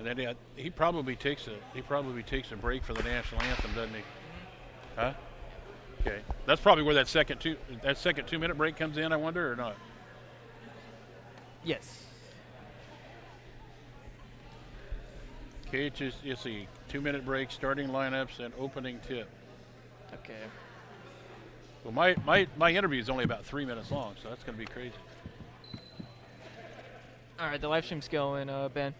And then he probably takes a break for the national anthem, doesn't he? Huh? Okay. That's probably where that second 2-minute break comes in, I wonder, or not? Yes. Okay, you see 2-minute break, starting lineups, and opening tip. Okay. Well, my interview is only about 3 minutes long, so that's going to be crazy. All right, the live stream's going, Ben.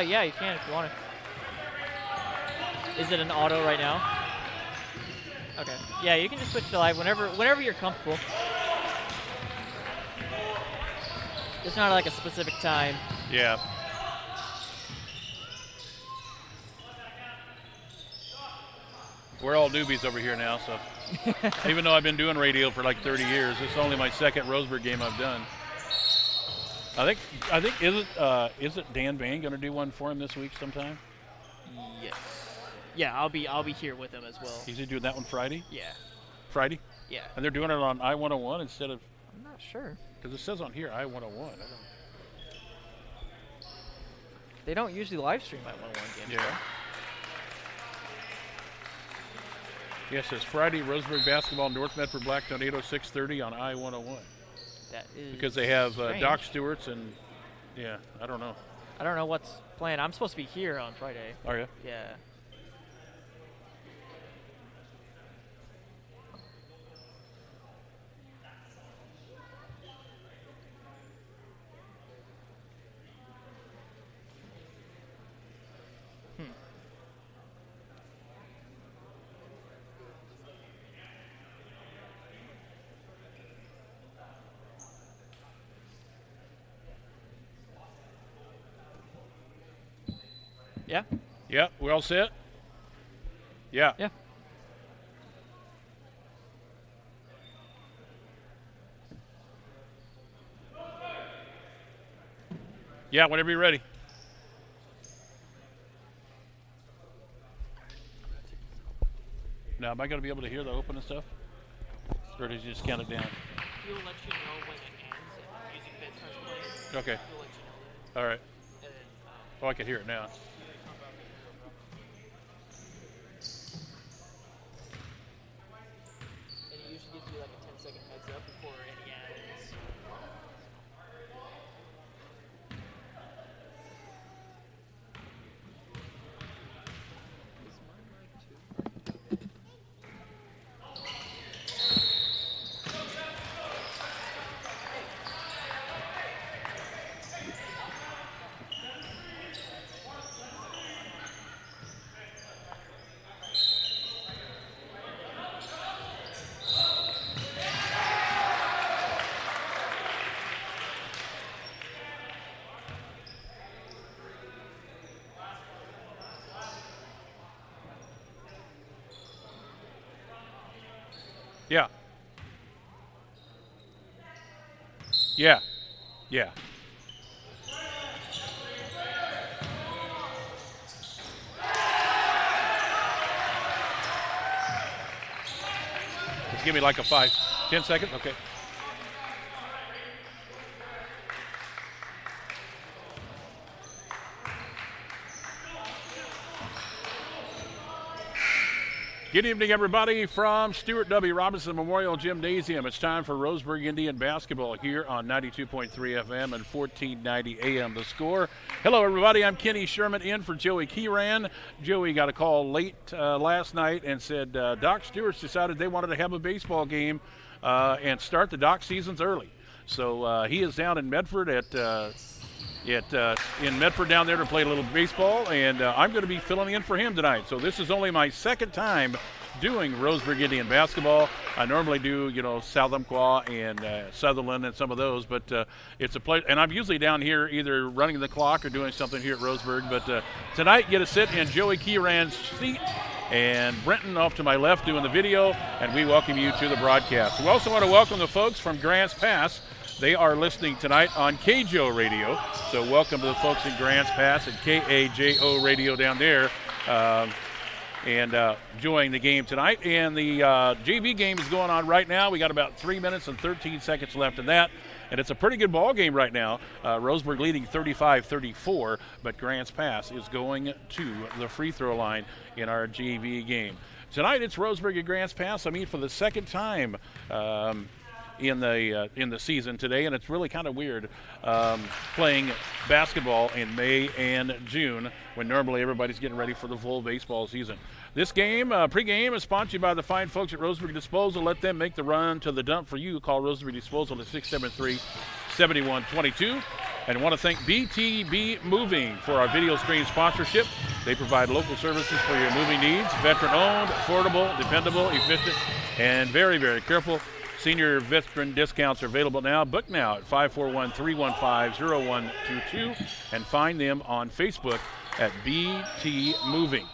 Yeah, you can if you want to. Is it an auto right now? Okay. Yeah, you can just switch to live whenever you're comfortable. It's not like a specific time. Yeah. We're all newbies over here now, so even though I've been doing radio for like 30 years, it's only my second Roseburg game I've done. I think isn't Dan Bain going to do one for him this week sometime? Yes. Yeah, I'll be here with him as well. Is he doing that one Friday? Yeah. Friday? Yeah. And they're doing it on I-101 instead of. I'm not sure. Because it says on here I-101. They don't usually live stream I-101 games. Yeah. Yes, it's Friday, Roseburg basketball, North Medford Black Tornado, 6:30 on I-101. That is because they have Doc Stewart's and, yeah, I don't know. I don't know what's planned. I'm supposed to be here on Friday. Are you? Yeah. Yeah? Yeah, we all set? Yeah. Yeah. Yeah, whenever you're ready. Now, am I going to be able to hear the open and stuff? Or did you just count it down? He'll let you know when it ends and music bit starts playing. Okay. He'll let you know. All right. Oh, I can hear it now. And he usually gives you like a 10-second heads up before any ends. Yeah. Yeah. Yeah. Just give me like a 10 seconds. Okay. Good evening, everybody, from Stuart W. Robinson Memorial Gymnasium. It's time for Roseburg Indian basketball here on 92.3 FM and 1490 AM. The Score. Hello, everybody. I'm Kenny Sherman in for Joey Kieran. Joey got a call late last night and said Doc Stewart's decided they wanted to have a baseball game and start the dock seasons early. So he is down in Medford in Medford down there to play a little baseball, and I'm going to be filling in for him tonight. So this is only my second time doing Roseburg Indian basketball. I normally do, South Umpqua and Sutherland and some of those, but it's a pleasure. And I'm usually down here either running the clock or doing something here at Roseburg. But tonight, get to sit in Joey Kieran's seat, and Brenton off to my left doing the video, and we welcome you to the broadcast. We also want to welcome the folks from Grants Pass. They are listening tonight on KJO Radio. So welcome to the folks in Grants Pass and KAJO Radio down there. And enjoying the game tonight. And the JV game is going on right now. We got about 3 minutes and 13 seconds left in that. And it's a pretty good ball game right now. Roseburg leading 35-34, but Grants Pass is going to the free throw line in our JV game. Tonight it's Roseburg and Grants Pass. I mean, for the second time in the season today, and it's really kind of weird playing basketball in May and June when normally everybody's getting ready for the full baseball season. This game, pregame, is sponsored by the fine folks at Roseburg Disposal. Let them make the run to the dump for you. Call Roseburg Disposal at 673-7122. And I want to thank BTB Moving for our video stream sponsorship. They provide local services for your moving needs. Veteran-owned, affordable, dependable, efficient, and very, very careful. Senior veteran discounts are available now. Book now at 541-315-0122 and find them on Facebook at BT Moving.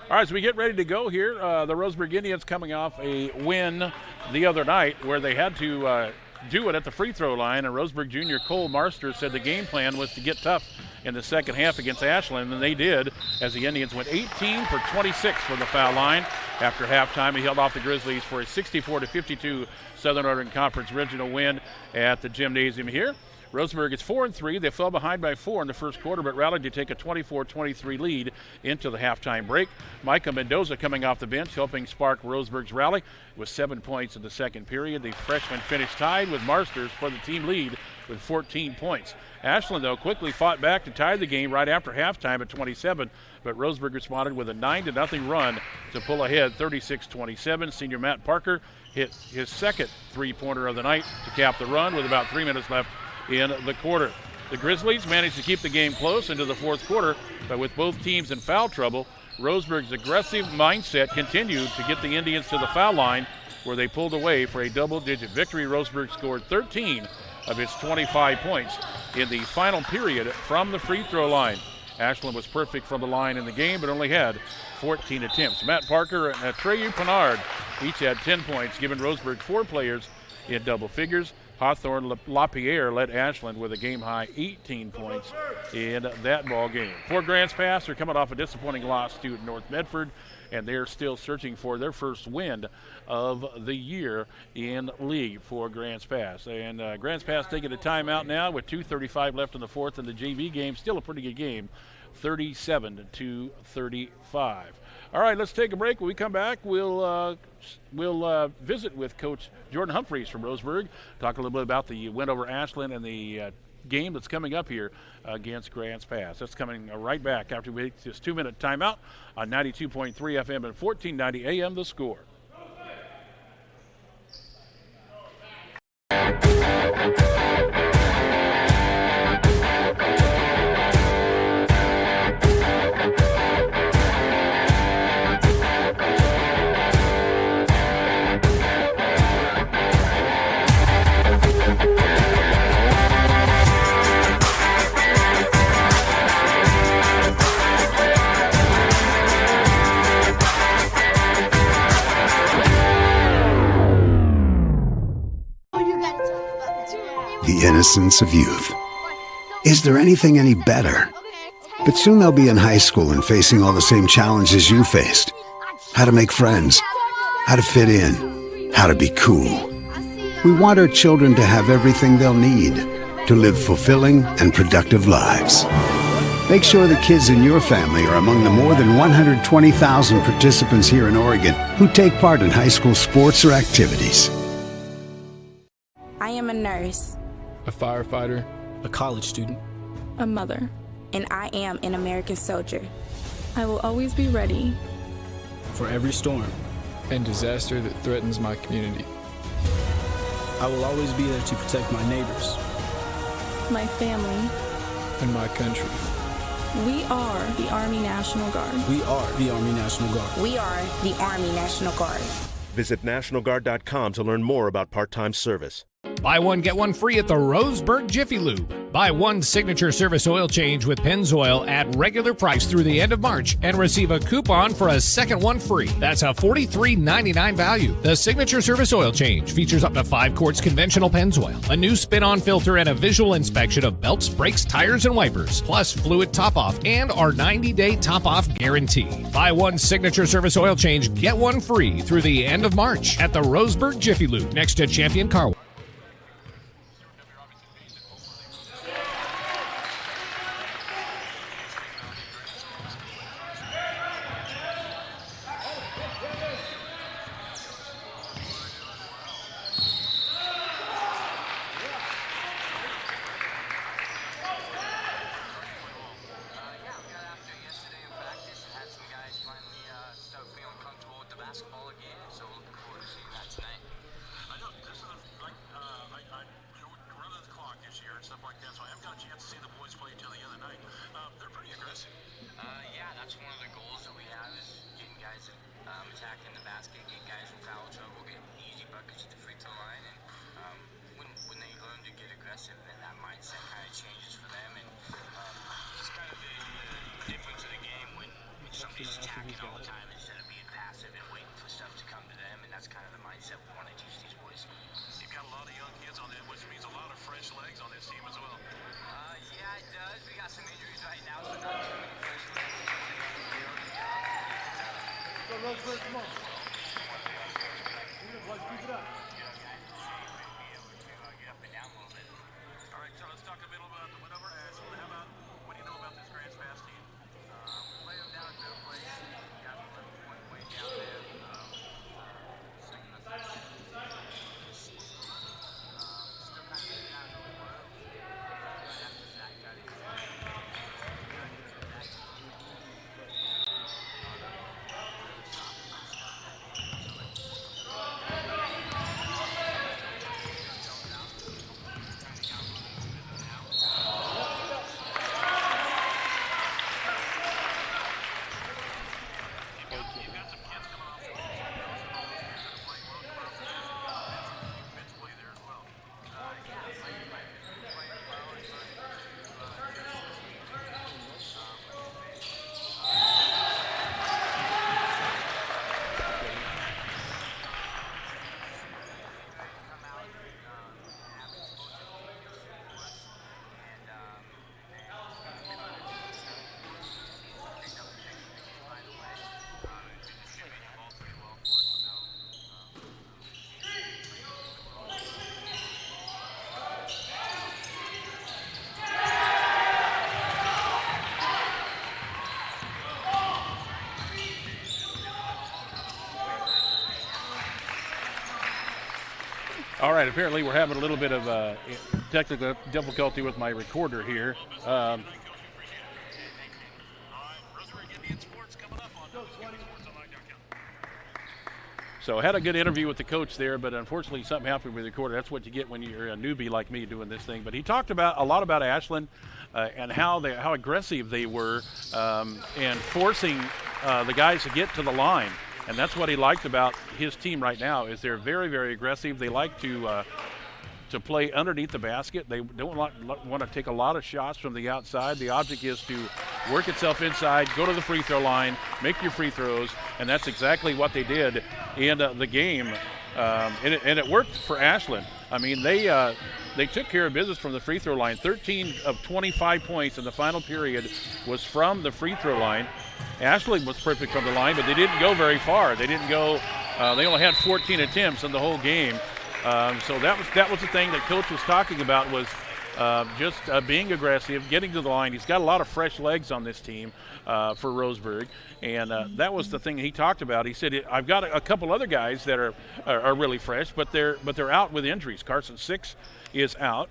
All right, so we get ready to go here. The Roseburg Indians coming off a win the other night where they had to do it at the free throw line, and Roseburg junior Cole Marster said the game plan was to get tough in the second half against Ashland, and they did, as the Indians went 18 for 26 from the foul line. After halftime, he held off the Grizzlies for a 64-52 Southern Northern Conference regional win at the gymnasium here. Roseburg is 4-3. They fell behind by 4 in the first quarter, but rallied to take a 24-23 lead into the halftime break. Micah Mendoza coming off the bench, helping spark Roseburg's rally with 7 points in the second period. The freshman finished tied with Marsters for the team lead with 14 points. Ashland, though, quickly fought back to tie the game right after halftime at 27, but Roseburg responded with a 9-0 run to pull ahead 36-27. Senior Matt Parker hit his second three-pointer of the night to cap the run with about 3 minutes left in the quarter. The Grizzlies managed to keep the game close into the fourth quarter, but with both teams in foul trouble, Roseburg's aggressive mindset continued to get the Indians to the foul line, where they pulled away for a double-digit victory. Roseburg scored 13 of its 25 points in the final period from the free throw line. Ashland was perfect from the line in the game, but only had 14 attempts. Matt Parker and Treyu Pinard each had 10 points, giving Roseburg 4 players in double figures. Hawthorne LaPierre led Ashland with a game-high 18 points in that ball game. For Grants Pass, they're coming off a disappointing loss to North Medford, and they're still searching for their first win of the year in league for Grants Pass. And Grants Pass taking a timeout now with 2:35 left in the fourth in the JV game. Still a pretty good game, 37-35. All right, let's take a break. When we come back, we'll visit with Coach Jordan Humphreys from Roseburg, talk a little bit about the win over Ashland and the game that's coming up here against Grants Pass. That's coming right back after we take this 2-minute timeout on 92.3 FM and 1490 AM The Score. The innocence of youth. Is there anything any better? But soon they'll be in high school and facing all the same challenges you faced. How to make friends, how to fit in, how to be cool. We want our children to have everything they'll need to live fulfilling and productive lives. Make sure the kids in your family are among the more than 120,000 participants here in Oregon who take part in high school sports or activities. I am a nurse, a firefighter, a college student, a mother, and I am an American soldier. I will always be ready for every storm and disaster that threatens my community. I will always be there to protect my neighbors, My family. and my country. We are the Army National Guard. We are the Army National Guard. We are the Army National Guard. Visit nationalguard.com to learn more about part-time service. Buy one, get one free at the Roseburg Jiffy Lube. Buy one signature service oil change with Pennzoil at regular price through the end of March and receive a coupon for a second one free. That's a $43.99 value. The signature service oil change features up to 5 quarts conventional Pennzoil, a new spin-on filter, and a visual inspection of belts, brakes, tires, and wipers, plus fluid top-off and our 90-day top-off guarantee. Buy one signature service oil change, get one free through the end of March at the Roseburg Jiffy Lube next to Champion Car Wash. Roseburg, come on. Keep it up. All right, so let's talk a little about the win over Ashland. How about, what do you know about this Grants Pass team? Play them down at their place. Got them 11 point way down there. Second or third. Still kind of getting out of the world. Right after Zach got in. All right, apparently we're having a little bit of technical difficulty with my recorder here. So I had a good interview with the coach there, but unfortunately something happened with the recorder. That's what you get when you're a newbie like me doing this thing. But he talked about a lot about Ashland and how aggressive they were and forcing the guys to get to the line. And that's what he liked about his team right now is they're very, very aggressive. They like to play underneath the basket. They don't want to take a lot of shots from the outside. The object is to work itself inside, go to the free throw line, make your free throws, and that's exactly what they did in the game. And it worked for Ashland. I mean, they took care of business from the free throw line. 13 of 25 points in the final period was from the free throw line. Ashland was perfect from the line, but they didn't go very far. They didn't go. They only had 14 attempts in the whole game. So that was the thing that Coach was talking about was just being aggressive, getting to the line. He's got a lot of fresh legs on this team for Roseburg, and that was the thing he talked about. He said, "I've got a couple other guys that are really fresh, but they're out with injuries. Carson Six is out.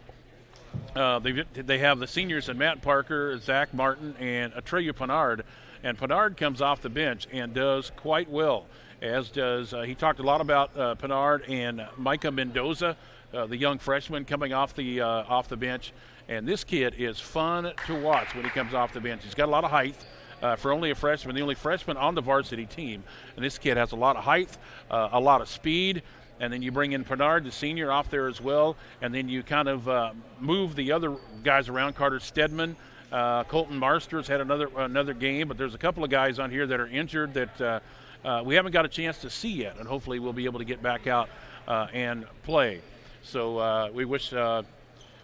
They have the seniors and Matt Parker, Zach Martin, and Atreyu Pinard." And Pinard comes off the bench and does quite well, as does he talked a lot about Pinard and Micah Mendoza, the young freshman coming off the bench. And this kid is fun to watch when he comes off the bench. He's got a lot of height. For only a freshman, the only freshman on the varsity team. And this kid has a lot of height, a lot of speed, and then you bring in Pinard, the senior, off there as well, and then you kind of move the other guys around. Carter Stedman, Colton Marsters had another game, but there's a couple of guys on here that are injured that we haven't got a chance to see yet, and hopefully we'll be able to get back out and play. So we wish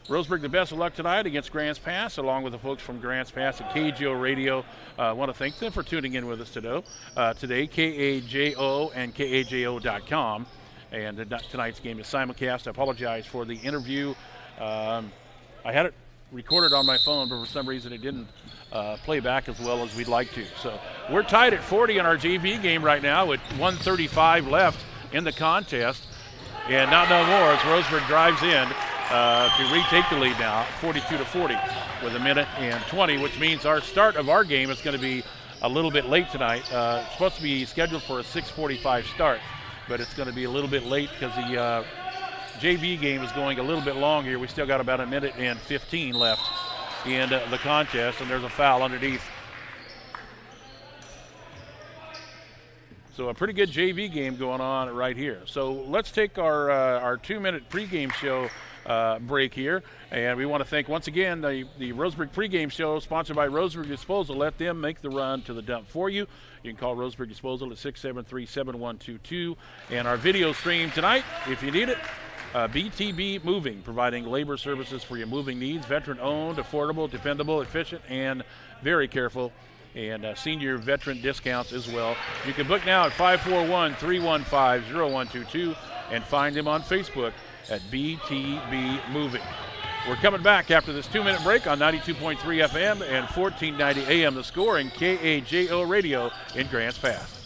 Roseburg the best of luck tonight against Grants Pass, along with the folks from Grants Pass and KGO Radio. I want to thank them for tuning in with us today, KAJO and KAJO.com. And tonight's game is simulcast. I apologize for the interview. I had it recorded on my phone, but for some reason it didn't play back as well as we'd like to. So we're tied at 40 in our JV game right now with 1:35 left in the contest. And not no more as Roseburg drives in to retake the lead now, 42-40 with 1:20, which means our start of our game is going to be a little bit late tonight. It's supposed to be scheduled for a 6:45 start, but it's going to be a little bit late because the JV game is going a little bit long here. We still got about 1:15 left in the contest, and there's a foul underneath. So a pretty good JV game going on right here. So let's take our 2-minute pregame show break here, and we want to thank once again the Roseburg pregame show sponsored by Roseburg Disposal. Let them make the run to the dump for you. You can call Roseburg Disposal at 673-7122. And our video stream tonight, if you need it, BTB Moving, providing labor services for your moving needs. Veteran-owned, affordable, dependable, efficient, and very careful. And senior veteran discounts as well. You can book now at 541-315-0122 and find them on Facebook at BTB Moving. We're coming back after this 2-minute break on 92.3 FM and 1490 AM. The Score and KAJO Radio in Grants Pass.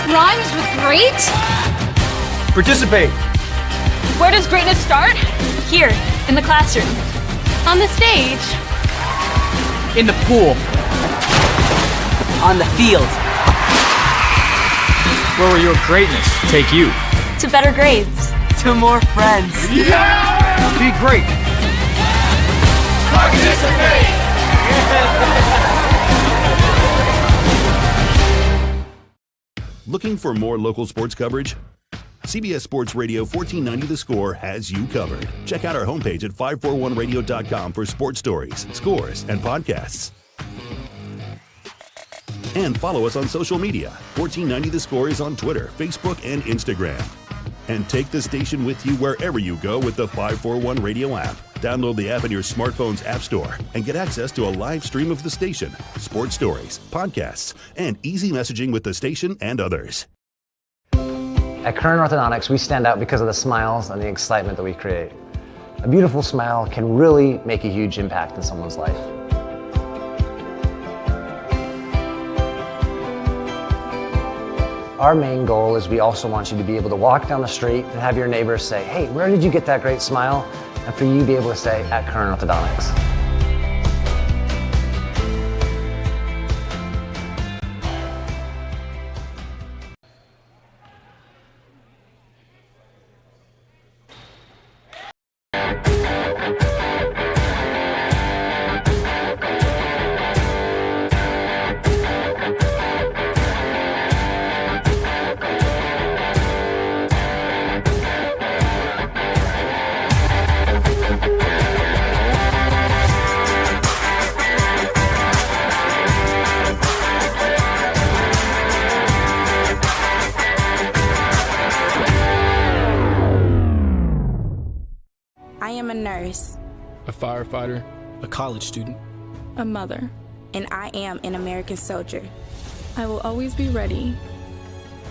Rhymes with great? Participate. Where does greatness start? Here, in the classroom. On the stage. In the pool. On the field. Where will your greatness take you? To better grades. To more friends. Yeah! Be great. Participate! Looking for more local sports coverage? CBS Sports Radio 1490 The Score has you covered. Check out our homepage at 541radio.com for sports stories, scores, and podcasts. And follow us on social media. 1490 The Score is on Twitter, Facebook, and Instagram. And take the station with you wherever you go with the 541 Radio app. Download the app in your smartphone's app store and get access to a live stream of the station, sports stories, podcasts, and easy messaging with the station and others. At Current Orthodontics, we stand out because of the smiles and the excitement that we create. A beautiful smile can really make a huge impact in someone's life. Our main goal is we also want you to be able to walk down the street and have your neighbors say, "Hey, where did you get that great smile?" And for you to be able to say, "At Current Orthodontics." I am a nurse. A firefighter. a college student, a mother. And I am an American soldier. I will always be ready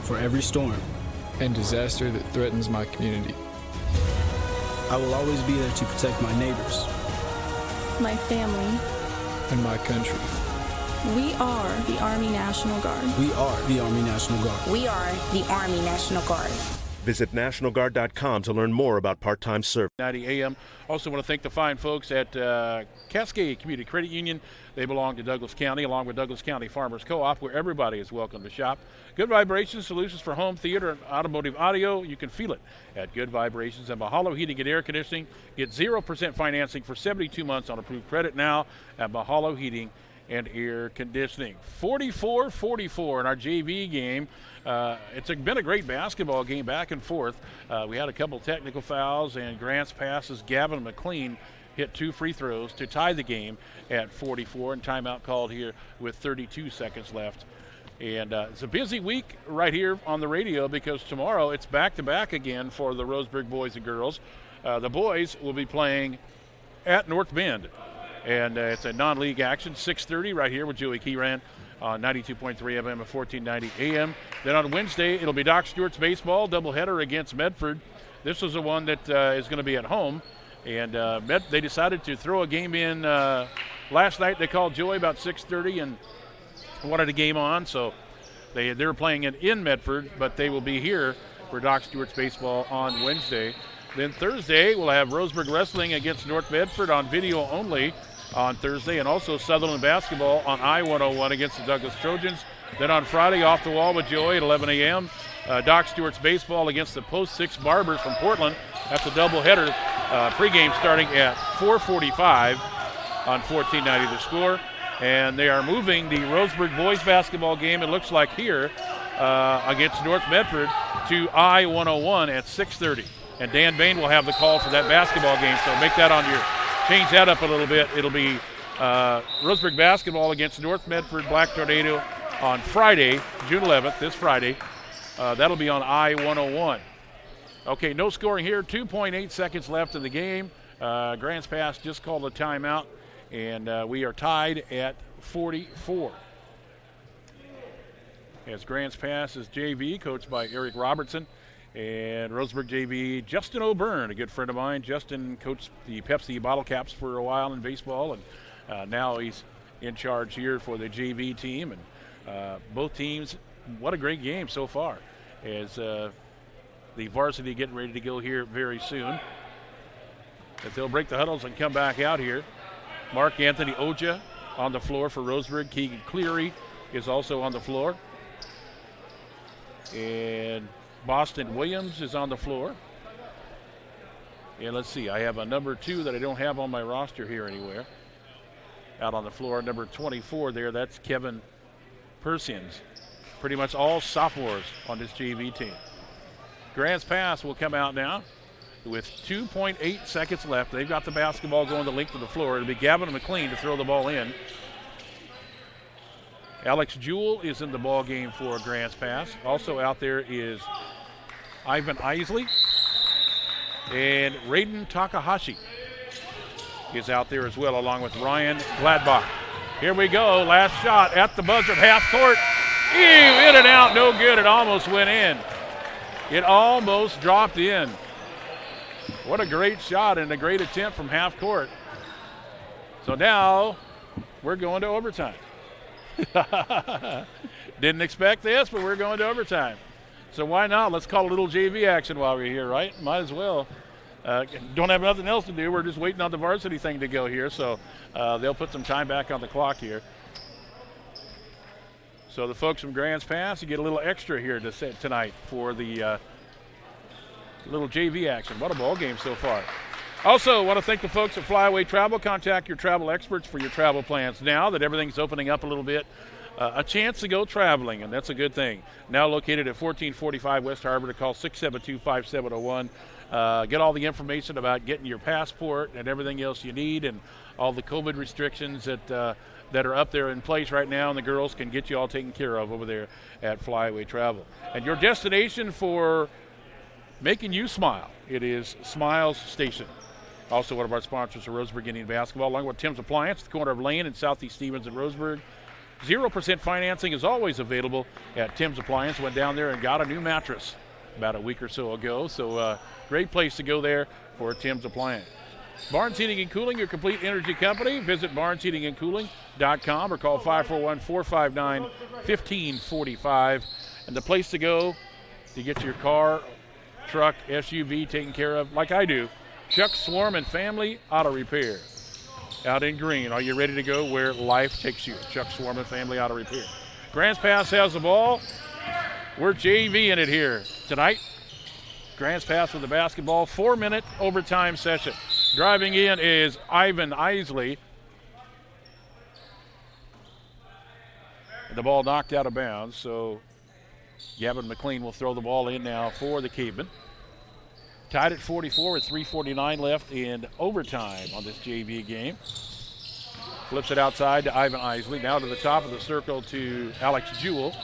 for every storm and disaster that threatens my community. I will always be there to protect my neighbors, my family, and my country. We are the Army National Guard. We are the Army National Guard. We are the Army National Guard. Visit nationalguard.com to learn more about part-time service. 90 a.m. Also want to thank the fine folks at Cascade Community Credit Union. They belong to Douglas County, along with Douglas County Farmers Co-op, where everybody is welcome to shop. Good Vibrations, solutions for home theater and automotive audio. You can feel it at Good Vibrations. And Mahalo Heating and Air Conditioning. Get 0% financing for 72 months on approved credit now at Mahalo Heating and Air Conditioning. 44-44 in our JV game. It's been a great basketball game, back and forth. We had a couple technical fouls, and Grant's passes. Gavin McLean hit 2 free throws to tie the game at 44, and timeout called here with 32 seconds left. And it's a busy week right here on the radio, because tomorrow it's back-to-back again for the Roseburg boys and girls. The boys will be playing at North Bend, and it's a non-league action, 6:30 right here with Joey Keyran on 92.3 FM and 1490 AM. Then on Wednesday, it'll be Doc Stewart's baseball doubleheader against Medford. This is the one that is going to be at home. And they decided to throw a game in last night. They called Joey about 6:30 and wanted a game on. So they're playing it in Medford, but they will be here for Doc Stewart's baseball on Wednesday. Then Thursday, we'll have Roseburg wrestling against North Medford on video only on Thursday, and also Sutherland basketball on I-101 against the Douglas Trojans. Then on Friday, off the wall with Joey at 11 a.m., Doc Stewart's baseball against the Post 6 Barbers from Portland. That's a doubleheader. Pregame starting at 4:45 on 1490 The Score. And they are moving the Roseburg boys basketball game, it looks like here, against North Medford to I-101 at 6:30. And Dan Bain will have the call for that basketball game, so make that on your, change that up a little bit. It'll be Roseburg basketball against North Medford Black Tornado on Friday, June 11th, this Friday. That'll be on I-101. Okay, no scoring here. 2.8 seconds left in the game. Grants Pass just called a timeout, and we are tied at 44. As Grants Pass is JV, coached by Eric Robertson, and Roseburg JV, Justin O'Byrne, a good friend of mine. Justin coached the Pepsi bottle caps for a while in baseball, and now he's in charge here for the JV team. And both teams, what a great game so far, as the varsity getting ready to go here very soon. But they'll break the huddles and come back out here. Mark Anthony Oja on the floor for Roseburg. Keegan Cleary is also on the floor. And Boston Williams is on the floor. And let's see, I have a number 2 that I don't have on my roster here anywhere. Out on the floor, number 24 there, that's Kevin Persians. Pretty much all sophomores on this JV team. Grants Pass will come out now with 2.8 seconds left. They've got the basketball going the length of the floor. It'll be Gavin McLean to throw the ball in. Alex Jewell is in the ball game for Grants Pass. Also out there is Ivan Isley, and Raiden Takahashi is out there as well, along with Ryan Gladbach. Here we go, last shot at the buzzer, half court. Ew, in and out, no good. It almost went in. It almost dropped in. What a great shot and a great attempt from half court. So now we're going to overtime. Didn't expect this, but we're going to overtime. So why not? Let's call a little JV action while we're here, right? Might as well. Don't have nothing else to do. We're just waiting on the varsity thing to go here. So they'll put some time back on the clock here. So the folks from Grants Pass, you get a little extra here to set tonight for the little JV action. What a ball game so far. Also, want to thank the folks at Flyaway Travel. Contact your travel experts for your travel plans now that everything's opening up a little bit. A chance to go traveling, and that's a good thing. Now located at 1445 West Harbor. To call 672-5701. Get all the information about getting your passport and everything else you need, and all the COVID restrictions that are up there in place right now, and the girls can get you all taken care of over there at Flyaway Travel. And your destination for making you smile, it is Smiles Station. Also one of our sponsors of Roseburg Indian Basketball, along with Tim's Appliance, the corner of Lane and Southeast Stevens and Roseburg. 0% financing is always available at Tim's Appliance. Went down there and got a new mattress about a week or so ago. So great place to go there for Tim's Appliance. Barnes Heating and Cooling, your complete energy company. Visit barnesheatingandcooling.com or call 541-459-1545. And the place to go to get your car, truck, SUV taken care of, like I do, Chuck Swarm and Family Auto Repair. Out in Green. Are you ready to go where life takes you? Chuck Swarm and Family Auto Repair. Grants Pass has the ball. We're JV in it here tonight. Grants Pass with the basketball. 4-minute overtime session. Driving in is Ivan Isley. The ball knocked out of bounds, so Gavin McLean will throw the ball in now for the Cavemen. Tied at 44 with 3:49 left in overtime on this JV game. Flips it outside to Ivan Isley. Now to the top of the circle to Alex Jewell.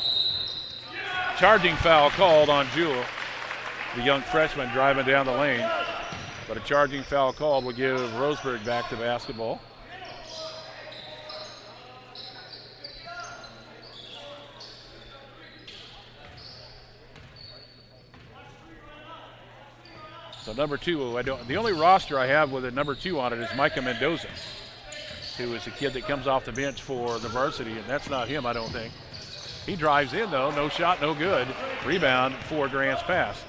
Charging foul called on Jewell, the young freshman driving down the lane. But a charging foul called will give Roseburg back to basketball. So number 2, the only roster I have with a number 2 on it is Micah Mendoza, who is a kid that comes off the bench for the varsity, and that's not him, I don't think. He drives in, though. No shot, no good. Rebound for Grants Pass.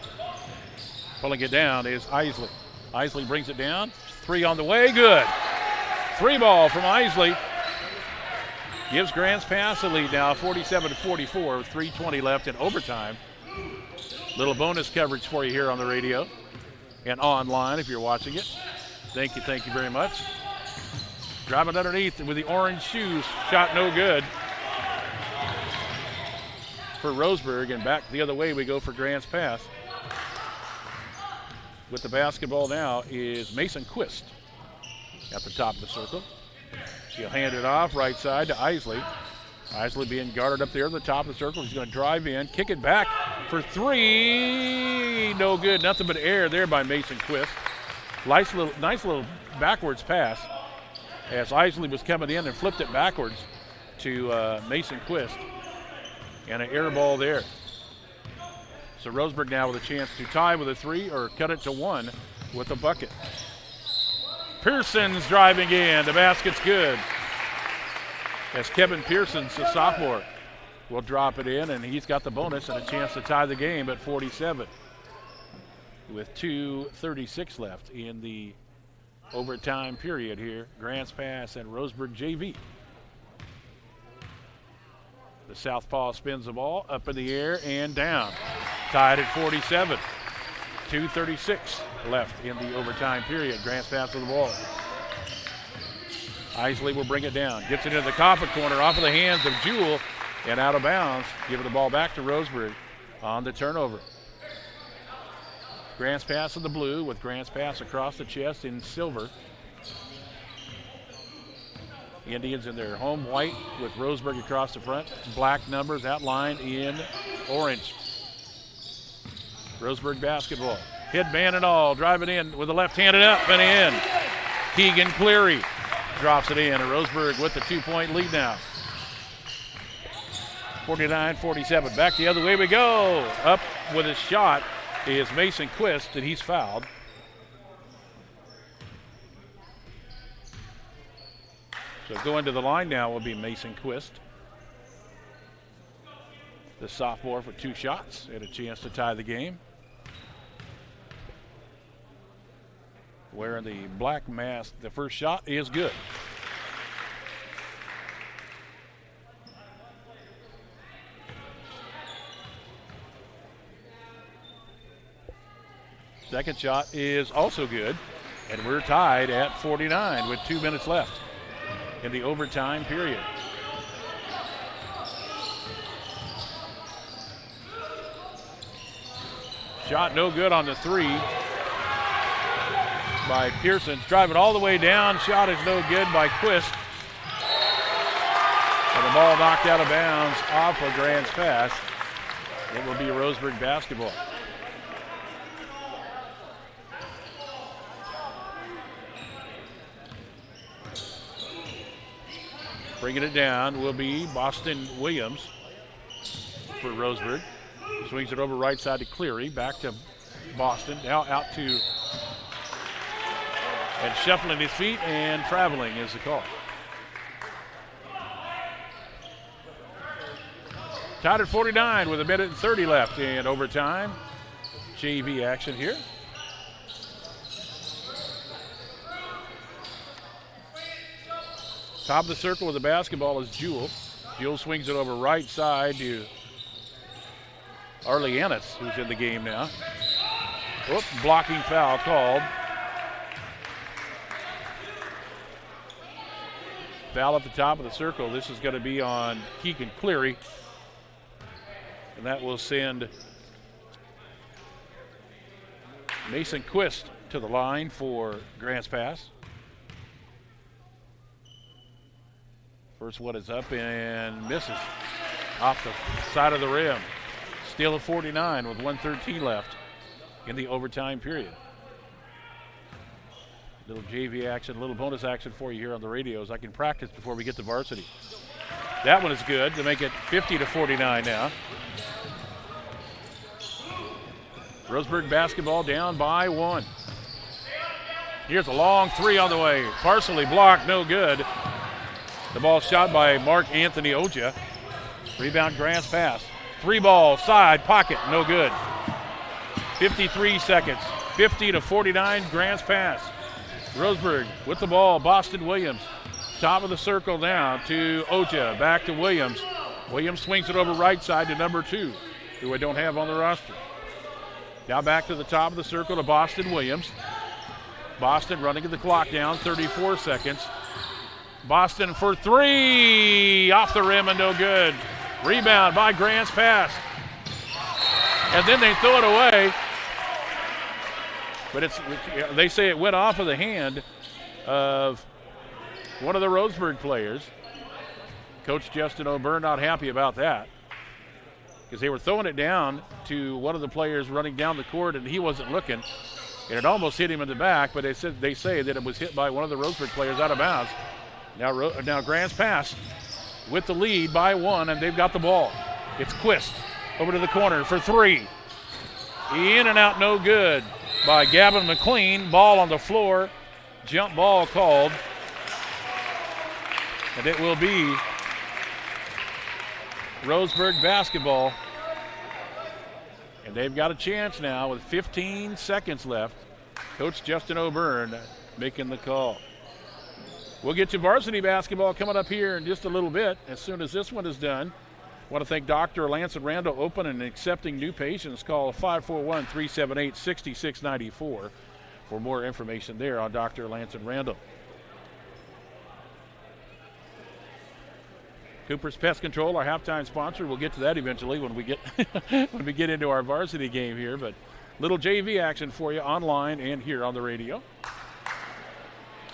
Pulling it down is Isley. Isley brings it down. 3 on the way, good. 3 ball from Isley. Gives Grants Pass a lead now, 47-44, with 3:20 left in overtime. Little bonus coverage for you here on the radio and online if you're watching it. Thank you very much. Driving underneath with the orange shoes, shot no good for Roseburg, and back the other way we go for Grants Pass. With the basketball now is Mason Quist at the top of the circle. He'll hand it off right side to Isley. Isley being guarded up there at the top of the circle. He's going to drive in, kick it back for 3. No good. Nothing but air there by Mason Quist. Nice little backwards pass as Isley was coming in and flipped it backwards to Mason Quist. And an air ball there. So Roseburg now with a chance to tie with a 3 or cut it to 1 with a bucket. Pearson's driving in. The basket's good. As Kevin Pearson's a sophomore will drop it in, and he's got the bonus and a chance to tie the game at 47 with 2:36 left in the overtime period here. Grants Pass and Roseburg JV. The southpaw spins the ball up in the air and down. Tied at 47. 2:36 left in the overtime period. Grants Pass with the ball. Isley will bring it down. Gets it into the Coffin corner off of the hands of Jewell and out of bounds. Giving the ball back to Roseburg on the turnover. Grants Pass in the blue with Grants Pass across the chest in silver. Indians in their home white with Roseburg across the front. Black numbers outlined in orange. Roseburg basketball. Hit man and all. Driving in with the left-handed up and in. Keegan Cleary drops it in. And Roseburg with the 2-point lead now. 49-47. Back the other way we go. Up with his shot is Mason Quist, and he's fouled. So going to the line now will be Mason Quist. The sophomore for 2 shots and a chance to tie the game. Wearing the black mask, the first shot is good. Second shot is also good, and we're tied at 49 with 2 minutes left in the overtime period. Shot no good on the 3 by Pearson. Driving all the way down. Shot is no good by Quist. And the ball knocked out of bounds off of Grants Pass. It will be Roseburg basketball. Bringing it down will be Boston Williams for Roseburg. Swings it over right side to Cleary. Back to Boston. Now out to, and shuffling his feet and traveling is the call. Tied at 49 with 1:30 left in overtime. JV action here. Top of the circle with the basketball is Jewell. Jewell swings it over right side to Arlianis, who's in the game now. Whoop, blocking foul called. Foul at the top of the circle. This is going to be on Keegan Cleary. And that will send Mason Quist to the line for Grants Pass. First one is up and misses off the side of the rim. Steal of 49 with 1:13 left in the overtime period. Little JV action, little bonus action for you here on the radios. I can practice before we get to varsity. That one is good to make it 50-49 now. Roseburg basketball down by 1. Here's a long three on the way. Partially blocked, no good. The ball shot by Mark Anthony Oja. Rebound, Grants Pass. 3-ball, side, pocket, no good. 53 seconds, 50-49, Grants Pass. Roseburg with the ball, Boston Williams. Top of the circle now to Oja, back to Williams. Williams swings it over right side to number 2, who I don't have on the roster. Now back to the top of the circle to Boston Williams. Boston running the clock down, 34 seconds. Boston for 3, off the rim and no good. Rebound by Grants Pass. And then they throw it away. But they say it went off of the hand of one of the Roseburg players. Coach Justin O'Byrne not happy about that, because they were throwing it down to one of the players running down the court and he wasn't looking. And it almost hit him in the back, but they say that it was hit by one of the Roseburg players out of bounds. Now Grants Pass with the lead by 1, and they've got the ball. It's Quist over to the corner for 3. In and out, no good by Gavin McLean. Ball on the floor. Jump ball called. And it will be Roseburg basketball. And they've got a chance now with 15 seconds left. Coach Justin O'Byrne making the call. We'll get to varsity basketball coming up here in just a little bit as soon as this one is done. I want to thank Dr. Lance and Randall open and accepting new patients. Call 541-378-6694 for more information there on Dr. Lance and Randall. Cooper's Pest Control, our halftime sponsor. We'll get to that eventually when we get when we get into our varsity game here. But little JV action for you online and here on the radio.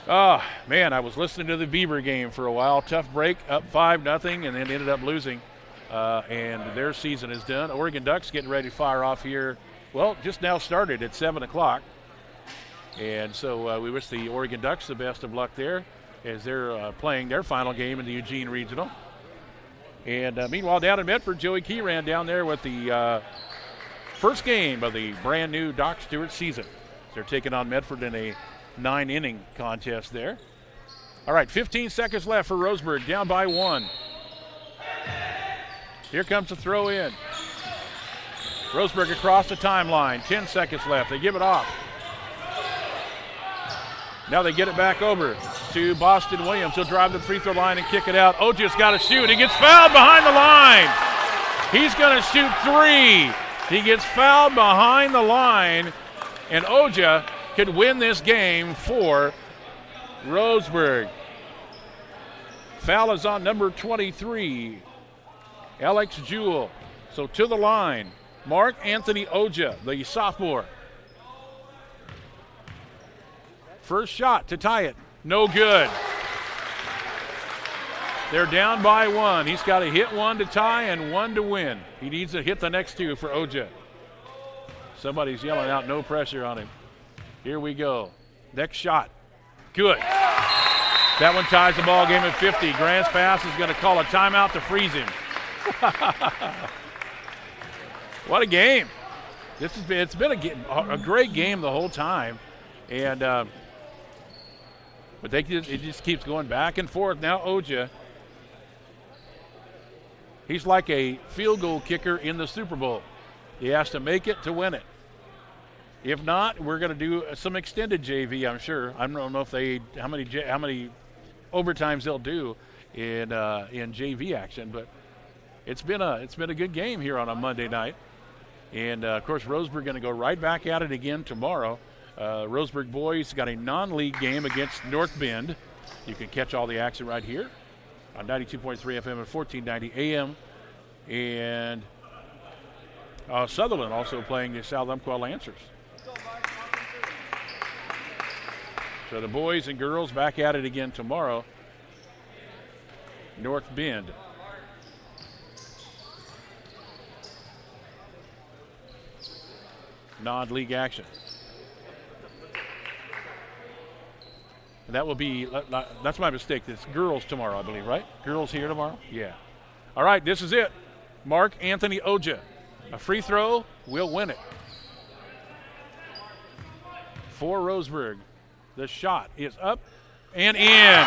Oh, man, I was listening to the Beaver game for a while. Tough break, up 5-0, and then ended up losing. And their season is done. Oregon Ducks getting ready to fire off here. Well, just now started at 7 o'clock. And so we wish the Oregon Ducks the best of luck there as they're playing their final game in the Eugene Regional. And meanwhile, down in Medford, Joey Key ran down there with the first game of the brand new Doc Stewart season. They're taking on Medford in a 9-inning contest there. All right, 15 seconds left for Roseburg, down by 1. Here comes the throw in. Roseburg across the timeline, 10 seconds left. They give it off. Now they get it back over to Boston Williams. He'll drive the free throw line and kick it out. Oja's got to shoot. He gets fouled behind the line. He's going to shoot 3. He gets fouled behind the line, and Oja could win this game for Roseburg. Foul is on number 23, Alex Jewell. So to the line, Mark Anthony Oja, the sophomore. First shot to tie it, no good. They're down by 1. He's got to hit 1 to tie and 1 to win. He needs to hit the next 2 for Oja. Somebody's yelling out, no pressure on him. Here we go. Next shot. Good. That one ties the ball game at 50. Grants Pass is going to call a timeout to freeze him. What a game. It's been a great game the whole time. And but it just keeps going back and forth. Now Oja, he's like a field goal kicker in the Super Bowl. He has to make it to win it. If not, we're going to do some extended JV, I'm sure. I don't know how many overtimes they'll do in JV action, but it's been a good game here on a Monday night. And of course, Roseburg going to go right back at it again tomorrow. Roseburg boys got a non-league game against North Bend. You can catch all the action right here on 92.3 FM and 1490 AM. And Sutherland also playing the South Umpqua Lancers. So the boys and girls back at it again tomorrow. North Bend. Non-league action. And that will be, that's my mistake. It's girls tomorrow, I believe, right? Girls here tomorrow? Yeah. All right, this is it. Mark Anthony Oja. A free throw will win it. For Roseburg. The shot is up and in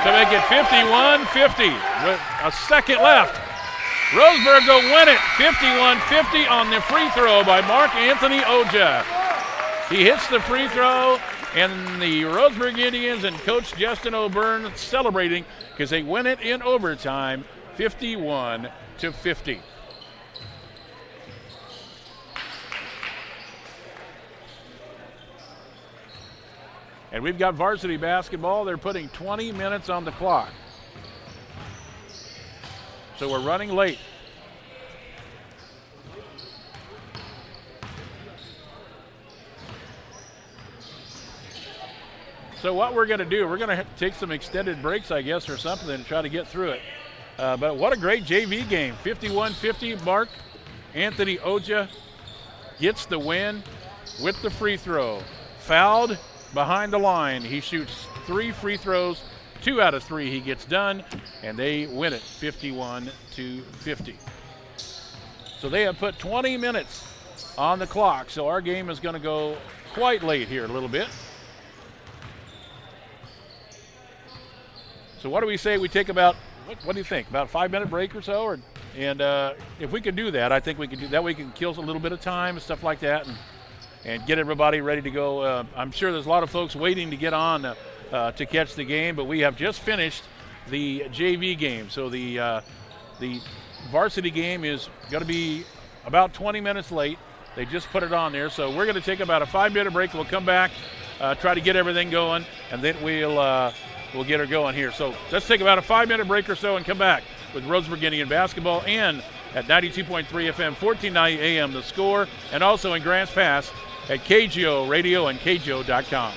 to make it 51-50 with a second left. Roseburg will win it 51-50 on the free throw by Mark Anthony Oja. He hits the free throw, and the Roseburg Indians and Coach Justin O'Byrne celebrating because they win it in overtime 51-50. And we've got varsity basketball. They're putting 20 minutes on the clock. So we're running late. So what we're going to do, we're going to take some extended breaks, I guess, or something and try to get through it. But what a great JV game. 51-50. Mark Anthony Oja gets the win with the free throw. Fouled behind the line. He shoots 3 free throws. 2 out of 3 he gets done, and they win it 51-50. So they have put 20 minutes on the clock, so our game is going to go quite late here a little bit. So what do we say we take about, what do you think, about a 5-minute break or so? And if we can do that, I think we can do that. We can kill a little bit of time and stuff like that and get everybody ready to go. I'm sure there's a lot of folks waiting to get on to catch the game, but we have just finished the JV game. So the varsity game is going to be about 20 minutes late. They just put it on there. So we're going to take about a 5-minute break. We'll come back, try to get everything going, and then we'll get her going here. So let's take about a 5-minute break or so and come back with Roseburg Indian basketball and at 92.3 FM, 1490 AM, The Score, and also in Grants Pass at KGO Radio and KGO.com.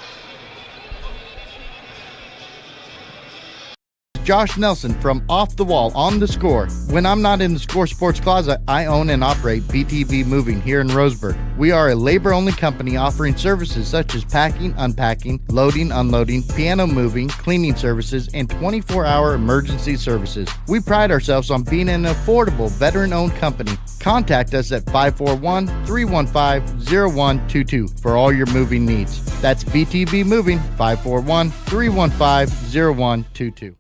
Josh Nelson from Off the Wall on The Score. When I'm not in the Score Sports Closet, I own and operate BTV Moving here in Roseburg. We are a labor-only company offering services such as packing, unpacking, loading, unloading, piano moving, cleaning services, and 24-hour emergency services. We pride ourselves on being an affordable, veteran-owned company. Contact us at 541-315-0122 for all your moving needs. That's BTV Moving, 541-315-0122.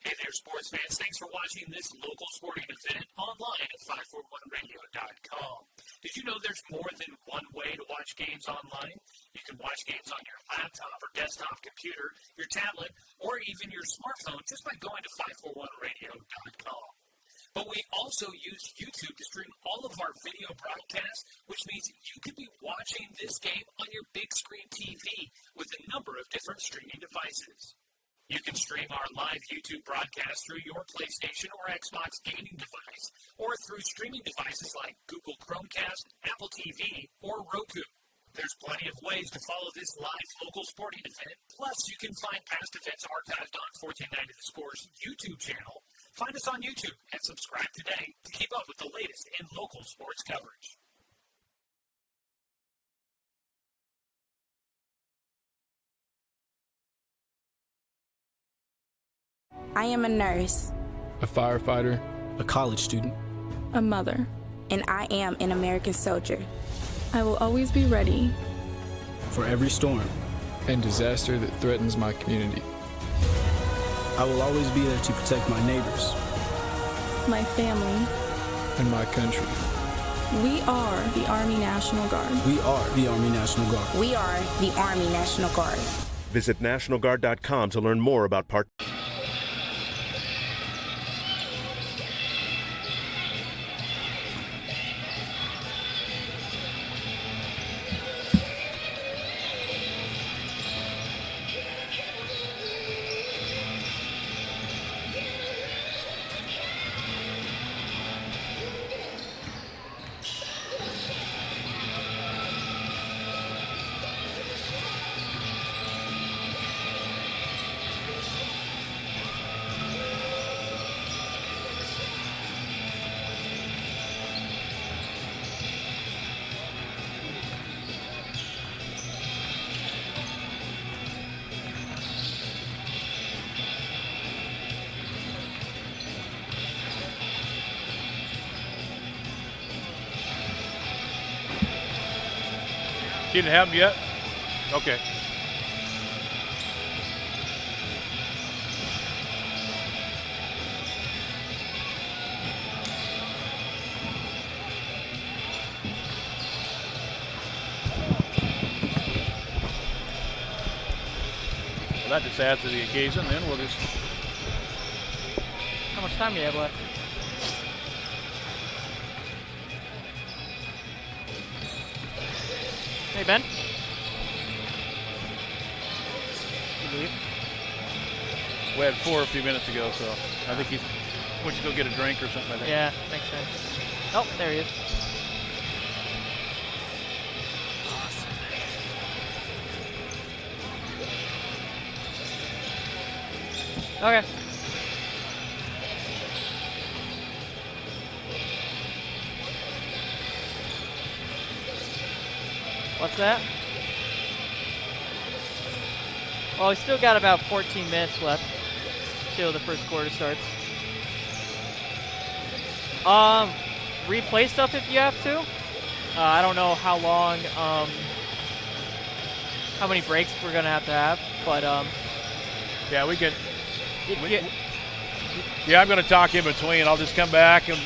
Hey there, sports fans. Thanks for watching this local sporting event online at 541radio.com. Did you know there's more than one way to watch games online? You can watch games on your laptop or desktop computer, your tablet, or even your smartphone just by going to 541radio.com. But we also use YouTube to stream all of our video broadcasts, which means you could be watching this game on your big screen TV with a number of different streaming devices. You can stream our live YouTube broadcast through your PlayStation or Xbox gaming device, or through streaming devices like Google Chromecast, Apple TV, or Roku. There's plenty of ways to follow this live local sporting event. Plus, you can find past events archived on 1490 The Score's YouTube channel. Find us on YouTube and subscribe today to keep up with the latest in local sports coverage. I am a nurse, a firefighter, a college student, a mother, and I am an American soldier. I will always be ready for every storm and disaster that threatens my community. I will always be there to protect my neighbors, my family, and my country. We are the Army National Guard. We are the Army National Guard. We are the Army National Guard. Visit nationalguard.com to learn more about part. You didn't have them yet? Okay. Well, that just adds to the occasion. Then we'll just. How much time do you have left? Hey, Ben. You leave? We had 4 a few minutes ago, so I think he's went to go get a drink or something like that. Yeah, makes sense. Oh, there he is. Okay. What's that? Well, we still got about 14 minutes left till the first quarter starts. Replay stuff if you have to. I don't know how long, how many breaks we're gonna have to have, but yeah, we could. Yeah, I'm going to talk in between. I'll just come back and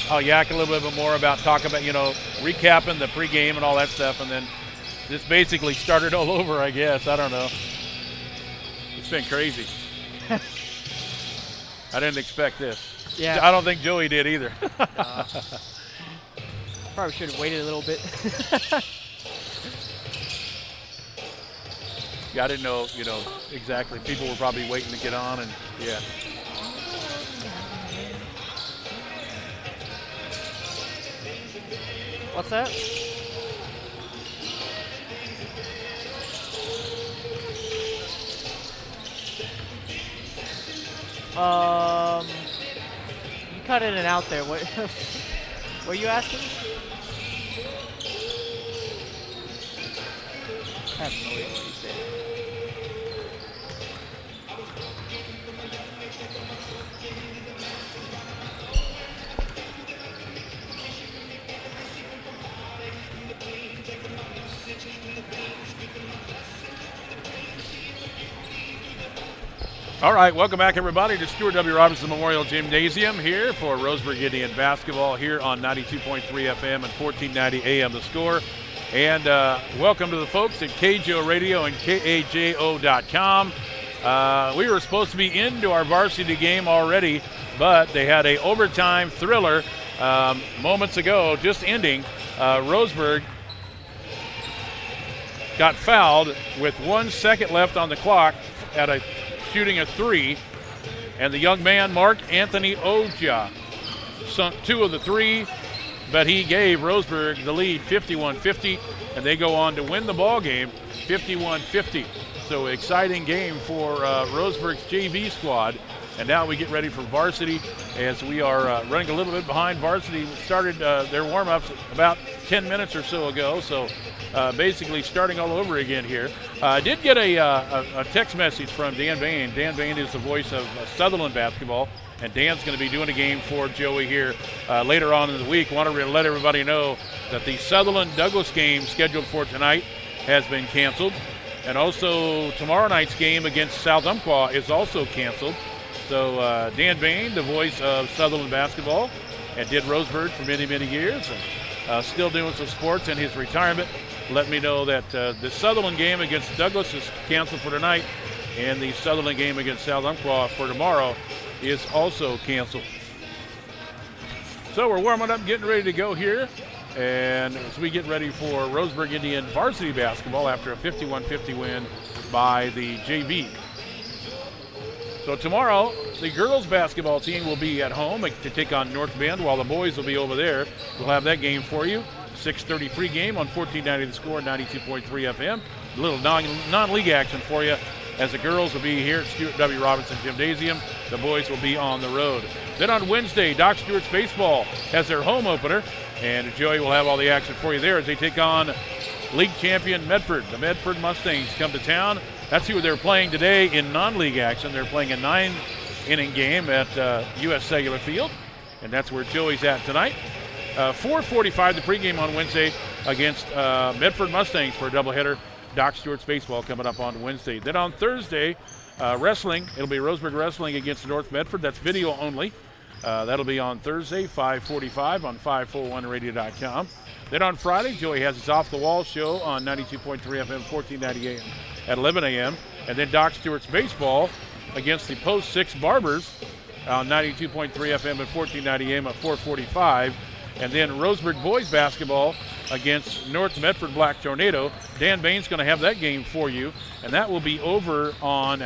I'll yak a little bit more about talking about, recapping the pregame and all that stuff, and then just basically start it all over, I guess. I don't know. It's been crazy. I didn't expect this. Yeah. I don't think Joey did either. Probably should have waited a little bit. Yeah, I didn't know, exactly. People were probably waiting to get on, and yeah. What's that? You cut in and out there. What? What are you asking? I have no idea what you said. All right, welcome back, everybody, to Stuart W. Robinson Memorial Gymnasium here for Roseburg Indian basketball here on 92.3 FM and 1490 AM The Score. And welcome to the folks at KJO Radio and KAJO.com. We were supposed to be into our varsity game already, but they had a overtime thriller moments ago, just ending. Roseburg got fouled with 1 second left on the clock at shooting a 3, and the young man, Mark Anthony Oja, sunk 2 of the 3, but he gave Roseburg the lead 51-50, and they go on to win the ball game 51-50. So exciting game for Roseburg's JV squad. And now we get ready for varsity as we are running a little bit behind. Varsity started their warm-ups about 10 minutes or so ago, so basically starting all over again here. I did get a text message from Dan Bain. Dan Bain is the voice of Sutherland basketball, and Dan's going to be doing a game for Joey here later on in the week. Want to let everybody know that the Sutherland-Douglas game scheduled for tonight has been canceled, and also tomorrow night's game against South Umpqua is also canceled. So Dan Bain, the voice of Sutherland basketball, and did Roseburg for many, many years, and still doing some sports in his retirement, let me know that the Sutherland game against Douglas is canceled for tonight, and the Sutherland game against South Umpqua for tomorrow is also canceled. So we're warming up, getting ready to go here, and as we get ready for Roseburg Indian varsity basketball after a 51-50 win by the JV. So tomorrow, the girls basketball team will be at home to take on North Bend, while the boys will be over there. We'll have that game for you. 6:30 pregame on 1490 The Score, 92.3 FM. A little non-league action for you, as the girls will be here at Stuart W. Robinson Gymnasium. The boys will be on the road. Then on Wednesday, Doc Stewart's baseball has their home opener, and Joey will have all the action for you there as they take on league champion Medford. The Medford Mustangs come to town. That's who they're playing today in non-league action. They're playing a 9-inning game at U.S. Cellular Field, and that's where Joey's at tonight. 4:45 the pregame on Wednesday against Medford Mustangs for a doubleheader. Doc Stewart's baseball coming up on Wednesday. Then on Thursday, wrestling. It'll be Roseburg Wrestling against North Medford. That's video only. That'll be on Thursday, 5:45 on 541radio.com. Then on Friday, Joey has his Off the Wall show on 92.3 FM, 1490 AM at 11 a.m. And then Doc Stewart's baseball against the Post 6 Barbers on 92.3 FM at 1490 AM at 4:45. And then Roseburg boys basketball against North Medford Black Tornado. Dan Bain's going to have that game for you, and that will be over on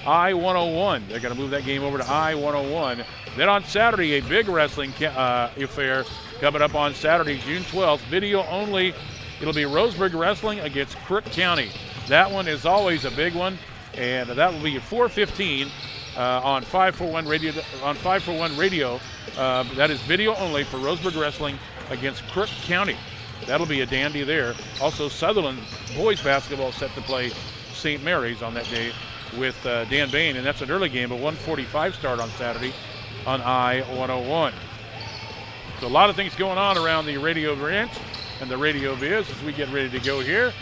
I-101. They're going to move that game over to I-101. Then on Saturday, a big wrestling affair coming up on Saturday, June 12th. Video only. It'll be Roseburg Wrestling against Crook County. That one is always a big one, and that will be at 4:15 on 541 radio. On 541 radio, that is video only for Roseburg Wrestling against Crook County. That'll be a dandy there. Also, Sutherland boys basketball set to play St. Mary's on that day with Dan Bain, and that's an early game, a 1:45 start on Saturday on I-101. So a lot of things going on around the radio ranch and the radio biz as we get ready to go here.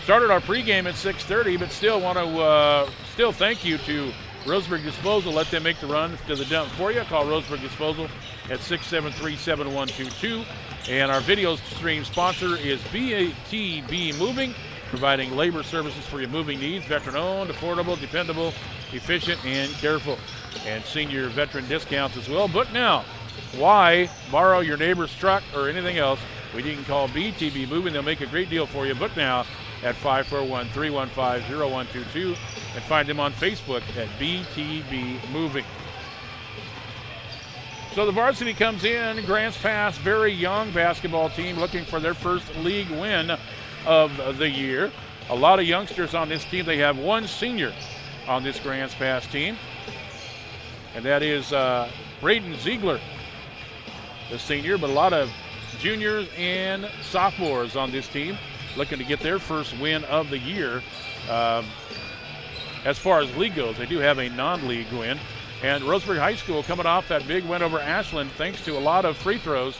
Started our pregame at 6:30, but still want to thank you to Roseburg Disposal. Let them make the run to the dump for you. Call Roseburg Disposal at 673-7122. And our video stream sponsor is BATB Moving, providing labor services for your moving needs. Veteran-owned, affordable, dependable, efficient, and careful. And senior veteran discounts as well. Book now. Why borrow your neighbor's truck or anything else? We can call BTB Moving. They'll make a great deal for you. Book now at 541-315-0122 and find them on Facebook at BTB Moving. So the varsity comes in. Grants Pass, very young basketball team looking for their first league win of the year. A lot of youngsters on this team. They have one senior on this Grants Pass team, and that is Braden Ziegler, the senior, but a lot of juniors and sophomores on this team looking to get their first win of the year. As far as league goes, they do have a non-league win. And Roseburg High School coming off that big win over Ashland thanks to a lot of free throws,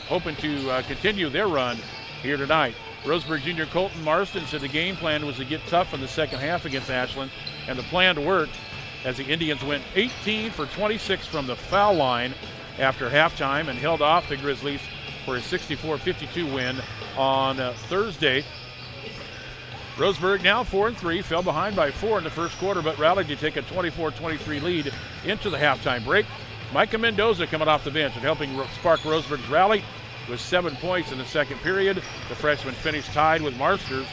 hoping to continue their run here tonight. Roseburg junior Colton Marston said the game plan was to get tough in the second half against Ashland, and the plan worked as the Indians went 18 for 26 from the foul line after halftime and held off the Grizzlies for a 64-52 win on Thursday. Roseburg now 4-3, fell behind by 4 in the first quarter, but rallied to take a 24-23 lead into the halftime break. Micah Mendoza coming off the bench and helping spark Roseburg's rally with 7 points in the second period. The freshman finished tied with Marsters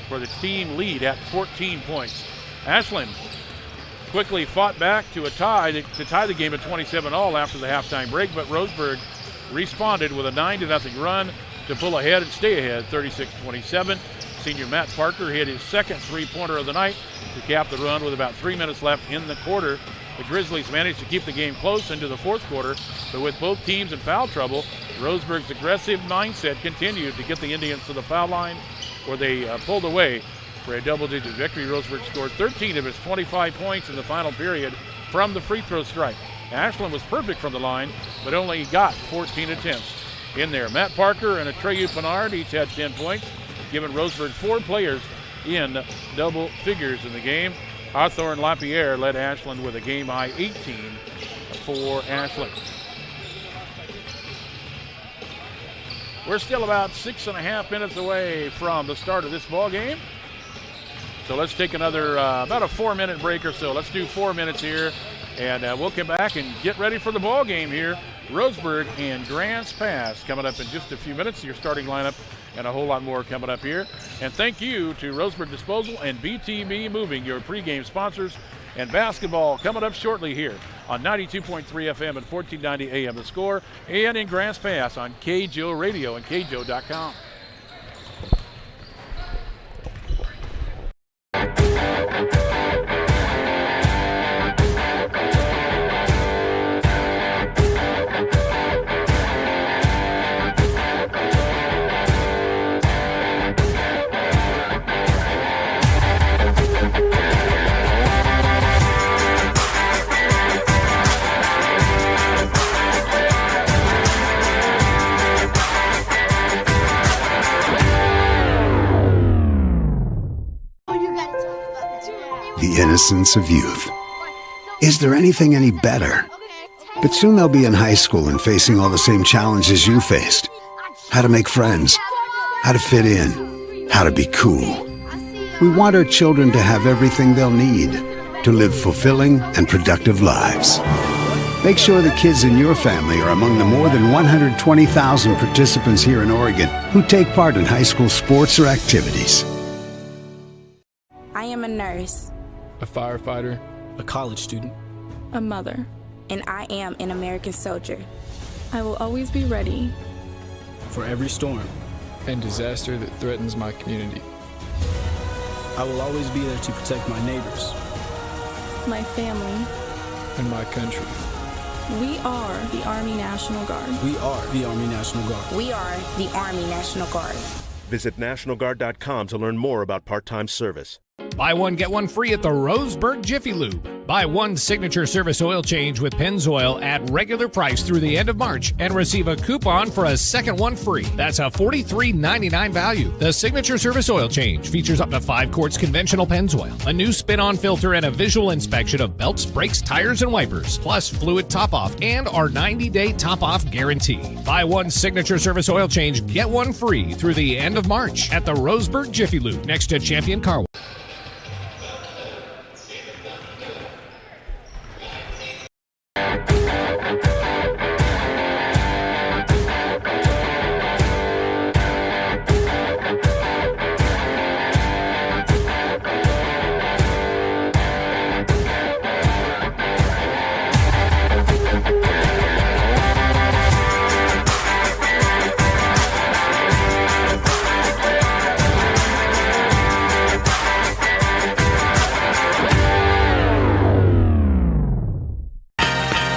for the team lead at 14 points. Ashland quickly fought back to a tie to tie the game at 27-all after the halftime break, but Roseburg responded with a 9-0 run to pull ahead and stay ahead, 36-27. Senior Matt Parker hit his second three-pointer of the night to cap the run with about 3 minutes left in the quarter. The Grizzlies managed to keep the game close into the fourth quarter, but with both teams in foul trouble, Roseburg's aggressive mindset continued to get the Indians to the foul line, where they pulled away for a double-digit victory. Roseburg scored 13 of his 25 points in the final period from the free throw stripe. Ashland was perfect from the line, but only got 14 attempts in there. Matt Parker and Atreyu Pinard each had 10 points, giving Roseburg 4 players in double figures in the game. Hawthorne Lapierre led Ashland with a game-high 18 for Ashland. We're still about 6.5 minutes away from the start of this ball game. So let's take another, about a 4-minute break or so. Let's do 4 minutes here, and we'll come back and get ready for the ball game here. Roseburg and Grants Pass coming up in just a few minutes. Your starting lineup and a whole lot more coming up here. And thank you to Roseburg Disposal and BTB Moving, your pregame sponsors. And basketball coming up shortly here on 92.3 FM and 1490 AM The Score, and in Grants Pass on KJO Radio and KJO.com. The innocence of youth. Is there anything any better? But soon they'll be in high school and facing all the same challenges you faced. How to make friends, how to fit in, how to be cool. We want our children to have everything they'll need to live fulfilling and productive lives. Make sure the kids in your family are among the more than 120,000 participants here in Oregon who take part in high school sports or activities. I am a nurse, A firefighter. A college student. a mother, and I am an American soldier. I will always be ready For every storm. And disaster that threatens my community. I will always be there to protect my neighbors. my family. And my country. We are the Army National Guard. We are the Army National Guard. We are the Army National Guard. Visit nationalguard.com to learn more about part-time service. Buy one, get one free at the Roseburg Jiffy Lube. Buy one signature service oil change with Pennzoil at regular price through the end of March and receive a coupon for a second one free. That's a $43.99 value. The signature service oil change features up to 5 quarts conventional Pennzoil, a new spin-on filter, and a visual inspection of belts, brakes, tires, and wipers, plus fluid top-off and our 90-day top-off guarantee. Buy one signature service oil change, get one free through the end of March at the Roseburg Jiffy Lube next to Champion Car Wash.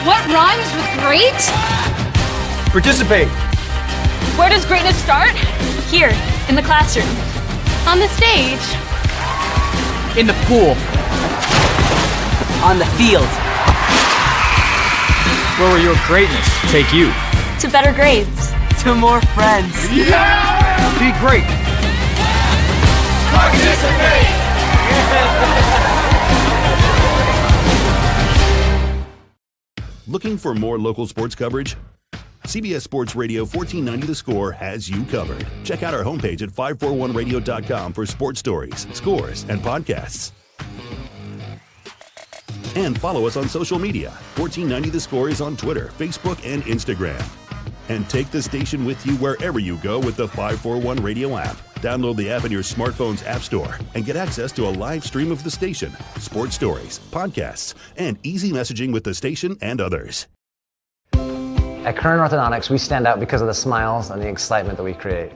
What rhymes with great? Participate. Where does greatness start? Here, in the classroom. On the stage. In the pool. On the field. Where will your greatness take you? To better grades. To more friends. Be great. Participate! Looking for more local sports coverage? CBS Sports Radio 1490 The Score has you covered. Check out our homepage at 541radio.com for sports stories, scores, and podcasts. And follow us on social media. 1490 The Score is on Twitter, Facebook, and Instagram. And take the station with you wherever you go with the 541 Radio app. Download the app in your smartphone's app store and get access to a live stream of the station, sports stories, podcasts, and easy messaging with the station and others. At Kern Orthodontics, we stand out because of the smiles and the excitement that we create.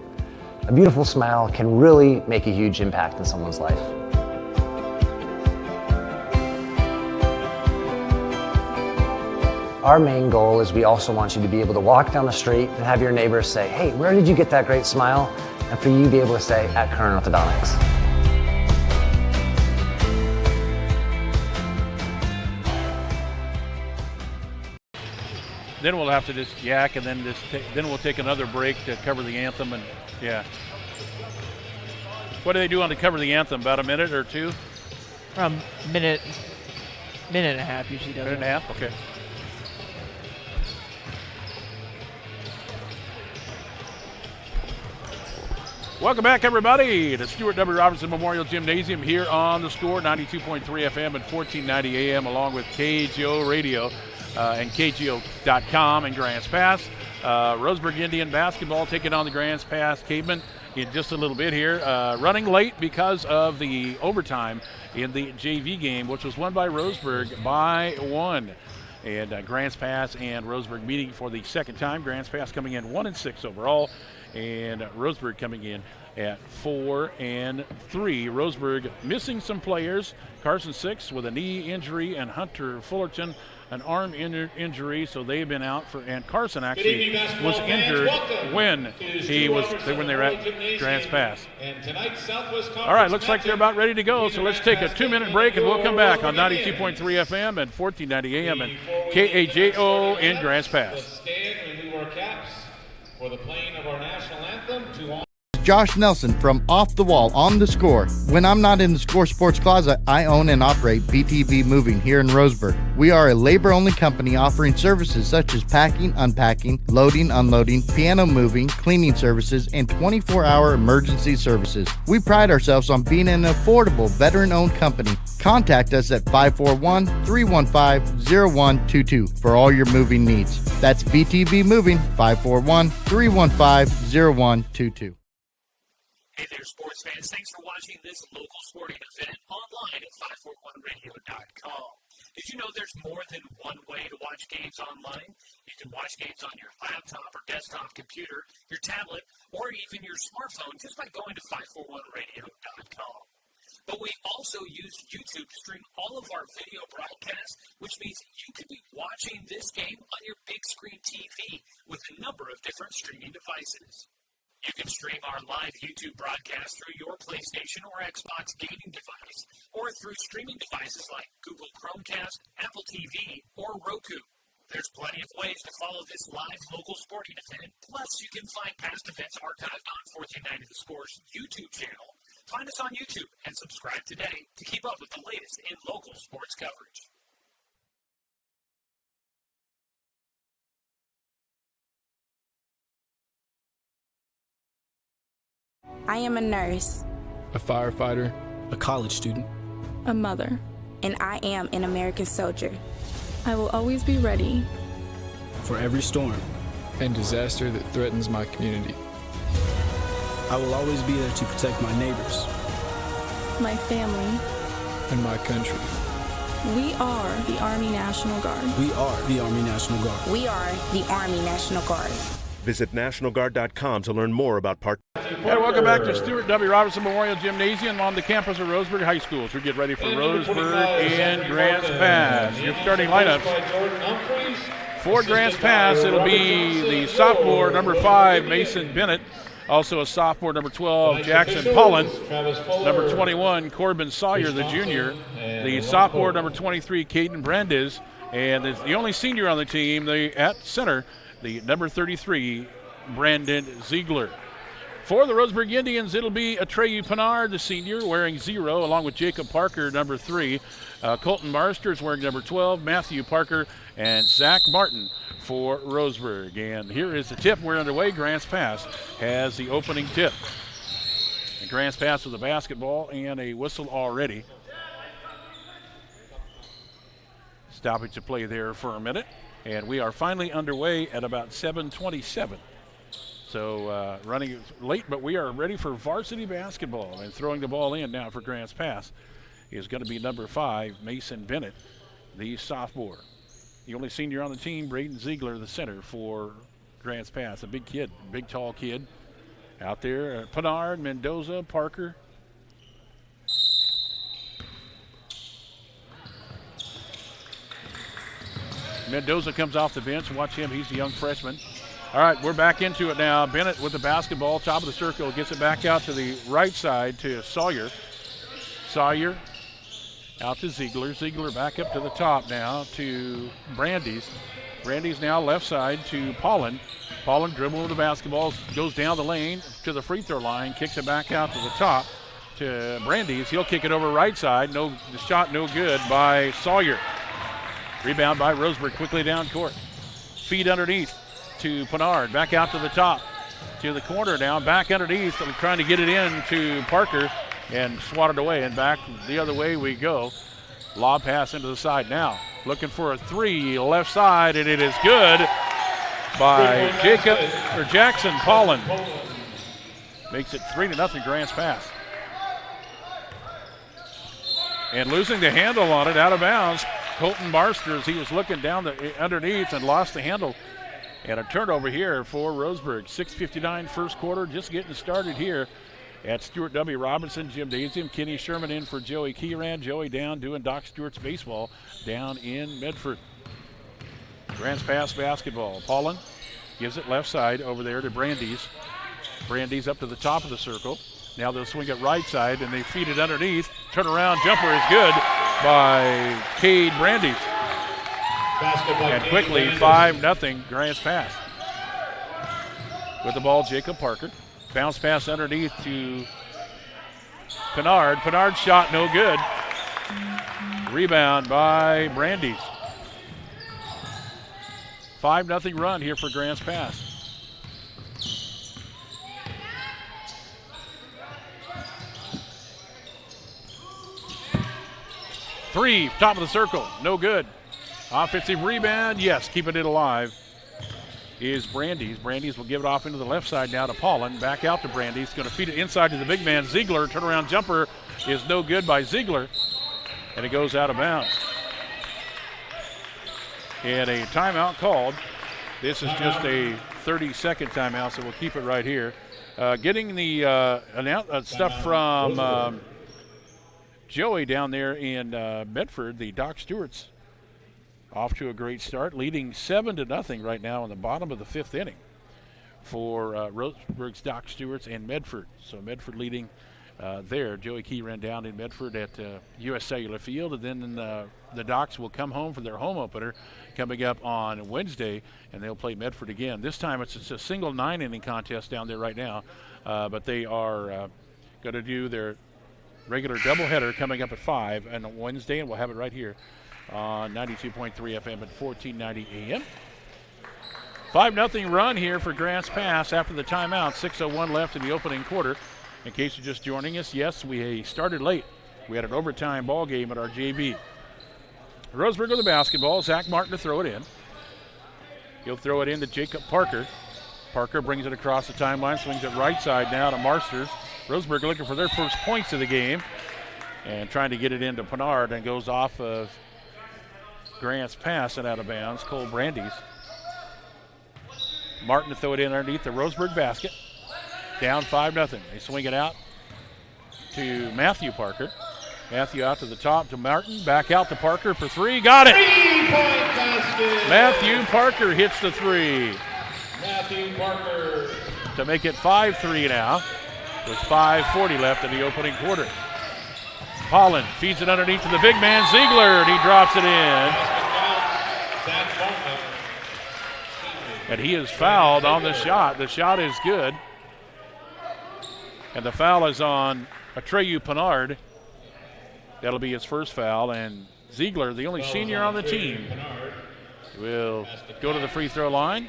A beautiful smile can really make a huge impact in someone's life. Our main goal is we also want you to be able to walk down the street and have your neighbors say, hey, where did you get that great smile? And for you to be able to say, at Current Orthodontics. Then we'll have to just yak, and then then we'll take another break to cover the anthem. And yeah, what do they do on to cover the anthem? About a minute or two? Minute and a half usually does. Minute and a half. Okay. Welcome back, everybody, to Stuart W. Robertson Memorial Gymnasium here on the Score, 92.3 FM and 1490 AM, along with KGO Radio and KGO.com and Grants Pass. Roseburg Indian basketball taking on the Grants Pass Cavemen in just a little bit here. Running late because of the overtime in the JV game, which was won by Roseburg by 1. And Grants Pass and Roseburg meeting for the second time. Grants Pass coming in 1-6 overall, and Roseburg coming in at 4-3. Roseburg missing some players. Carson Six with a knee injury, and Hunter Fullerton an arm injury, so they've been out for. And Carson actually was injured when they were at Grants Pass. All right, looks like they're about ready to go. So let's take a 2-minute break, and we'll come back on 92.3 FM and 1490 AM and KAJO in Grants Pass. Stand and we wear caps for the playing of our national anthem to Josh Nelson from Off the Wall on the Score. When I'm not in the Score Sports Closet, I own and operate BTV Moving here in Roseburg. We are a labor-only company offering services such as packing, unpacking, loading, unloading, piano moving, cleaning services, and 24-hour emergency services. We pride ourselves on being an affordable, veteran-owned company. Contact us at 541-315-0122 for all your moving needs. That's BTV Moving, 541-315-0122. Hey there, sports fans. Thanks for watching this local sporting event online at 541radio.com. Did you know there's more than one way to watch games online? You can watch games on your laptop or desktop computer, your tablet, or even your smartphone just by going to 541radio.com. But we also use YouTube to stream all of our video broadcasts, which means you could be watching this game on your big screen TV with a number of different streaming devices. You can stream our live YouTube broadcast through your PlayStation or Xbox gaming device, or through streaming devices like Google Chromecast, Apple TV, or Roku. There's plenty of ways to follow this live local sporting event, plus you can find past events archived on 1490 The Score's YouTube channel. Find us on YouTube and subscribe today to keep up with the latest in local sports coverage. I am a nurse, a firefighter, a college student, a mother, and I am an American soldier. I will always be ready for every storm and disaster that threatens my community. I will always be there to protect my neighbors, my family, and my country. We are the Army National Guard. We are the Army National Guard. We are the Army National Guard. Visit nationalguard.com to learn more about part. Hey, welcome back to Stuart W. Robertson Memorial Gymnasium on the campus of Roseburg High School. As we get ready for Roseburg and Grants Pass. Your starting lineups. For Grants Pass, it'll be the sophomore, number 5, Mason Bennett. Also a sophomore, number 12, Jackson Pollen. Number 21, Corbin Sawyer, the junior. The sophomore, number 23, Caden Brandes. And the only senior on the team, at center, the number 33, Brandon Ziegler. For the Roseburg Indians, it'll be Atreyu Pinard, the senior, wearing 0, along with Jacob Parker, number 3. Colton Marster is wearing number 12, Matthew Parker, and Zach Martin for Roseburg. And here is the tip. We're underway. Grants Pass has the opening tip. And Grants Pass with a basketball and a whistle already. Stopping to play there for a minute. And we are finally underway at about 7:27. So running late, but we are ready for varsity basketball. And throwing the ball in now for Grants Pass is going to be number 5, Mason Bennett, the sophomore. The only senior on the team, Braden Ziegler, the center for Grants Pass. A big kid, big tall kid. Out there, Pinard, Mendoza, Parker. Mendoza comes off the bench. Watch him. He's a young freshman. All right, we're back into it now. Bennett with the basketball, top of the circle, gets it back out to the right side to Sawyer. Sawyer out to Ziegler. Ziegler back up to the top now to Brandeis. Brandeis now left side to Paulin. Paulin dribbling with the basketball, goes down the lane to the free throw line, kicks it back out to the top to Brandeis. He'll kick it over right side. The shot no good by Sawyer. Rebound by Roseburg quickly down court. Feed underneath to Pinard. Back out to the top to the corner now. Back underneath, trying to get it in to Parker and swatted away. And back the other way we go. Lob pass into the side now. Looking for a three, left side, and it is good by Jackson Paulin. Makes it 3-0 Grants Pass. And losing the handle on it, out of bounds. Colton Marsters, he was looking down underneath and lost the handle. And a turnover here for Roseburg. 6:59 first quarter, just getting started here at Stuart W. Robinson Gymnasium. Kenny Sherman in for Joey Kieran. Joey down doing Doc Stewart's baseball down in Medford. Grants Pass basketball. Paulin gives it left side over there to Brandeis. Brandeis up to the top of the circle. Now they'll swing it right side, and they feed it underneath. Turnaround jumper is good by Cade Brandeis. And quickly, 5-0 Grants Pass. With the ball, Jacob Parker. Bounce pass underneath to Pinard. Pinard's shot no good. Rebound by Brandeis. 5-0 run here for Grants Pass. Three, top of the circle, no good. Offensive rebound, yes, keeping it alive is Brandeis. Brandeis will give it off into the left side now to Paulin. Back out to Brandeis, going to feed it inside to the big man, Ziegler. Turnaround jumper is no good by Ziegler, and it goes out of bounds. And a timeout called. This is just a 30-second timeout, so we'll keep it right here. Getting the stuff from Joey down there in Medford, the Doc Stewarts, off to a great start, leading 7-0 right now in the bottom of the fifth inning for Roseburg's Doc Stewarts and Medford. So Medford leading there. Joey Key ran down in Medford at U.S. Cellular Field, and then the Docs will come home for their home opener coming up on Wednesday, and they'll play Medford again. This time it's a single 9-inning contest down there right now, but they are going to do their regular doubleheader coming up at 5 on Wednesday, and we'll have it right here on 92.3 FM at 1490 AM. 5-0 run here for Grants Pass after the timeout. 6:01 left in the opening quarter. In case you're just joining us, yes, we started late. We had an overtime ball game at our JV. Roseburg with the basketball. Zach Martin to throw it in. He'll throw it in to Jacob Parker. Parker brings it across the timeline, swings it right side now to Marsters. Roseburg looking for their first points of the game and trying to get it into Pinard, and goes off of Grants Pass and out of bounds. Cole Brandeis. Martin to throw it in underneath the Roseburg basket. Down 5-0. They swing it out to Matthew Parker. Matthew out to the top to Martin. Back out to Parker for three. Got it! 3-point basket. Matthew Parker hits the three. Matthew Parker. To make it 5-3 now, with 5:40 left in the opening quarter. Paulin feeds it underneath to the big man, Ziegler, and he drops it in. And he is fouled on the shot. The shot is good. And the foul is on Atreyu Pinard. That'll be his first foul. And Ziegler, the only senior on the team, will go to the free throw line.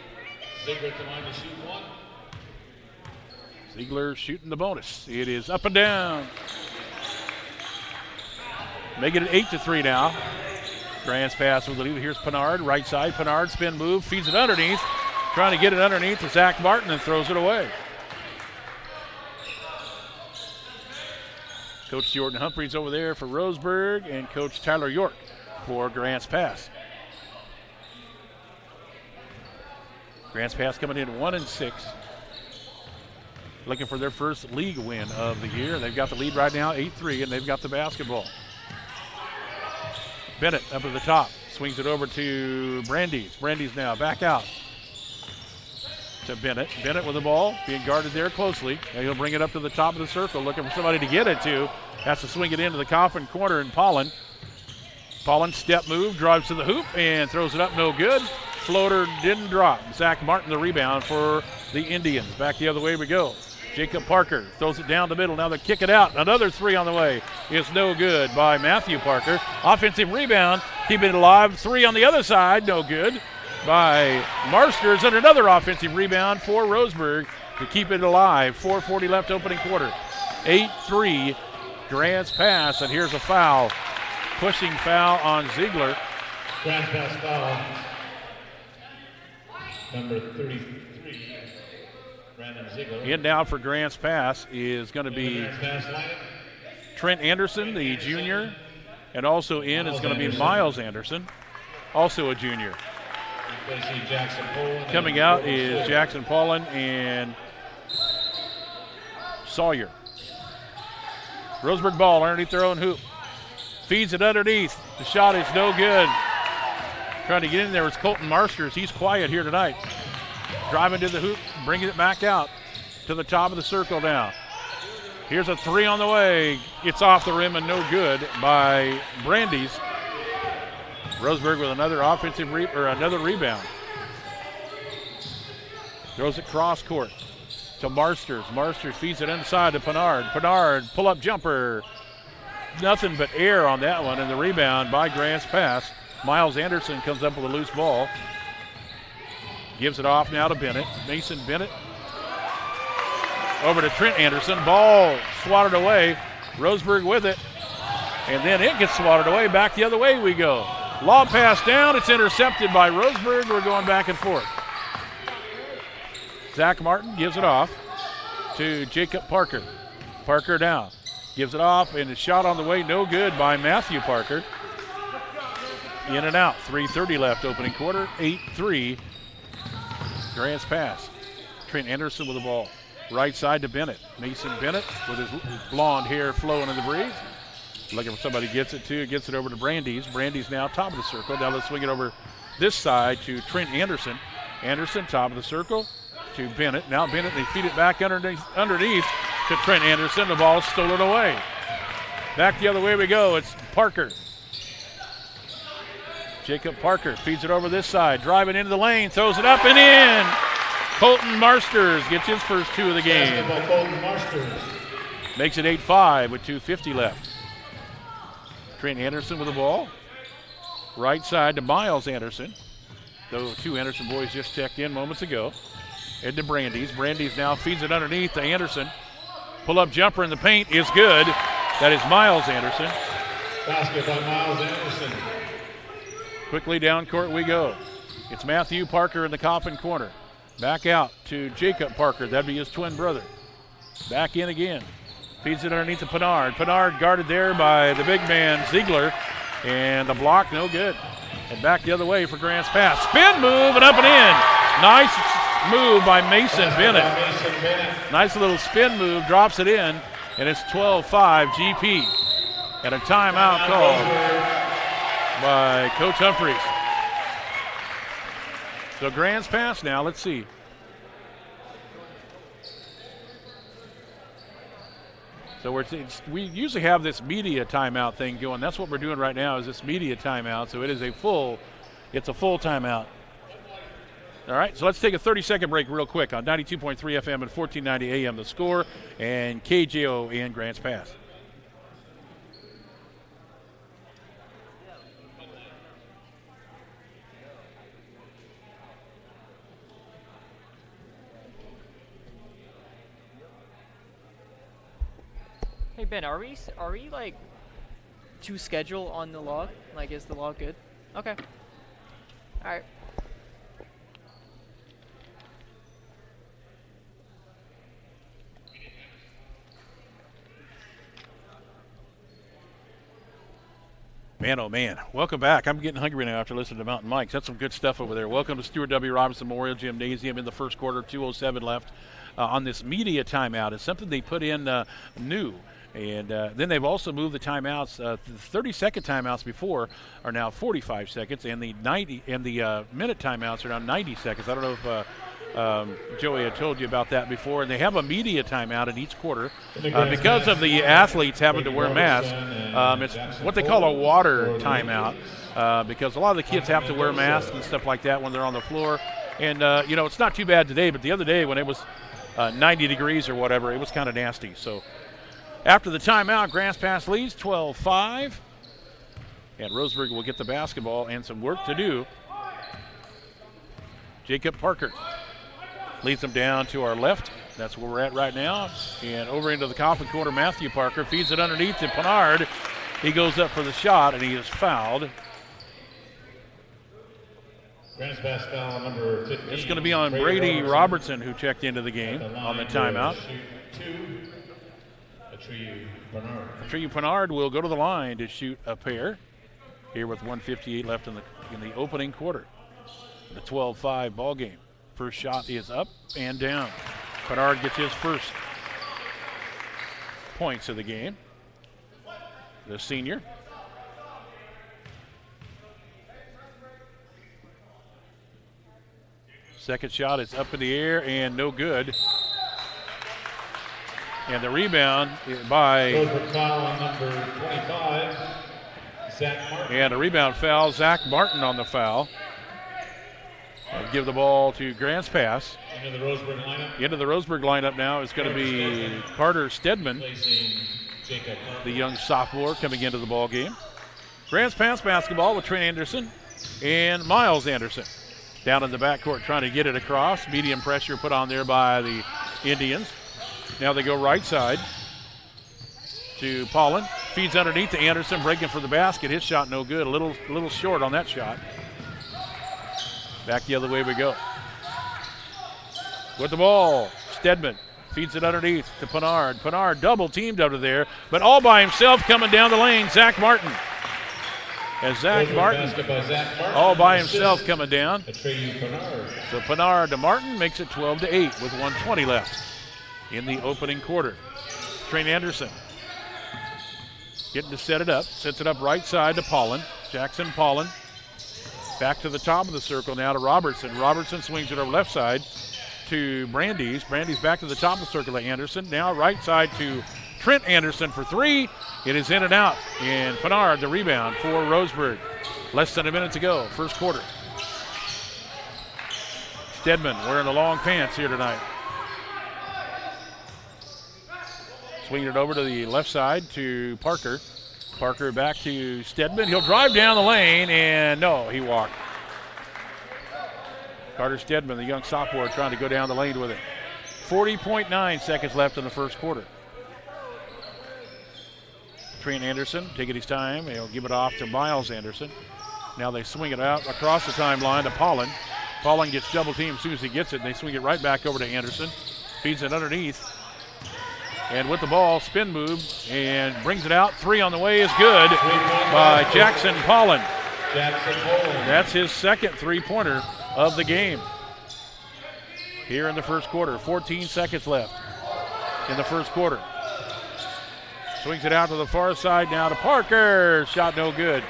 Ziegler shooting the bonus. It is up and down. Making it 8-3 now. Grants Pass with the lead. Here's Pinard, right side. Pinard spin move, feeds it underneath. Trying to get it underneath to Zach Martin and throws it away. Coach Jordan Humphreys over there for Roseburg, and Coach Tyler York for Grants Pass. Grants Pass coming in 1-6. looking for their first league win of the year. They've got the lead right now, 8-3, and they've got the basketball. Bennett up at the top, swings it over to Brandeis. Brandeis now back out to Bennett. Bennett with the ball, being guarded there closely. Now he'll bring it up to the top of the circle, looking for somebody to get it to. Has to swing it into the coffin corner, and Pollen. Pollen step move, drives to the hoop, and throws it up, no good. Floater didn't drop. Zach Martin the rebound for the Indians. Back the other way we go. Jacob Parker throws it down the middle. Now they kick it out. Another three on the way. It's no good by Matthew Parker. Offensive rebound, keeping it alive. Three on the other side, no good by Marsters. And another offensive rebound for Roseburg to keep it alive. 4:40 left opening quarter. 8-3, Grants pass, and here's a foul. Pushing foul on Ziegler. Grants pass foul. Number 33, Brandon Ziegler. In now for Grant's pass is going to be Trent Anderson, the junior, and also in is going to be Miles Anderson, also a junior. Coming out is Jackson Paulin and Sawyer. Roseburg ball underneath their own hoop. Feeds it underneath. The shot is no good. Trying to get in there is Colton Marsters. He's quiet here tonight. Driving to the hoop, bringing it back out to the top of the circle now. Here's a three on the way. It's off the rim and no good by Brandeis. Roseburg with another offensive another rebound. Throws it cross court to Marsters. Marsters feeds it inside to Pinard. Pinard, pull-up jumper. Nothing but air on that one, and the rebound by Grant's pass. Miles Anderson comes up with a loose ball. Gives it off now to Bennett. Mason Bennett. Over to Trent Anderson. Ball swatted away. Roseburg with it. And then it gets swatted away. Back the other way we go. Lob pass down. It's intercepted by Roseburg. We're going back and forth. Zach Martin gives it off to Jacob Parker. Parker down. Gives it off, and a shot on the way. No good by Matthew Parker. In and out. 3:30 left opening quarter. 8-3. Grant's pass. Trent Anderson with the ball. Right side to Bennett. Mason Bennett with his blonde hair flowing in the breeze. Looking for somebody gets it to. Gets it over to Brandeis. Brandeis now top of the circle. Now let's swing it over this side to Trent Anderson. Anderson top of the circle to Bennett. Now Bennett, they feed it back underneath to Trent Anderson. The ball stolen away. Back the other way we go. It's Parker. Jacob Parker feeds it over this side, driving into the lane, throws it up and in. Colton Marsters gets his first two of the game. Makes it 8-5 with 2:50 left. Trent Anderson with the ball. Right side to Miles Anderson. Those two Anderson boys just checked in moments ago. Head to Brandeis. Brandeis now feeds it underneath to Anderson. Pull-up jumper in the paint is good. That is Miles Anderson. Basket by Miles Anderson. Quickly down court we go. It's Matthew Parker in the coffin corner. Back out to Jacob Parker. That'd be his twin brother. Back in again. Feeds it underneath to Pinard. Pinard guarded there by the big man Ziegler. And the block, no good. And back the other way for Grant's pass. Spin move and up and in. Nice move by Mason Bennett. Nice little spin move, drops it in. And it's 12-5 GP. And a timeout called by Coach Humphreys. So Grant's pass now, let's see. So we usually have this media timeout thing going. That's what we're doing right now, is this media timeout. So it's a full timeout. All right, so let's take a 30-second break real quick on 92.3 FM and 1490 AM The Score and KJO and Grant's pass. Hey Ben, are we like to schedule on the log? Like, is the log good? Okay. All right. Man, oh man. Welcome back. I'm getting hungry now after listening to Mountain Mike's. That's some good stuff over there. Welcome to Stuart W. Robinson Memorial Gymnasium in the first quarter, 2:07 left on this media timeout. It's something they put in new. And then they've also moved the timeouts. The 30-second timeouts before are now 45 seconds, and the minute timeouts are now 90 seconds. I don't know if Joey had told you about that before. And they have a media timeout in each quarter because of the athletes having to wear masks. It's what they call a water timeout because a lot of the kids have to wear masks and stuff like that when they're on the floor. And, it's not too bad today, but the other day when it was 90 degrees or whatever, it was kind of nasty. So after the timeout, Grants Pass leads 12-5. And Roseburg will get the basketball and some work to do. Jacob Parker leads them down to our left. That's where we're at right now. And over into the Coffin corner, Matthew Parker feeds it underneath to Pinard. He goes up for the shot, and he is fouled. Grants Pass foul number 15. It's going to be on Brady Robertson, who checked into the game on the timeout. Atreyu Pinard will go to the line to shoot a pair here with 1:58 left in the opening quarter. The 12-5 ball game. First shot is up and down. Pinard gets his first points of the game. The senior. Second shot is up in the air and no good. And the rebound by foul on number 25, Zach Martin. And a rebound foul, Zach Martin on the foul. I'll give the ball to Grants Pass. Into the Roseburg lineup. Into the Roseburg lineup now is going to be Carter Stedman, the young sophomore coming into the ball game. Grants Pass basketball with Trent Anderson and Miles Anderson. Down in the backcourt trying to get it across. Medium pressure put on there by the Indians. Now they go right side to Paulin. Feeds underneath to Anderson, breaking for the basket. His shot no good. A little short on that shot. Back the other way we go. With the ball, Stedman feeds it underneath to Pinard. Pinard double teamed over there, but all by himself coming down the lane, Zach Martin. As Zach Martin, all by himself coming down. So Pinard to Martin makes it 12-8 with 1:20 left in the opening quarter. Trent Anderson getting to set it up. Sets it up right side to Paulin. Jackson Paulin. Back to the top of the circle now to Robertson. Robertson swings it over left side to Brandeis. Brandeis back to the top of the circle to Anderson. Now right side to Trent Anderson for three. It is in and out. And Pinard the rebound for Roseburg. Less than a minute to go, first quarter. Stedman wearing the long pants here tonight. Swinging it over to the left side to Parker. Parker back to Stedman. He'll drive down the lane, and no, he walked. Carter Stedman, the young sophomore, trying to go down the lane with it. 40.9 seconds left in the first quarter. Trent Anderson taking his time. He'll give it off to Miles Anderson. Now they swing it out across the timeline to Paulin. Paulin gets double teamed as soon as he gets it, and they swing it right back over to Anderson. Feeds it underneath. And with the ball, spin move, and brings it out. Three on the way is good by Jackson Paulin. That's his second three-pointer of the game here in the first quarter. 14 seconds left in the first quarter. Swings it out to the far side now to Parker. Shot no good.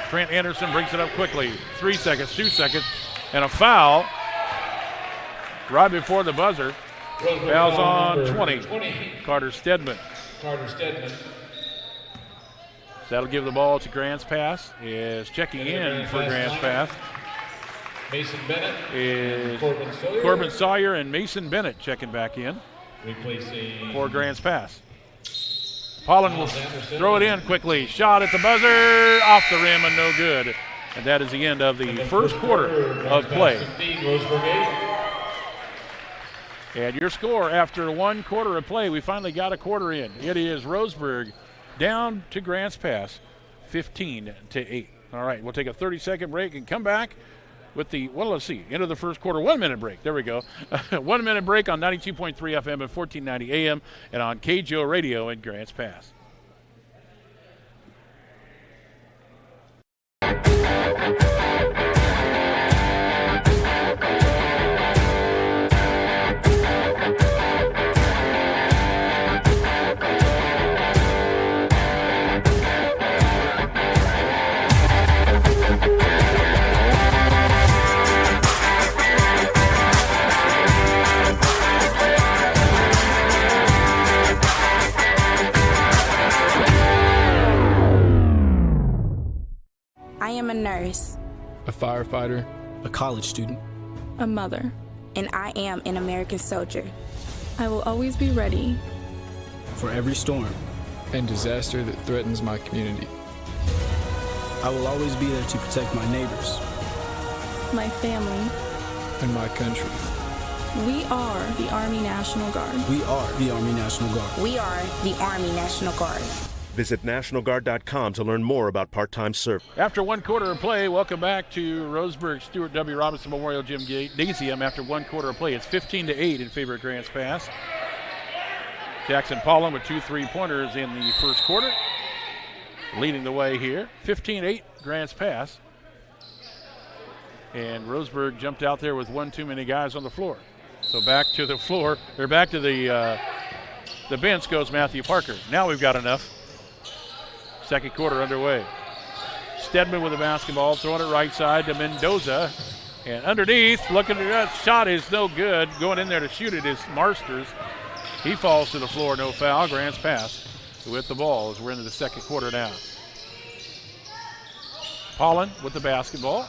Trent Anderson brings it up quickly. 3 seconds, 2 seconds, and a foul right before the buzzer. Foul's on 20. Carter Stedman. That'll give the ball to Grants Pass. Is checking in for Grants Pass. Mason Bennett is Corbin Sawyer and Mason Bennett checking back in for Grants Pass. Paulin will throw it in quickly. Shot at the buzzer, off the rim and no good. And that is the end of the first quarter of play. And your score after 1 quarter of play, we finally got a quarter in. It is Roseburg down to Grants Pass, 15-8. All right, we'll take a 30-second break and come back with the, well, let's see, end of the first quarter, 1 minute break. There we go. 1 minute break on 92.3 FM and 1490 AM and on KJO Radio in Grants Pass. nurse, a firefighter, a college student, a mother, and I am an American soldier. I will always be ready for every storm and disaster that threatens my community. I will always be there to protect my neighbors, my family, and my country. We are the Army National Guard. We are the Army National Guard. We are the Army National Guard. Visit nationalguard.com to learn more about part-time service. After one quarter of play, welcome back to Roseburg Stuart W. Robinson Memorial Gymnasium. After one quarter of play, it's 15-8 in favor of Grants Pass. Jackson Paulin with 2 3-pointers in the first quarter, leading the way here. 15-8 Grants Pass. And Roseburg jumped out there with one too many guys on the floor. So back to the floor, or back to the bench goes Matthew Parker. Now we've got enough. Second quarter underway. Stedman with the basketball, throwing it right side to Mendoza. And underneath, looking at that shot is no good. Going in there to shoot it is Marsters. He falls to the floor, no foul. Grants Pass with the ball as we're into the second quarter now. Paulin with the basketball.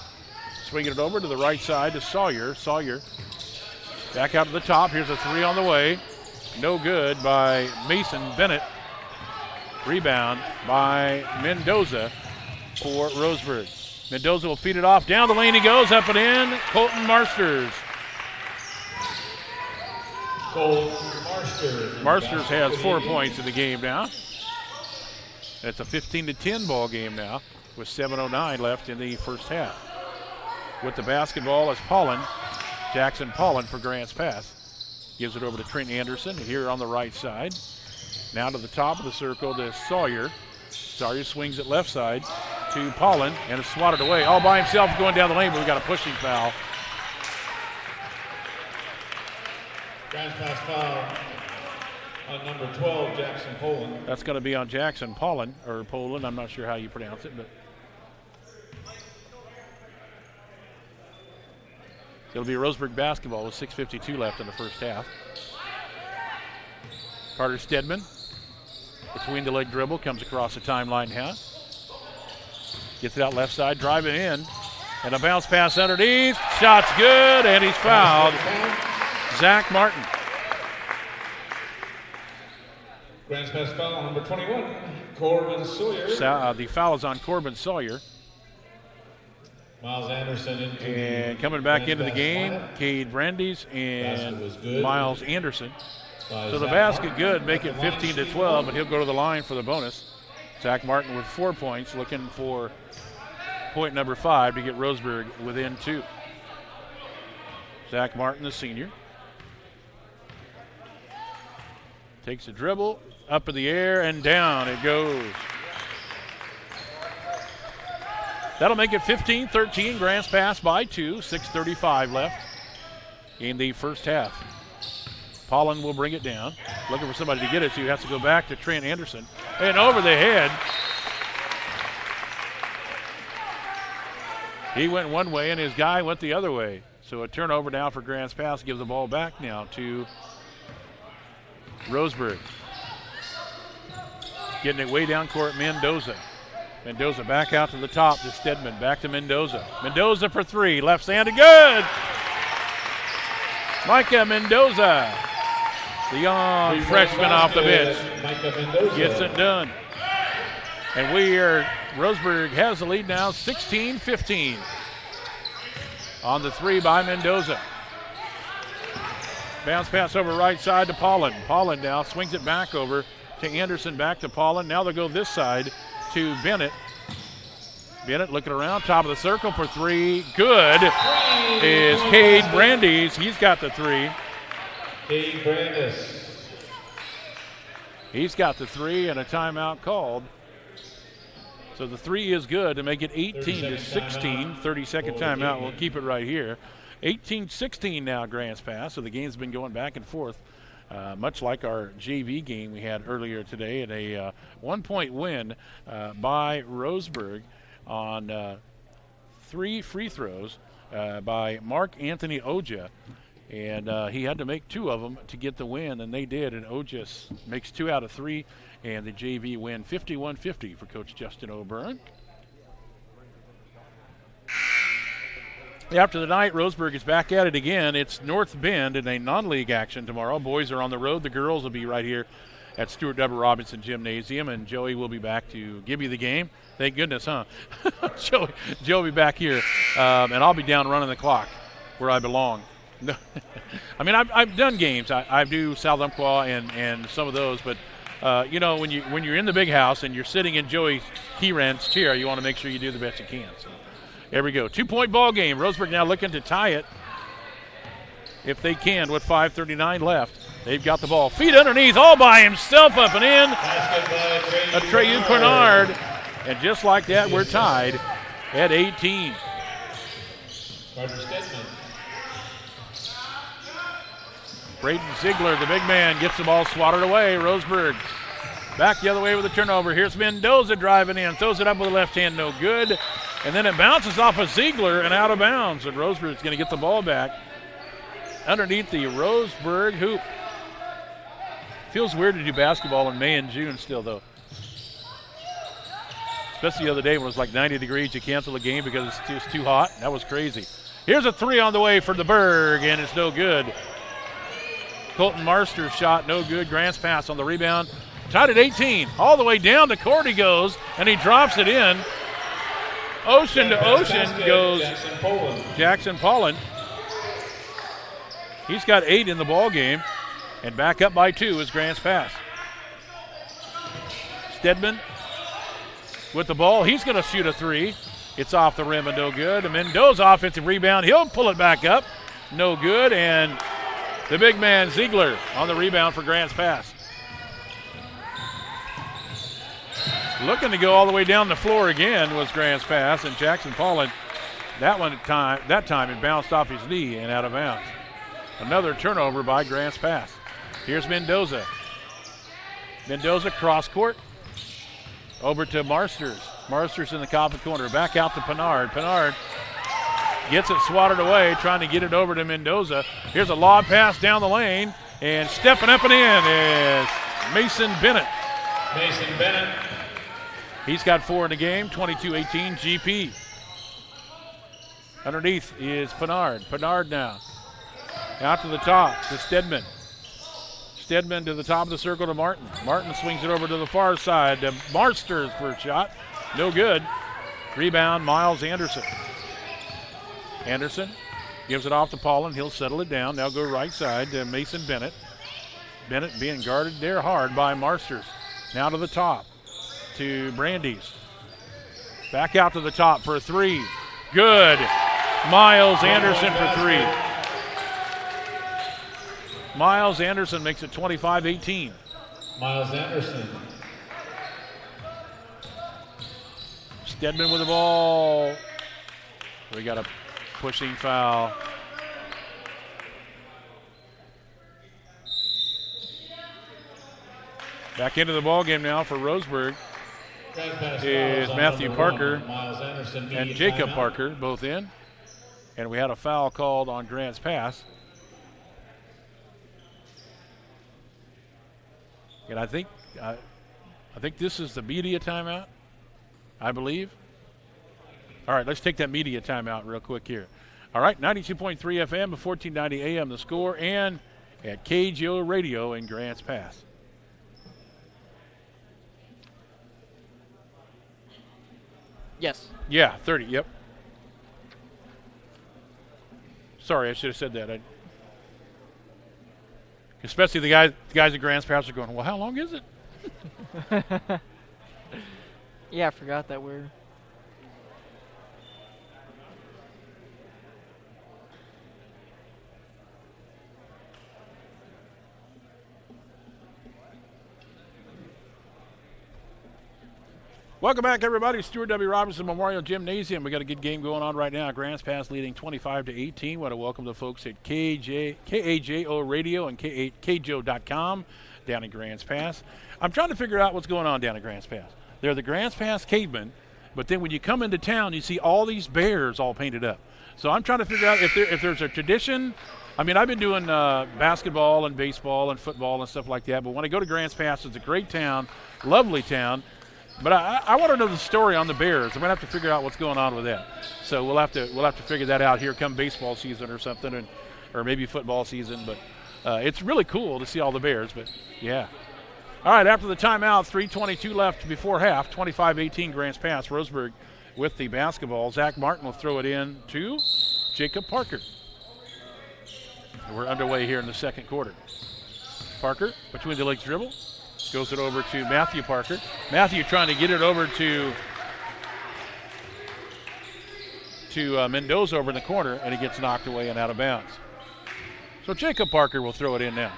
Swinging it over to the right side to Sawyer. Sawyer back out to the top. Here's a three on the way. No good by Mason Bennett. Rebound by Mendoza for Roseburg. Mendoza will feed it off. Down the lane he goes. Up and in. Colton Marsters. Marsters has 4 points in the game now. It's a 15-10 ball game now with 7:09 left in the first half. With the basketball is Paulin. Jackson Paulin for Grants Pass. Gives it over to Trent Anderson here on the right side. Now to the top of the circle to Sawyer. Sawyer swings it left side to Paulin and is swatted away. All by himself going down the lane, but we got a pushing foul. Grants Pass foul on number 12, Jackson Paulin. That's going to be on Jackson Paulin, or Poland. I'm not sure how you pronounce it, but it'll be Roseburg basketball with 6:52 left in the first half. Carter Stedman, between the leg dribble, comes across the timeline now. Gets it out left side, driving in, and a bounce pass underneath. Shot's good, and he's fouled. Zach Martin. Grants Pass foul on number 21, Corbin Sawyer. The foul is on Corbin Sawyer. Miles Anderson and coming back into the game, Cade Brandeis and Miles Anderson. So the basket good, make it 15-12, but he'll go to the line for the bonus. Zach Martin with 4 points, looking for point number 5 to get Roseburg within 2. Zach Martin, the senior. Takes a dribble, up in the air, and down it goes. That'll make it 15-13. Grants Pass by 2. 6:35 left in the first half. Paulin will bring it down. Looking for somebody to get it to. Has to go back to Trent Anderson. And over the head. He went one way and his guy went the other way. So a turnover now for Grants Pass. Gives the ball back now to Roseburg. Getting it way down court, Mendoza. Mendoza back out to the top to Stedman. Back to Mendoza. Mendoza for 3. Left-handed, good! Micah Mendoza, the young freshman off the bench, gets it done. And Roseburg has the lead now, 16-15. On the 3 by Mendoza. Bounce pass over right side to Paulin. Paulin now swings it back over to Anderson, back to Paulin. Now they'll go this side to Bennett. Bennett looking around, top of the circle for 3. Good is Cade Brandeis. He's got the 3. Cade Brandeis. He's got the 3 and a timeout called. So the 3 is good to make it 18-16. 30-second timeout. We'll keep it right here. 18-16 now, Grants Pass. So the game's been going back and forth, much like our JV game we had earlier today, and a 1-point win by Roseburg on 3 free throws by Mark Anthony Oja. And he had to make 2 of them to get the win, and they did. And Oja makes 2 out of 3, and the JV win 51-50 for Coach Justin O'Byrne. After the night, Roseburg is back at it again. It's North Bend in a non-league action tomorrow. Boys are on the road. The girls will be right here at Stuart W. Robinson Gymnasium, and Joey will be back to give you the game. Thank goodness, huh? Joey will be back here, and I'll be down running the clock where I belong. No, I mean, I've done games. I do South Umpqua and some of those, but when you're in the big house and you're sitting in Joey Keyran's chair, you want to make sure you do the best you can. So there we go. 2-point ball game. Roseburg now looking to tie it if they can with 5:39 left. They've got the ball. Feet underneath, all by himself, up and in. Atreyu Bernard. And just like that, we're tied at 18. Braden Ziegler, the big man, gets the ball swatted away. Roseburg back the other way with a turnover. Here's Mendoza driving in. Throws it up with the left hand, no good. And then it bounces off of Ziegler and out of bounds. And Roseburg's going to get the ball back underneath the Roseburg hoop. Feels weird to do basketball in May and June still, though. Especially the other day when it was like 90 degrees. You cancel the game because it's just too hot. That was crazy. Here's a three on the way for the Berg, and it's no good. Colton Marster's shot, no good. Grant's pass on the rebound. Tied at 18. All the way down the court he goes, and he drops it in. Ocean to ocean goes Jackson Pollan. He's got 8 in the ball game, and back up by 2 is Grant's pass. Stedman with the ball. He's going to shoot a 3. It's off the rim and no good. A Mendoza offensive rebound. He'll pull it back up. No good. And the big man, Ziegler, on the rebound for Grant's pass. Looking to go all the way down the floor again was Grant's pass. And Jackson Pollan, that time it bounced off his knee and out of bounds. Another turnover by Grant's pass. Here's Mendoza. Mendoza cross court. Over to Marsters. Marsters in the Coffin corner. Back out to Pinard. Pinard gets it swatted away, trying to get it over to Mendoza. Here's a lob pass down the lane, and stepping up and in is Mason Bennett. Mason Bennett. He's got 4 in the game, 22-18 GP. Underneath is Pinard. Pinard now. Out to the top to Stedman. Stedman to the top of the circle to Martin. Martin swings it over to the far side to Marsters for a shot. No good. Rebound, Miles Anderson. Anderson gives it off to Pollan. He'll settle it down. Now go right side to Mason Bennett. Bennett being guarded there hard by Marsters. Now to the top to Brandeis. Back out to the top for a 3. Good. Miles Anderson for 3. Miles Anderson makes it 25-18. Miles Anderson. Stedman with the ball. We got a pushing foul. Back into the ball game now for Roseburg is Matthew Parker and Jacob Parker, both in. And we had a foul called on Grant's pass. And I think this is the media timeout, I believe. All right, let's take that media timeout real quick here. All right, 92.3 FM, 1490 AM, the score, and at KGO Radio in Grants Pass. Yes. Yeah, 30, yep. Sorry, I should have said that. Especially the guys at Grants Pass are going, well, how long is it? Yeah, I forgot that word. Welcome back, everybody. Stuart W. Robinson Memorial Gymnasium. We got a good game going on right now. Grants Pass leading 25-18. Want to welcome the folks at KAJO Radio and KJO.com down in Grants Pass. I'm trying to figure out what's going on down at Grants Pass. They're the Grants Pass Cavemen, but then when you come into town, you see all these bears all painted up. So I'm trying to figure out if there's a tradition. I mean, I've been doing basketball and baseball and football and stuff like that, but when I go to Grants Pass, it's a great town, lovely town. But I want to know the story on the Bears. I'm going to have to figure out what's going on with that. So we'll have to figure that out here come baseball season or something, or maybe football season. But it's really cool to see all the Bears. But, yeah. All right, after the timeout, 3:22 left before half, 25-18 Grants Pass. Roseburg with the basketball. Zach Martin will throw it in to Jacob Parker. We're underway here in the second quarter. Parker, between the legs dribble, goes it over to Matthew Parker. Matthew trying to get it over to Mendoza over in the corner, and he gets knocked away and out of bounds. So Jacob Parker will throw it in now.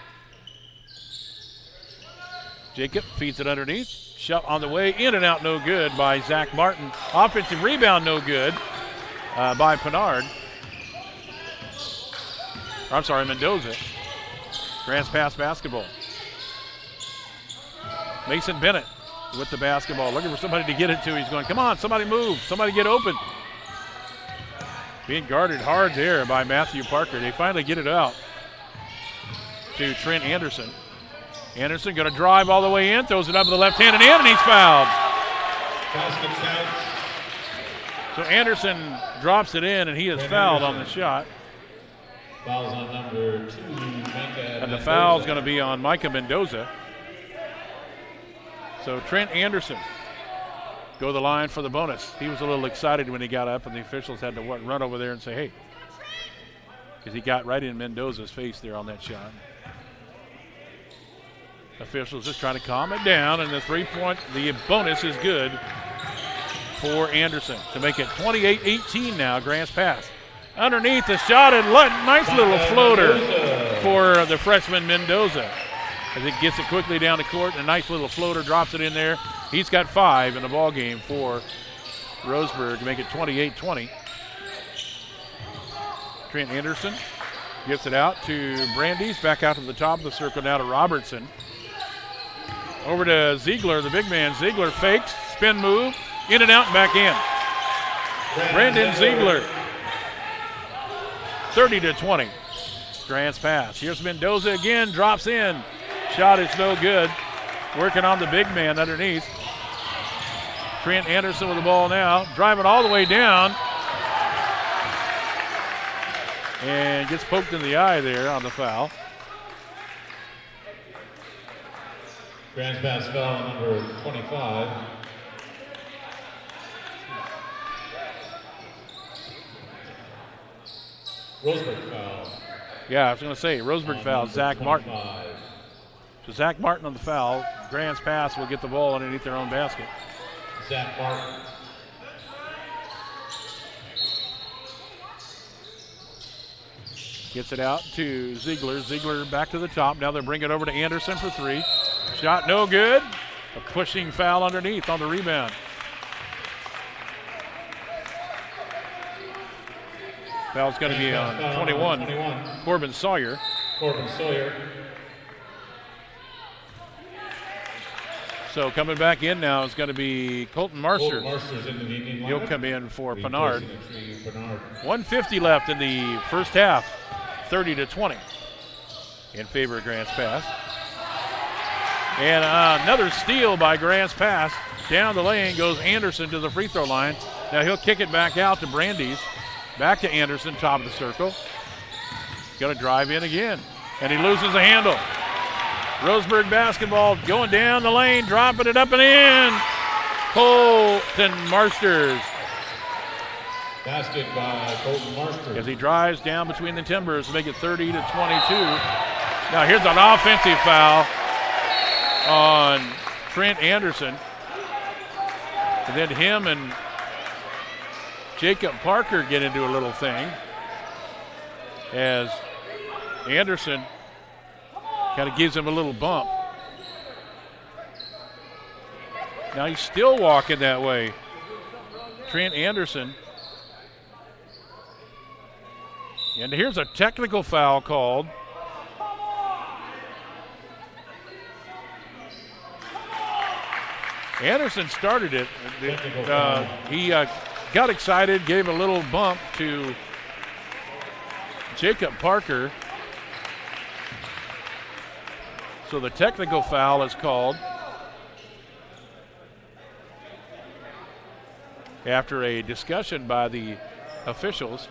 Jacob feeds it underneath. Shot on the way, in and out, no good by Zach Martin. Offensive rebound, no good by Pinard. I'm sorry, Mendoza. Grants Pass basketball. Mason Bennett with the basketball, looking for somebody to get it to. He's going, come on, somebody move, somebody get open. Being guarded hard there by Matthew Parker. They finally get it out to Trent Anderson. Anderson going to drive all the way in, throws it up with the left hand and in, and he's fouled. So Anderson drops it in, and he is fouled on the shot. Fouls on number 2, Micah. And the foul's going to be on Micah Mendoza. So Trent Anderson go to the line for the bonus. He was a little excited when he got up, and the officials had to run over there and say, hey, because he got right in Mendoza's face there on that shot. Officials just trying to calm it down, and the bonus is good for Anderson to make it 28-18 now, Grants Pass. Underneath the shot, and nice little floater for the freshman Mendoza. As he gets it quickly down the court, and a nice little floater drops it in there. He's got 5 in the ball game for Roseburg to make it 28-20. Trent Anderson gets it out to Brandeis, back out to the top of the circle now to Robertson. Over to Ziegler, the big man. Ziegler fakes, spin move, in and out and back in. Brandon Ziegler, 30-20. Grants Pass. Here's Mendoza again, drops in. Shot is no good. Working on the big man underneath. Trent Anderson with the ball now, driving all the way down. And gets poked in the eye there on the foul. Grants Pass foul on number 25. Roseburg foul. Yeah, I was going to say, Roseburg foul, Zach 25. Martin. So Zach Martin on the foul. Grants Pass will get the ball underneath their own basket. Zach Martin. Gets it out to Ziegler. Ziegler back to the top. Now they'll bring it over to Anderson for 3. Shot no good. A pushing foul underneath on the rebound. Foul's going to be on 21. Corbin Sawyer. So coming back in now is going to be Colton Marster. He'll come in for Pinard. 1:50 left in the first half. 30-20 in favor of Grants Pass. And another steal by Grants Pass. Down the lane goes Anderson to the free throw line. Now he'll kick it back out to Brandeis. Back to Anderson, top of the circle. Going to drive in again. And he loses the handle. Roseburg basketball going down the lane, dropping it up and in. Colton Marsters. Basket by Colton Marsters. As he drives down between the timbers to make it 30-22. Now here's an offensive foul on Trent Anderson. And then him and Jacob Parker get into a little thing as Anderson kind of gives him a little bump. Now he's still walking that way. Trent Anderson. And here's a technical foul called. Anderson started it. He got excited, gave a little bump to Jacob Parker. So the technical foul is called. after a discussion by the officials.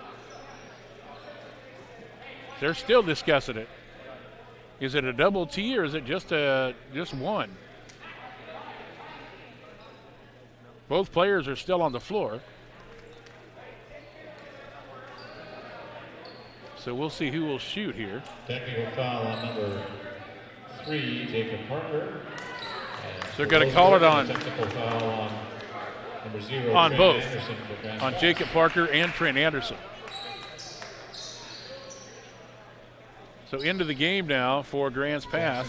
They're still discussing it. Is it a double T or is it just one? Both players are still on the floor. So we'll see who will shoot here. Technical foul on number 3, Jacob Parker. So they're going to call it on technical foul on number 0, on Trent both, Anderson for Grants on Pass. Jacob Parker and Trent Anderson. So into the game now for Grants Pass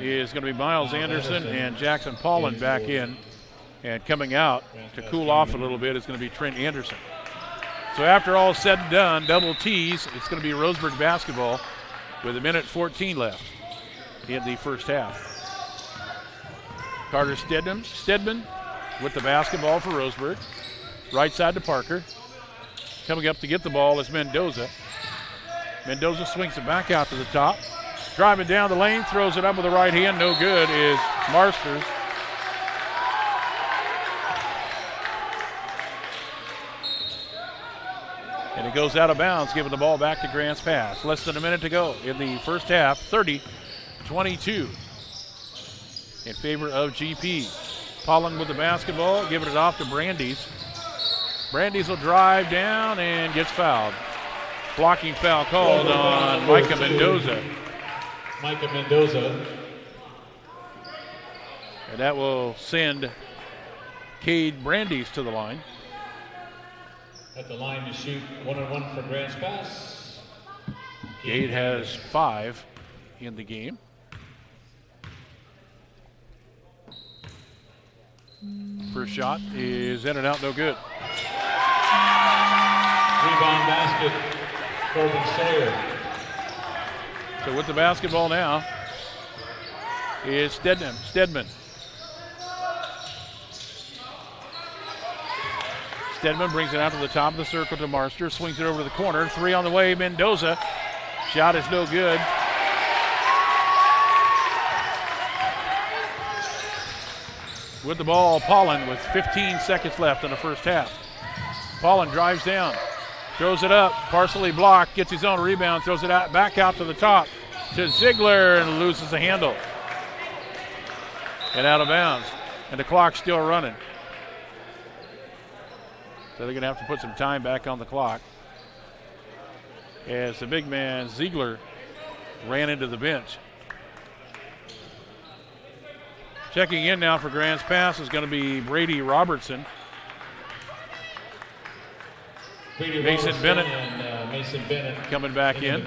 is going to be Miles Anderson and Jackson Paulin back in. And coming out to cool off a little bit is going to be Trent Anderson. So after all said and done, double T's, it's going to be Roseburg basketball with 1:14 left in the first half. Carter Stedman with the basketball for Roseburg. Right side to Parker. Coming up to get the ball is Mendoza. Mendoza swings it back out to the top. Driving down the lane, throws it up with the right hand. No good is Marsters. And it goes out of bounds, giving the ball back to Grants Pass. Less than a minute to go in the first half, 30-22 in favor of GP. Pollen with the basketball, giving it off to Brandeis. Brandeis will drive down and gets fouled. Blocking foul called on Micah Mendoza. Micah Mendoza. And that will send Cade Brandeis to the line. At the line to shoot 1-on-1 for Grants Pass. Cade has 5 in the game. First shot is in and out, no good. Rebound basket, Corbin Sawyer. So with the basketball now is Stedman. Stedman brings it out to the top of the circle to Marster, swings it over to the corner. 3 on the way, Mendoza. Shot is no good. With the ball, Pollen with 15 seconds left in the first half. Pollen drives down, throws it up, partially blocked, gets his own rebound, throws it out, back out to the top to Ziegler and loses the handle. And out of bounds. And the clock's still running. So they're going to have to put some time back on the clock as the big man Ziegler ran into the bench. Checking in now for Grants Pass is going to be Brady Robertson. Mason Bennett coming back in.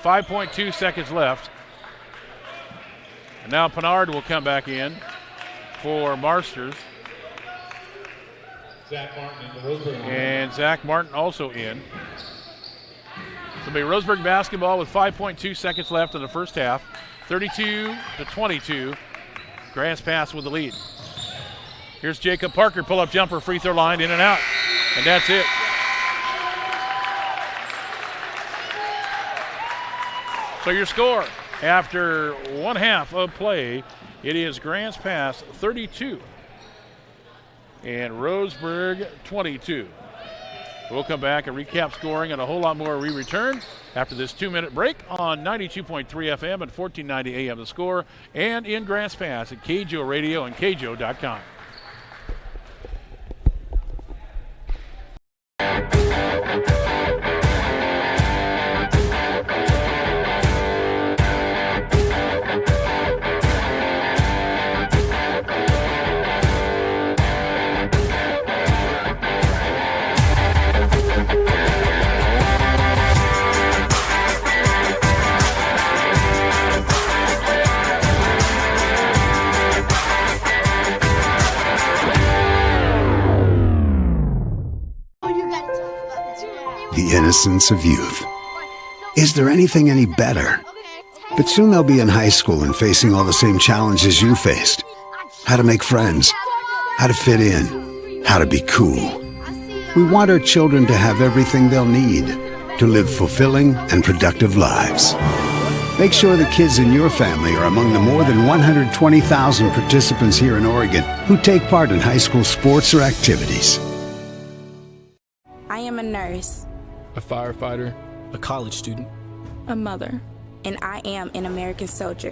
5.2 seconds left. And now Pinard will come back in for Marsters. Zach Martin into Roseburg. And Zach Martin also in. It'll be Roseburg basketball with 5.2 seconds left in the first half. 32-22. Grants Pass with the lead. Here's Jacob Parker, pull-up jumper, free throw line, in and out. And that's it. So your score after one half of play, it is Grants Pass 32 and Roseburg 22. We'll come back and recap scoring and a whole lot more when we return after this 2-minute break on 92.3 FM and 1490 AM The Score and in Grants Pass at KJO Radio and KJO.com. The innocence of youth. Is there anything any better? But soon they'll be in high school and facing all the same challenges you faced. How to make friends, how to fit in, how to be cool. We want our children to have everything they'll need to live fulfilling and productive lives. Make sure the kids in your family are among the more than 120,000 participants here in Oregon who take part in high school sports or activities. I am a nurse, A firefighter. A college student. a mother, and I am an American soldier.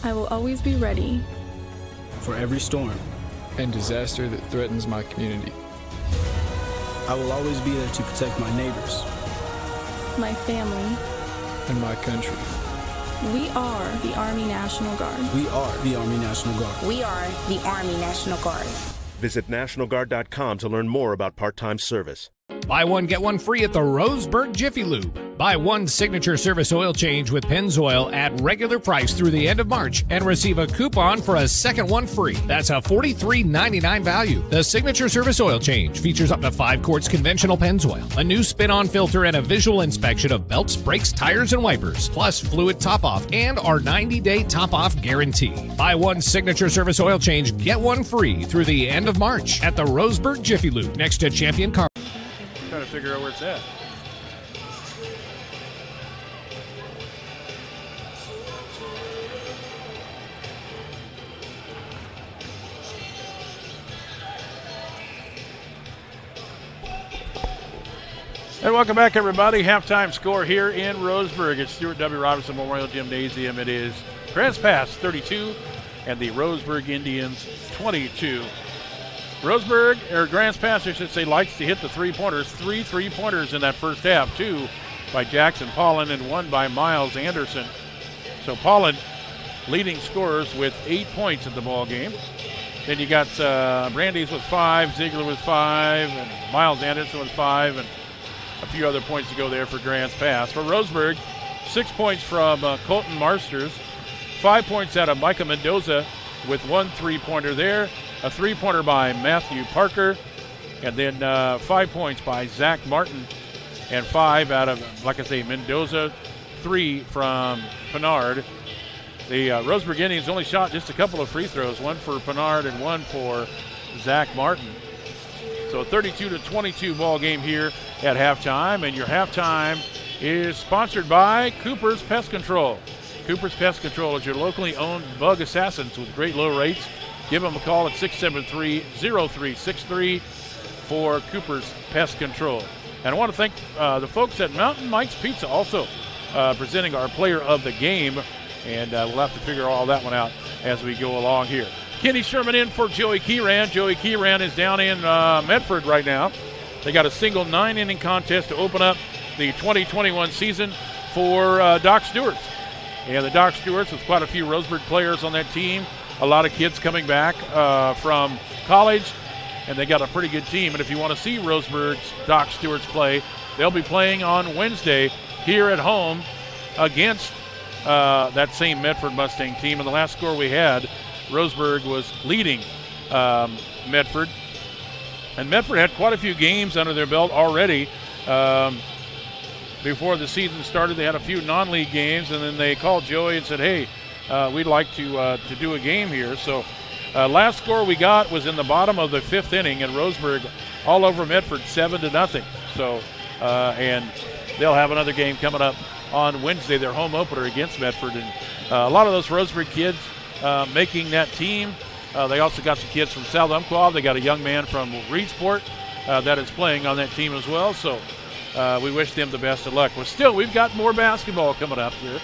I will always be ready For every storm. And disaster that threatens my community. I will always be there to protect my neighbors. my family. And my country. We are the Army National Guard. We are the Army National Guard. We are the Army National Guard. Visit nationalguard.com to learn more about part-time service. Buy one, get one free at the Roseburg Jiffy Lube. Buy one signature service oil change with Pennzoil at regular price through the end of March and receive a coupon for a second one free. That's a $43.99 value. The signature service oil change features up to 5 quarts conventional Pennzoil, a new spin-on filter, and a visual inspection of belts, brakes, tires, and wipers, plus fluid top-off and our 90-day top-off guarantee. Buy one signature service oil change, get one free through the end of March at the Roseburg Jiffy Lube next to Champion Car. Trying to figure out where it's at. And welcome back, everybody. Halftime score here in Roseburg at Stuart W. Robinson Memorial Gymnasium. It is Grants Pass 32 and the Roseburg Indians 22. Roseburg, or Grants Pass, I should say, likes to hit the three-pointers. 3 3-pointers in that first half, 2 by Jackson Pollen and 1 by Miles Anderson. So Pollen leading scorers with 8 points in the ball game. Then you got Brandeis with 5, Ziegler with 5, and Miles Anderson with 5, and a few other points to go there for Grants Pass. For Roseburg, 6 points from Colton Marsters, 5 points out of Micah Mendoza with 1 3-pointer there, a 3-pointer by Matthew Parker, and then 5 points by Zach Martin, and 5 out of, like I say, Mendoza, 3 from Pinard. The Roseburg Indians only shot just a couple of free throws, 1 for Pinard and 1 for Zach Martin. So a 32-22 ball game here at halftime, and your halftime is sponsored by Cooper's Pest Control. Cooper's Pest Control is your locally owned bug assassins with great low rates. Give them a call at 673-0363 for Cooper's Pest Control. And I want to thank the folks at Mountain Mike's Pizza also presenting our player of the game, and we'll have to figure all that one out as we go along here. Kenny Sherman in for Joey Kieran. Joey Kieran is down in Medford right now. They got a single 9-inning contest to open up the 2021 season for Doc Stewart's. And the Doc Stewart's with quite a few Roseburg players on that team. A lot of kids coming back from college, and they got a pretty good team. And if you want to see Roseburg's Doc Stewart's play, they'll be playing on Wednesday here at home against that same Medford Mustang team. And the last score we had, Roseburg was leading Medford. And Medford had quite a few games under their belt already. Before the season started, they had a few non-league games, and then they called Joey and said, hey, we'd like to do a game here. So last score we got was in the bottom of the 5th inning, and Roseburg all over Medford 7-0. So and they'll have another game coming up on Wednesday, their home opener against Medford. And a lot of those Roseburg kids making that team. They also got some kids from South Umpqua. They got a young man from Reedsport that is playing on that team as well. So we wish them the best of luck. But still, we've got more basketball coming up here.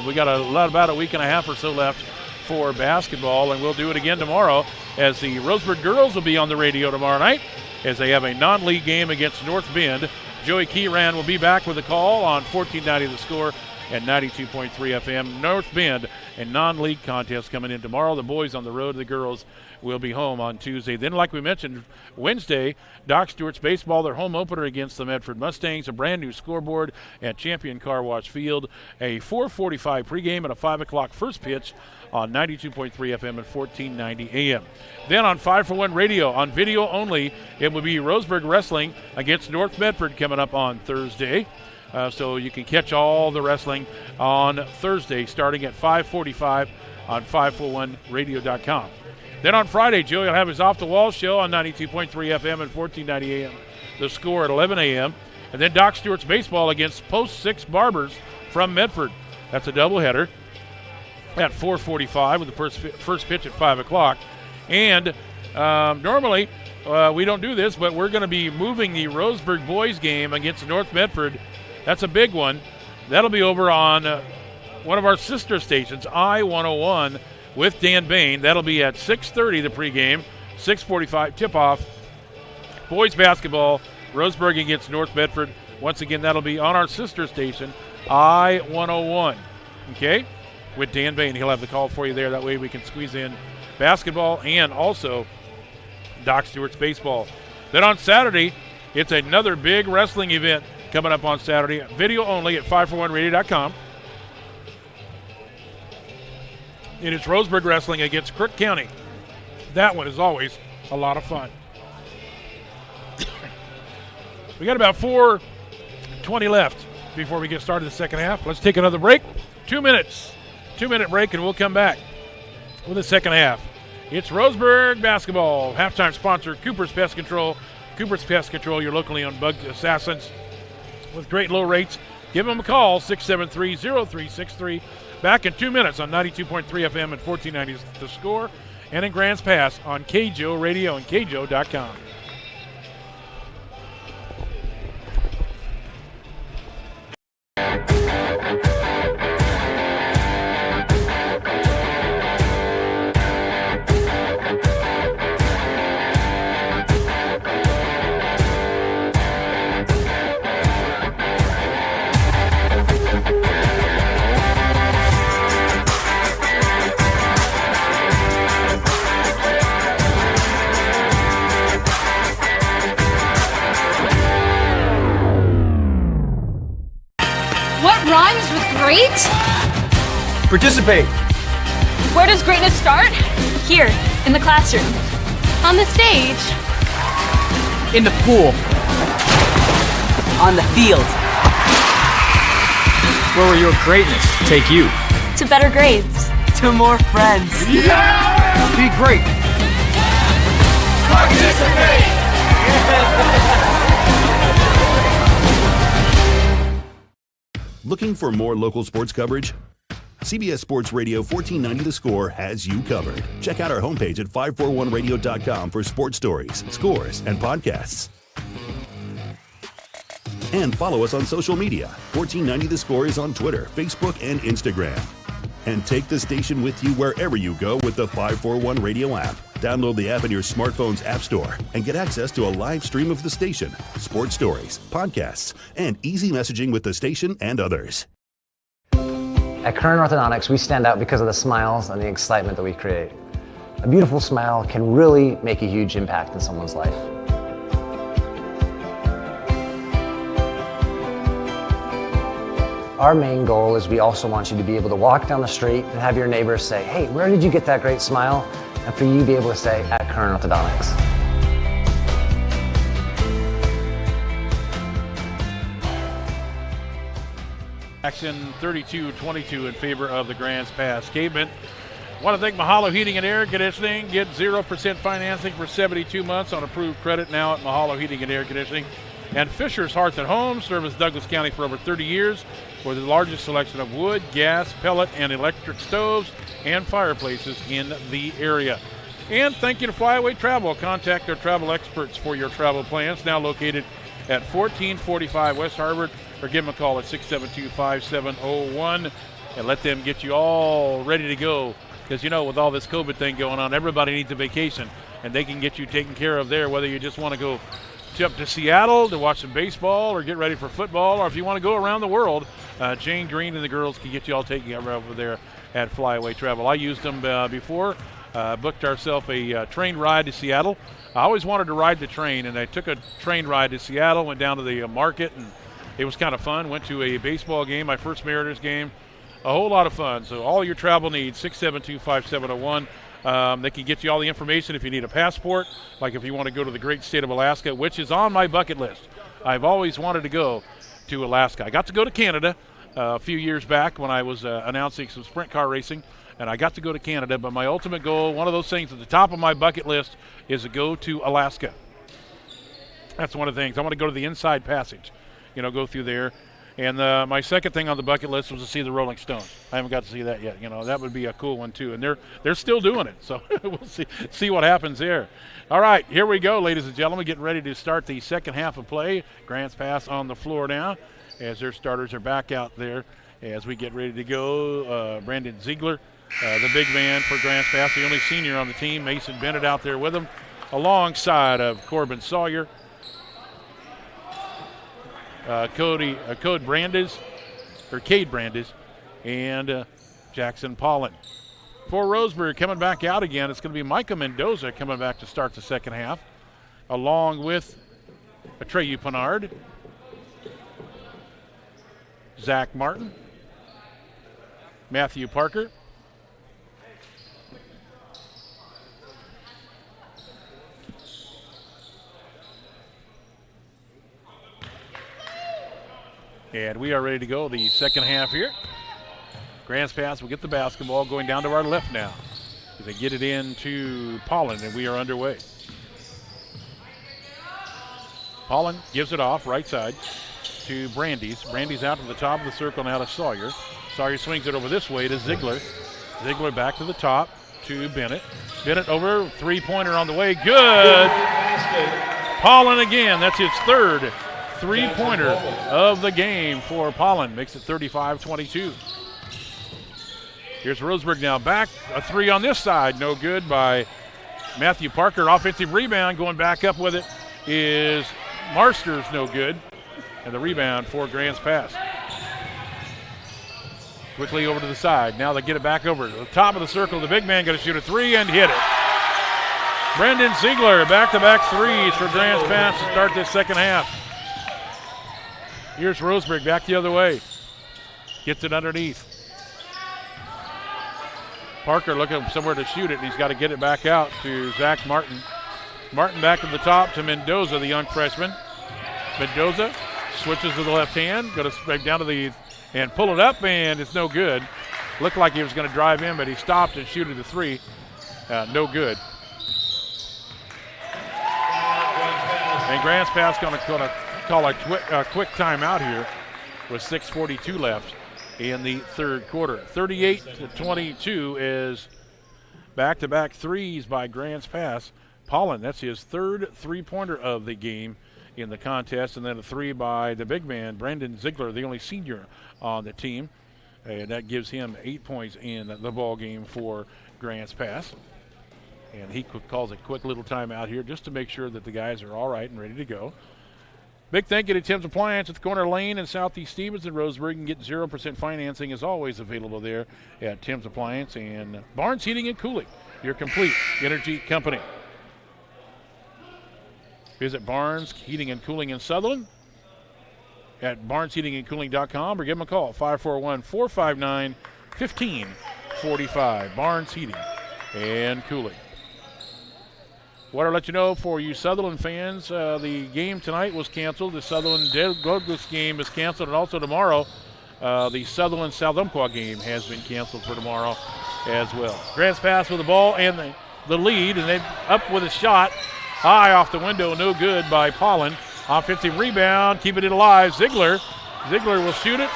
We got about a week and a half or so left for basketball, and we'll do it again tomorrow as the Roseburg girls will be on the radio tomorrow night as they have a non-league game against North Bend. Joey Kieran will be back with a call on 1490 The Score and 92.3 FM. North Bend, a non-league contest coming in tomorrow. The boys on the road, the girls will be home on Tuesday. Then, like we mentioned, Wednesday, Doc Stewart's baseball, their home opener against the Medford Mustangs, a brand new scoreboard at Champion Car Wash Field, a 4:45 pregame and a 5 o'clock first pitch on 92.3 FM and 1490 AM. Then on 5-for-1 radio, on video only, it will be Roseburg Wrestling against North Medford coming up on Thursday. So you can catch all the wrestling on Thursday starting at 5:45 on 541radio.com. Then on Friday, Joey will have his Off the Wall show on 92.3 FM and 1490 AM. The Score at 11 a.m. And then Doc Stewart's baseball against Post 6 Barbers from Medford. That's a doubleheader at 4:45 with the first pitch at 5 o'clock. And normally we don't do this, but we're going to be moving the Roseburg boys game against North Medford. That's a big one. That'll be over on one of our sister stations, I-101, with Dan Bain. That'll be at 6:30, the pregame, 6:45 tip-off. Boys basketball, Roseburg against North Medford. Once again, that'll be on our sister station, I-101, okay, with Dan Bain. He'll have the call for you there. That way we can squeeze in basketball and also Doc Stewart's baseball. Then on Saturday, it's another big wrestling event coming up on Saturday. Video only at 541radio.com. And it's Roseburg Wrestling against Crook County. That one is always a lot of fun. We got about 4:20 left before we get started the second half. Let's take another break. 2 minutes. 2-minute break, and we'll come back with the second half. It's Roseburg basketball. Halftime sponsor, Cooper's Pest Control. Cooper's Pest Control, your locally owned bug assassins with great low rates. Give them a call, 673-0363. Back in 2 minutes on 92.3 FM and 1490 The Score, and in Grants Pass on KJO Radio and KJO.com. Rhymes with great? Participate. Where does greatness start? Here, in the classroom. On the stage. In the pool. On the field. Where will your greatness take you? To better grades. To more friends. Yeah! Be great. Participate! Looking for more local sports coverage? CBS Sports Radio 1490 The Score has you covered. Check out our homepage at 541radio.com for sports stories, scores, and podcasts. And follow us on social media. 1490 The Score is on Twitter, Facebook, and Instagram. And take the station with you wherever you go with the 541 Radio app. Download the app in your smartphone's app store and get access to a live stream of the station, sports stories, podcasts, and easy messaging with the station and others. At Kern Orthodontics, we stand out because of the smiles and the excitement that we create. A beautiful smile can really make a huge impact in someone's life. Our main goal is we also want you to be able to walk down the street and have your neighbors say, "Hey, where did you get that great smile?" And for you to be able to say, "At Kern Orthodontics." Action 32-22 in favor of the Grants Pass. Cavemen. Want to thank Mahalo Heating and Air Conditioning. Get 0% financing for 72 months on approved credit now at Mahalo Heating and Air Conditioning. And Fisher's Hearth and Home, serviced Douglas County for over 30 years, with the largest selection of wood, gas, pellet, and electric stoves and fireplaces in the area. And thank you to Flyaway Travel. Contact their travel experts for your travel plans, now located at 1445 West Harvard, or give them a call at 672-5701 and let them get you all ready to go. Because, you know, with all this COVID thing going on, everybody needs a vacation, and they can get you taken care of there, whether you just want to go up to Seattle to watch some baseball or get ready for football, or if you want to go around the world, Jane Green and the girls can get you all taken care of over there at Flyaway Travel. I used them before, booked ourselves a train ride to Seattle. I always wanted to ride the train, and I took a train ride to Seattle, went down to the market, and it was kind of fun. Went to a baseball game, my first Mariners game. A whole lot of fun. So all your travel needs, 672-5701. They can get you all the information if you need a passport, like if you want to go to the great state of Alaska, which is on my bucket list. I've always wanted to go to Alaska. I got to go to Canada a few years back when I was announcing some sprint car racing, and I got to go to Canada. But my ultimate goal, one of those things at the top of my bucket list, is to go to Alaska. That's one of the things. I want to go to the Inside Passage, go through there. And my second thing on the bucket list was to see the Rolling Stones. I haven't got to see that yet. You know, that would be a cool one too. And they're still doing it, so we'll see what happens there. All right, here we go, ladies and gentlemen, getting ready to start the second half of play. Grants Pass on the floor now as their starters are back out there as we get ready to go. Brandon Ziegler, the big man for Grants Pass, the only senior on the team. Mason Bennett out there with him, alongside of Corbin Sawyer. Cade Brandes, and Jackson Pollen. For Roseburg, coming back out again, it's going to be Micah Mendoza coming back to start the second half, along with Atreyu Pinard, Zach Martin, Matthew Parker, and we are ready to go the second half here. Grants Pass will get the basketball going down to our left now as they get it into Pollen, and we are underway. Pollen gives it off right side to Brandes. Brandes out to the top of the circle now to Sawyer. Sawyer swings it over this way to Ziegler. Ziegler back to the top to Bennett. Bennett over, three-pointer on the way. Good! Pollen again. That's his third three-pointer of the game for Pollen. Makes it 35-22. Here's Roseburg now back. A three on this side. No good by Matthew Parker. Offensive rebound going back up with it is Marsters. No good. And the rebound for Grants Pass. Quickly over to the side. Now they get it back over to the top of the circle. The big man going to shoot a three and hit it. Brendan Ziegler, back-to-back threes for Grants Pass to start this second half. Here's Roseburg back the other way. Gets it underneath. Parker looking somewhere to shoot it, and he's got to get it back out to Zach Martin. Martin back to the top to Mendoza, the young freshman. Mendoza switches to the left hand, going to break down to the and pull it up, and it's no good. Looked like he was going to drive in, but he stopped and shooted the three. No good. And Grants Pass going to call a quick timeout here with 6:42 left in the third quarter. 38-22 is back-to-back threes by Grants Pass. Pollen, that's his third three-pointer of the game in the contest, and then a three by the big man, Brandon Ziegler, the only senior on the team. And that gives him 8 points in the ball game for Grants Pass. And he calls a quick little timeout here just to make sure that the guys are all right and ready to go. Big thank you to Tim's Appliance at the corner lane in Southeast Stevens and Roseburg. You can get 0% financing is always available there at Tim's Appliance. And Barnes Heating and Cooling, your complete energy company. Visit Barnes Heating and Cooling in Sutherland at barnesheatingandcooling.com or give them a call, 541-459-1545. Barnes Heating and Cooling. Want to let you know, for you Sutherland fans, the game tonight was canceled. The Sutherland-Douglas game is canceled, and also tomorrow, the Sutherland-South Umpqua game has been canceled for tomorrow as well. Grants Pass with the ball and the lead, and they up with a shot. High off the window, no good by Pollen. Offensive rebound, keeping it alive. Ziegler will shoot it,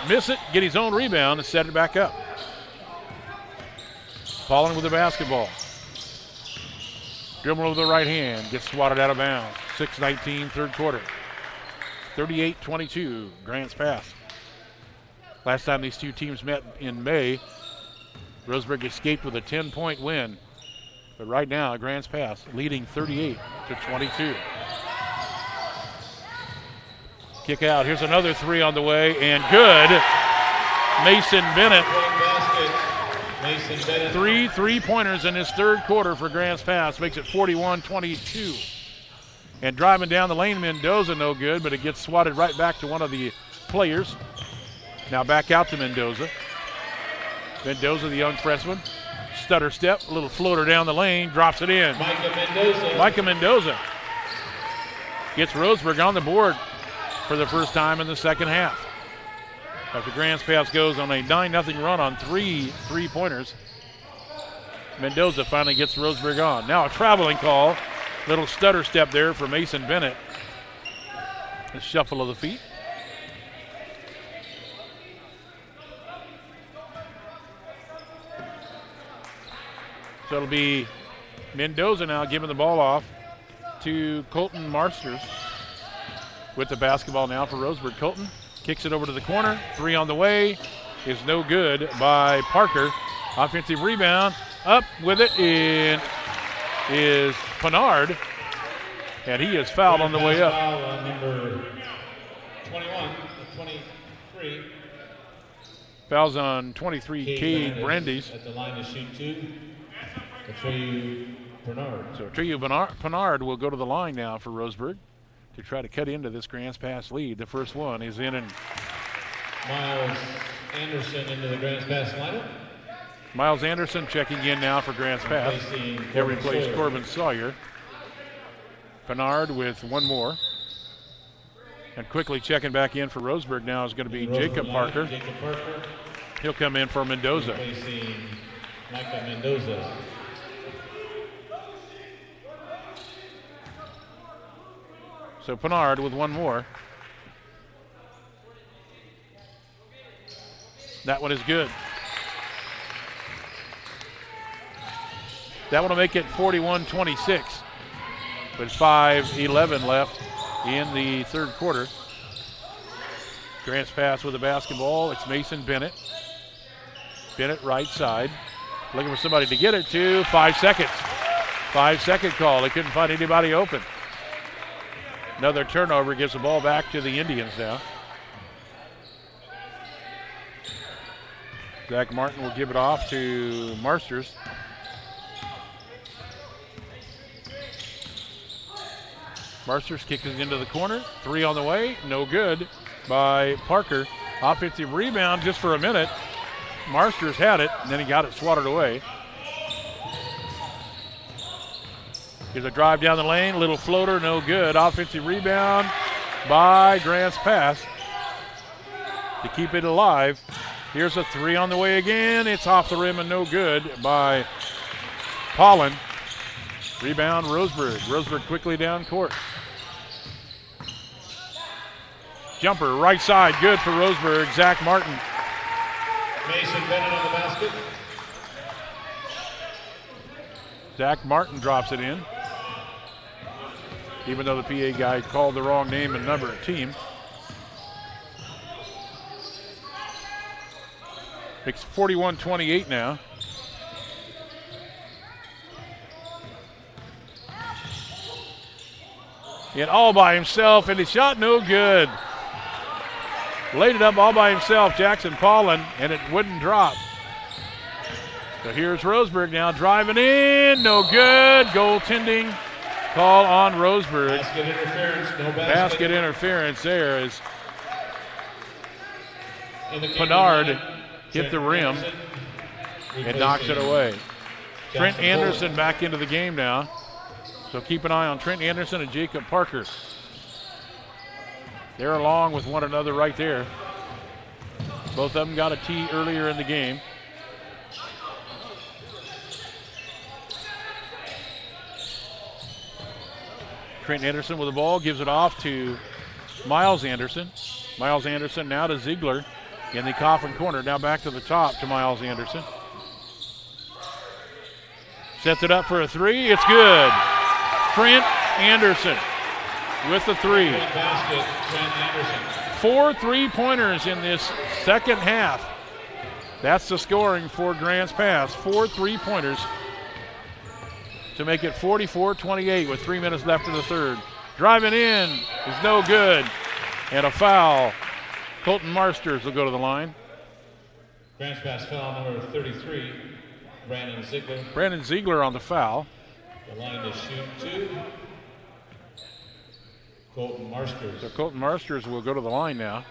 miss it, get his own rebound, and set it back up. Pollen with the basketball. Dribble with the right hand, gets swatted out of bounds. 6:19, third quarter. 38-22, Grants Pass. Last time these two teams met in May, Roseburg escaped with a 10-point win. But right now, Grants Pass leading 38-22. Kick out. Here's another three on the way, and good. Mason Bennett. Three-pointers in his third quarter for Grants Pass. Makes it 41-22. And driving down the lane, Mendoza, no good, but it gets swatted right back to one of the players. Now back out to Mendoza. Mendoza, the young freshman. Stutter step, a little floater down the lane, drops it in. Micah Mendoza gets Roseburg on the board for the first time in the second half. After Grants Pass goes on a 9-0 run on three-pointers, Mendoza finally gets Roseburg on. Now a traveling call. Little stutter step there for Mason Bennett. A shuffle of the feet. So it'll be Mendoza now giving the ball off to Colton Marsters with the basketball now for Roseburg. Colton kicks it over to the corner. 3 on the way is no good by Parker. Offensive rebound. Up with it in is Pinard. And he is fouled on the way up. Foul number 21, 23. Fouls on 23, Cade Brandeis. At the line to shoot 2. Atreyu Bernard. So Atreyu Pinard will go to the line now for Roseburg to try to cut into this Grants Pass lead. The first one is in, and Miles Anderson into the Grants Pass lineup. Miles Anderson checking in now for Grants Pass. He'll replace Corbin Sawyer. Pinard with one more. And quickly checking back in for Roseburg now is going to be Jacob Parker. He'll come in for Mendoza. Replacing Micah Mendoza. So Pinard with one more. That one is good. That one will make it 41-26 with 5:11 left in the third quarter. Grants Pass with the basketball. It's Mason Bennett. Bennett right side. Looking for somebody to get it to. 5 seconds. 5-second call. They couldn't find anybody open. Another turnover gives the ball back to the Indians now. Zach Martin will give it off to Marsters. Marsters kicks it into the corner. 3 on the way. No good by Parker. Offensive rebound just for a minute. Marsters had it, and then he got it swatted away. Here's a drive down the lane. Little floater, no good. Offensive rebound by Grants Pass to keep it alive. Here's a 3 on the way again. It's off the rim and no good by Pollen. Rebound, Roseburg. Roseburg quickly down court. Jumper, right side, good for Roseburg. Zach Martin. Mason Bennett on the basket. Zach Martin drops it in. Even though the PA guy called the wrong name and number of team. It's 41-28 now. And all by himself, and he shot no good. Laid it up all by himself, Jackson Paulin, and it wouldn't drop. So here's Roseburg now driving in, no good. Goaltending call on Roseburg. Basket interference, no basket. Basket interference there as Pinard hit the rim and knocks it away. Trent Anderson back into the game now. So keep an eye on Trent Anderson and Jacob Parker. They're along with one another right there. Both of them got a tee earlier in the game. Trent Anderson with the ball, gives it off to Miles Anderson. Miles Anderson now to Ziegler in the coffin corner. Now back to the top to Miles Anderson. Sets it up for a 3. It's good. Trent Anderson with the 3. Basket, 4 3-pointers in this second half. That's the scoring for Grants Pass. 4 3-pointers to make it 44-28 with 3 minutes left in the third. Driving in is no good. And a foul. Colton Marsters will go to the line. Grants Pass foul number 33, Brandon Ziegler. Brandon Ziegler on the foul. The line to shoot 2. Colton Marsters. So Colton Marsters will go to the line now.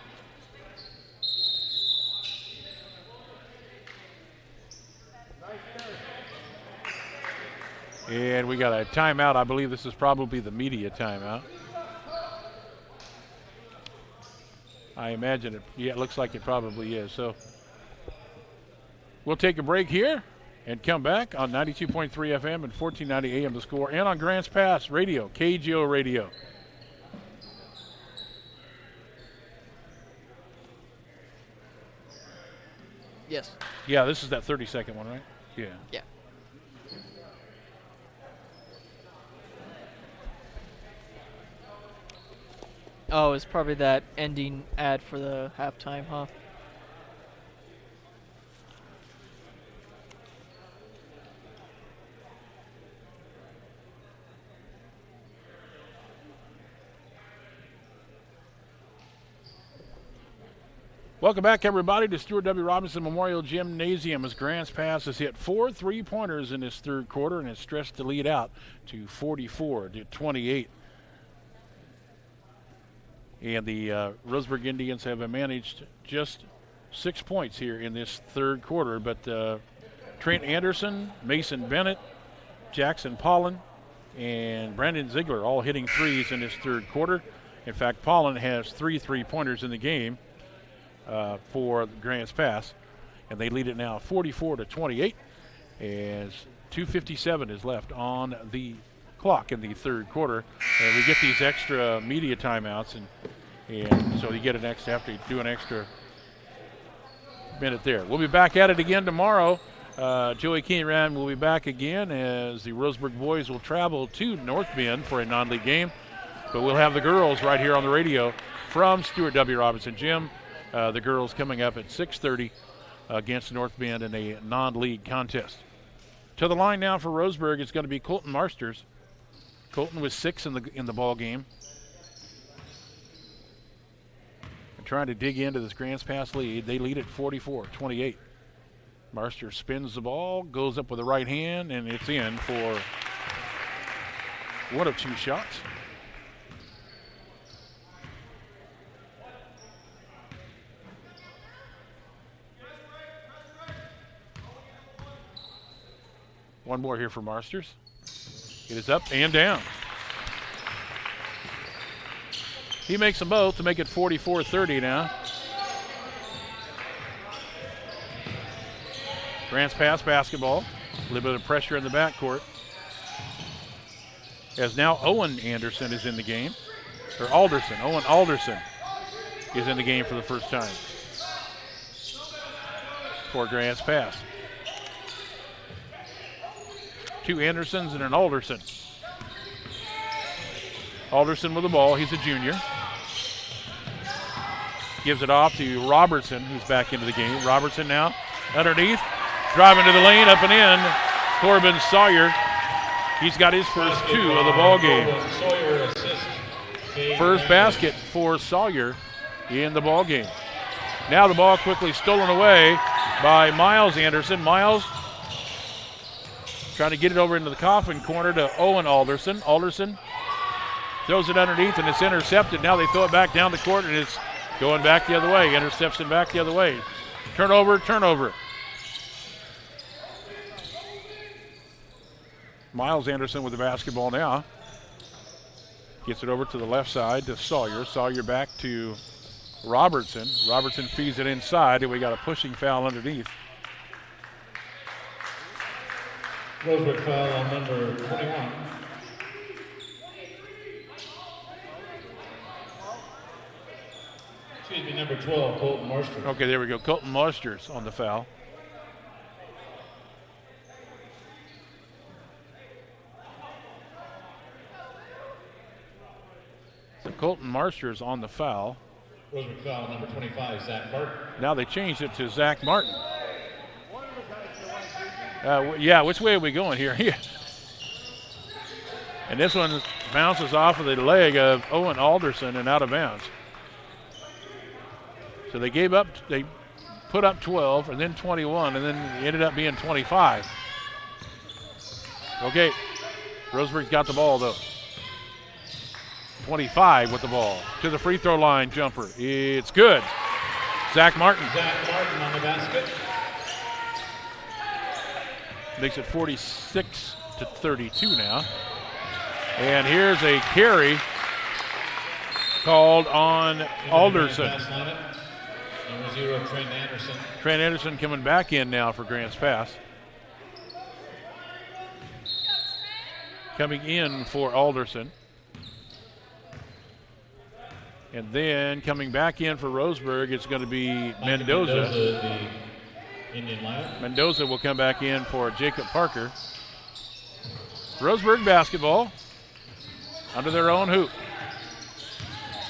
And we got a timeout. I believe this is probably the media timeout. I imagine it. Yeah, it looks like it probably is. So we'll take a break here and come back on 92.3 FM and 1490 AM The Score, and on Grants Pass Radio, KGO Radio. Yes. Yeah, this is that 30-second one, right? Yeah. Yeah. Oh, it's probably that ending ad for the halftime, huh? Welcome back, everybody, to Stuart W. Robinson Memorial Gymnasium as Grants Pass has hit 4 3-pointers in this third quarter and has stretched the lead out to 44-28. And the Roseburg Indians have managed just 6 points here in this third quarter. But Trent Anderson, Mason Bennett, Jackson Pollen, and Brandon Ziegler all hitting threes in this third quarter. In fact, Pollen has 3 3-pointers in the game for Grants Pass, and they lead it now 44-28 as 2:57 is left on the clock in the third quarter. And we get these extra media timeouts, and so you get an extra, have to do an extra minute there. We'll be back at it again tomorrow. Joey Keenan will be back again as the Roseburg boys will travel to North Bend for a non-league game. But we'll have the girls right here on the radio from Stuart W. Robinson Gym. The girls coming up at 6:30 against North Bend in a non-league contest. To the line now for Roseburg is going to be Colton Marsters. Colton was 6 in the ball game. And trying to dig into this Grants Pass lead. They lead at 44-28. Marsters spins the ball, goes up with the right hand, and it's in for one of 2 shots. One more here for Marsters. It is up and down. He makes them both to make it 44-30 now. Grants Pass basketball. A little bit of pressure in the backcourt. As now Owen Anderson is in the game. Or Alderson. Owen Alderson is in the game for the first time for Grants Pass. 2 Andersons and an Alderson. Alderson with the ball. He's a junior. Gives it off to Robertson, who's back into the game. Robertson now underneath. Driving to the lane, up and in. Corbin Sawyer. He's got his first 2 of the ball game. First basket for Sawyer in the ball game. Now the ball quickly stolen away by Miles Anderson. Miles trying to get it over into the coffin corner to Owen Alderson. Alderson throws it underneath, and it's intercepted. Now they throw it back down the court, and it's going back the other way. Intercepts it back the other way. Turnover. Miles Anderson with the basketball now. Gets it over to the left side to Sawyer. Sawyer back to Robertson. Robertson feeds it inside, and we got a pushing foul underneath. Roseburg foul on number 21. Excuse me, number 12, Colton Marsters. Okay, there we go. Colton Marsters on the foul. So Colton Marsters on the foul. Roseburg foul number 25, Zach Martin. Now they changed it to Zach Martin. Yeah, which way are we going here? And this one bounces off of the leg of Owen Alderson and out of bounds. So they put up 12 and then 21, and then it ended up being 25. Okay, Roseburg's got the ball though. 25 with the ball to the free throw line jumper. It's good. Zach Martin. Zach Martin on the basket. Makes it 46-32 now. And here's a carry called on Alderson. Number 0, Trent Anderson. Trent Anderson coming back in now for Grants Pass. Coming in for Alderson. And then coming back in for Roseburg, it's going to be Mendoza. Mendoza will come back in for Jacob Parker. Roseburg basketball under their own hoop.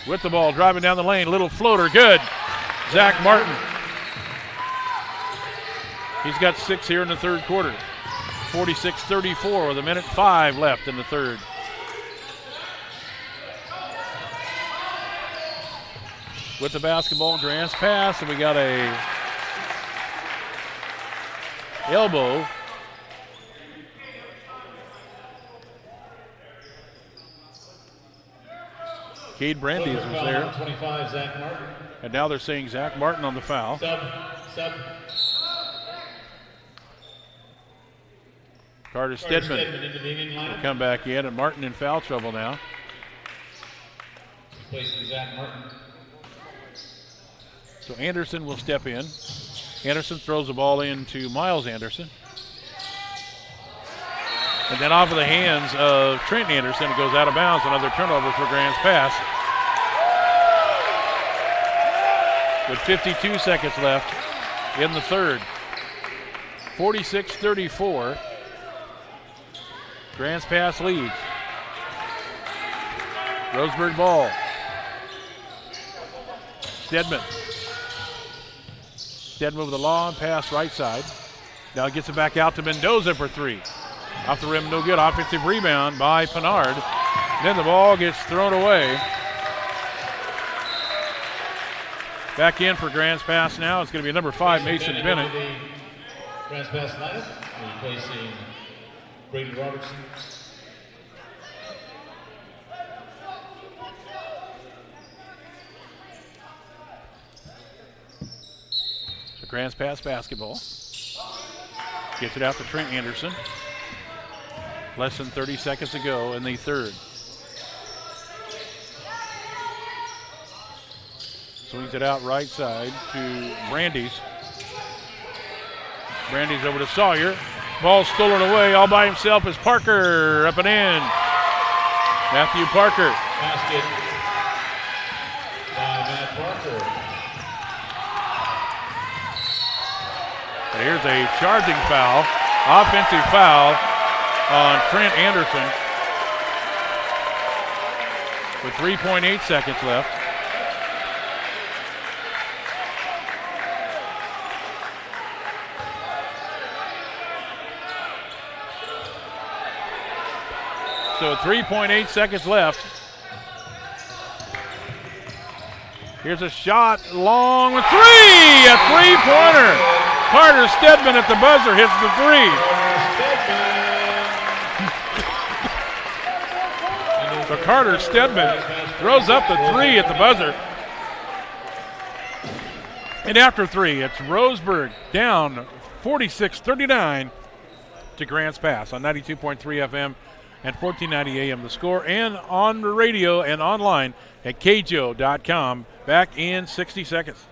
with the ball, driving down the lane. Little floater, good. Zach Martin. He's got 6 here in the third quarter. 46-34 with 1:05 left in the third. With the basketball, Grant's pass, and we got a elbow. Cade Brandeis was there. 25, Zach Martin. And now they're saying Zach Martin on the foul. Sub. Carter Stedman into the inning will lineup. come back in, and Martin in foul trouble now. Replacing Zach Martin. So Anderson will step in. Anderson throws the ball into Miles Anderson. And then off of the hands of Trent Anderson, it goes out of bounds. Another turnover for Grant's pass. With 52 seconds left in the third. 46-34. Grant's pass leads. Roseburg ball. Stedman. Stedman with a long pass right side. Now gets it back out to Mendoza for 3. Off the rim, no good. Offensive rebound by Pinard. Then the ball gets thrown away. Back in for Grant's pass now. It's going to be number 5, Mason Bennett. Grant's pass lineup. Replacing Brady Robertson. So Grant's pass basketball. Gets it out to Trent Anderson. Less than 30 seconds to go in the third. Swings it out right side to Brandeis. Brandeis over to Sawyer. Ball stolen away all by himself is Parker up and in. Matthew Parker. Basket by Matt Parker. And here's a charging foul, offensive foul on Trent Anderson with 3.8 seconds left. So 3.8 seconds left. Here's a shot long with 3, a three-pointer. Carter Stedman at the buzzer hits the 3. So Carter Stedman throws up the 3 at the buzzer. And after 3, it's Roseburg down 46-39 to Grant's pass on 92.3 FM and 1490 AM The Score, and on the radio and online at kjo.com. Back in 60 seconds.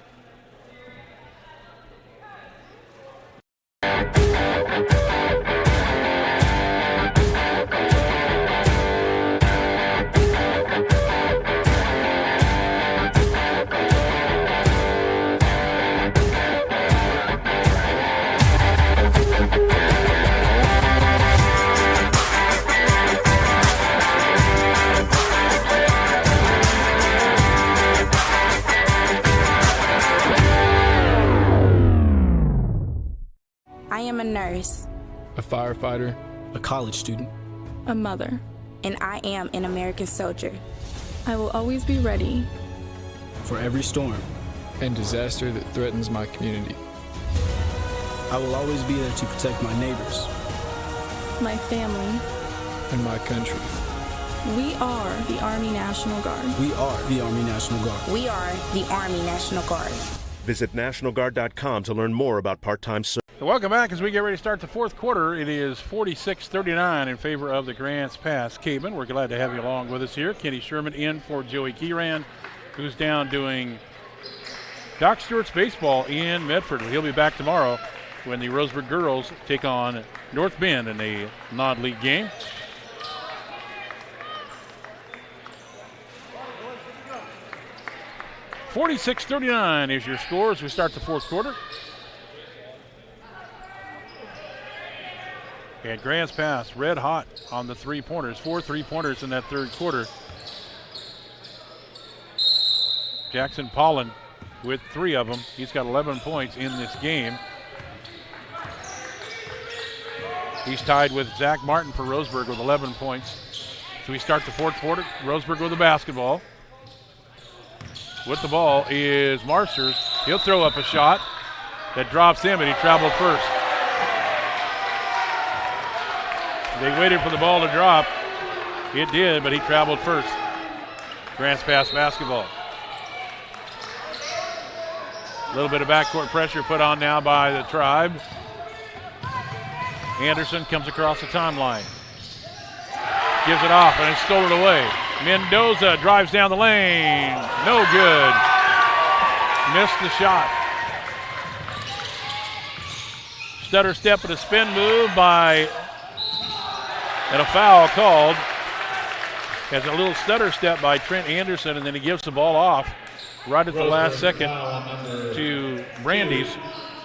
I am a nurse, A firefighter. A college student. a mother, and I am an American soldier. I will always be ready. For every storm. And disaster that threatens my community. I will always be there to protect my neighbors. My family. And my country. We are the Army National Guard. We are the Army National Guard. We are the Army National Guard. Visit nationalguard.com to learn more about part-time service. Welcome back as we get ready to start the fourth quarter. It is 46-39 in favor of the Grants Pass Cavemen. We're glad to have you along with us here. Kenny Sherman in for Joey Kieran, who's down doing Doc Stewart's baseball in Medford. He'll be back tomorrow when the Roseburg girls take on North Bend in a non-league game. $46-39 is your score as we start the fourth quarter. And Grant's pass, red hot on the three-pointers. 4 3-pointers in that third quarter. Jackson Pollen with 3 of them. He's got 11 points in this game. He's tied with Zach Martin for Roseburg with 11 points. So we start the fourth quarter. Roseburg with the basketball. With the ball is Marsters. He'll throw up a shot that drops him, and he traveled first. They waited for the ball to drop. It did, but he traveled first. Grants Pass basketball. A little bit of backcourt pressure put on now by the Tribe. Anderson comes across the timeline. Gives it off, and it's stolen away. Mendoza drives down the lane. No good. Missed the shot. Stutter step and a spin move and a foul called. Has a little stutter step by Trent Anderson, and then he gives the ball off right at the last second to Brandeis.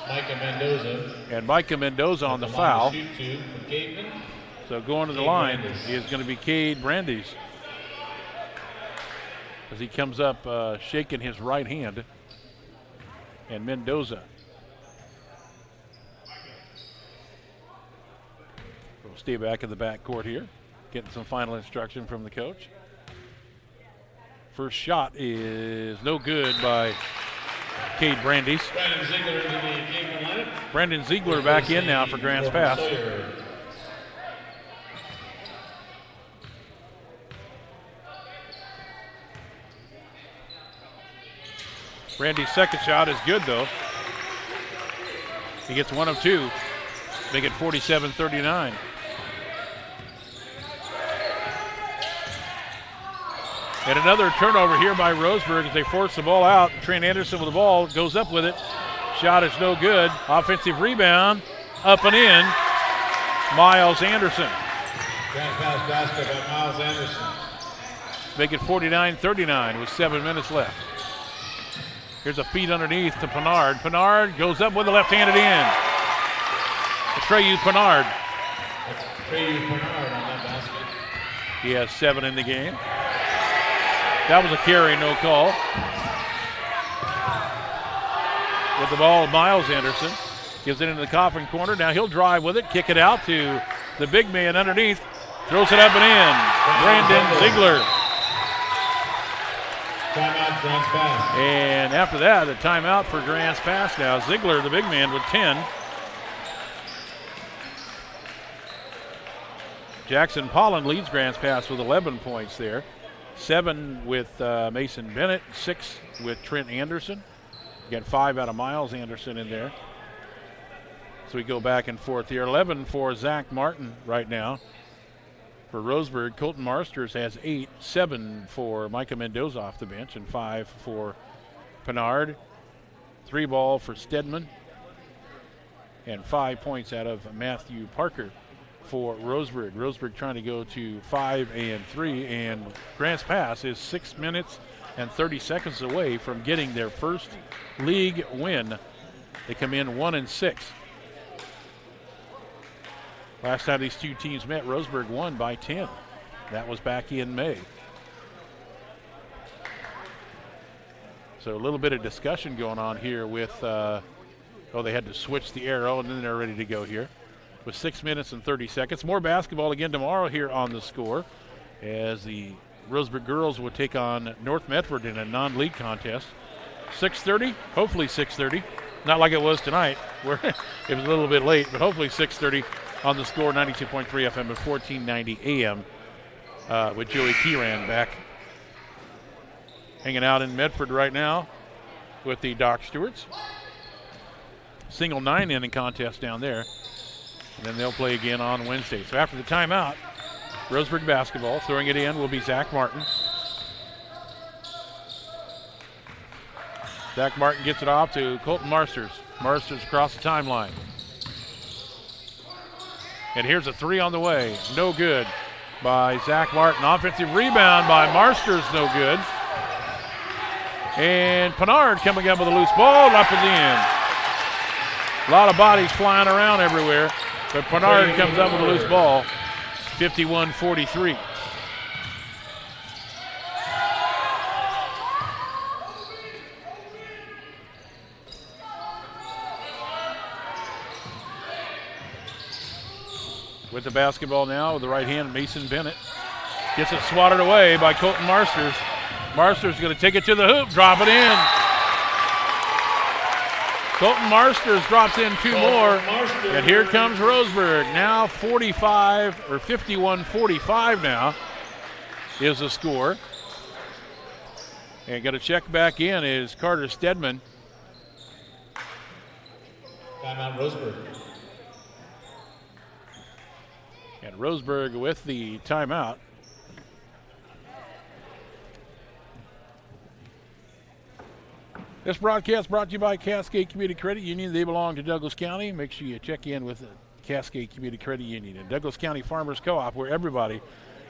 Micah Mendoza. And Micah Mendoza on the foul. Shoot 2 from Cavemen. So going to the line is going to be Cade Brandeis, as he comes up shaking his right hand. And Mendoza will stay back in the backcourt here, getting some final instruction from the coach. First shot is no good by Cade Brandeis. Brandon Ziegler back in now for Grants Pass. Brandy's second shot is good, though. He gets 1 of 2, make it 47-39. And another turnover here by Roseburg as they force the ball out. Trent Anderson with the ball, goes up with it. Shot is no good. Offensive rebound, up and in. Miles Anderson. Pass basket by Miles Anderson. Make it 49-39 with 7 minutes left. Here's a feed underneath to Pinard. Pinard goes up with the left-handed in. Atreyu Pinard. Atreyu Pinard on that basket. He has 7 in the game. That was a carry, no call. With the ball, Miles Anderson gives it into the coffin corner. Now he'll drive with it, kick it out to the big man underneath. Throws it up and in. Brandon Ziegler. Timeout, Grants Pass. And after that, a timeout for Grants Pass now. Ziegler, the big man, with 10. Jackson Pollen leads Grants Pass with 11 points there. 7 with Mason Bennett, 6 with Trent Anderson. You got 5 out of Miles Anderson in there. So we go back and forth here. 11 for Zach Martin right now. For Roseburg, Colton Marsters has 8, 7 for Micah Mendoza off the bench, and 5 for Pinard. 3 ball for Stedman, and 5 points out of Matthew Parker for Roseburg. Roseburg trying to go to 5-3, and Grants Pass is 6 minutes and 30 seconds away from getting their first league win. They come in 1-6. Last time these two teams met, Roseburg won by 10. That was back in May. So a little bit of discussion going on here with, they had to switch the arrow, and then they're ready to go here. With 6 minutes and 30 seconds. More basketball again tomorrow here on The Score, as the Roseburg girls will take on North Medford in a non-league contest. 6:30, hopefully 6:30. Not like it was tonight, where it was a little bit late, but hopefully 6:30 on The Score, 92.3 FM at 1490 AM with Joey Kieran back. Hanging out in Medford right now with the Doc Stewarts. Single 9-inning contest down there. And then they'll play again on Wednesday. So after the timeout, Roseburg basketball. Throwing it in will be Zach Martin. Zach Martin gets it off to Colton Marsters. Marsters across the timeline. And here's a 3 on the way. No good by Zach Martin. Offensive rebound by Marsters, no good. And Pinard coming up with a loose ball, up and in. A lot of bodies flying around everywhere, but Pinard comes up with a loose ball. 51-43. With the basketball now with the right hand, Mason Bennett. Gets it swatted away by Colton Marsters. Marsters going to take it to the hoop, drop it in. Colton Marsters drops in 2 more. And here comes Roseburg. Now 51-45 now is the score. And going to check back in is Carter Stedman. Timeout Roseburg. And Roseburg with the timeout. This broadcast brought to you by Cascade Community Credit Union. They belong to Douglas County. Make sure you check in with the Cascade Community Credit Union and Douglas County Farmers Co-op, where everybody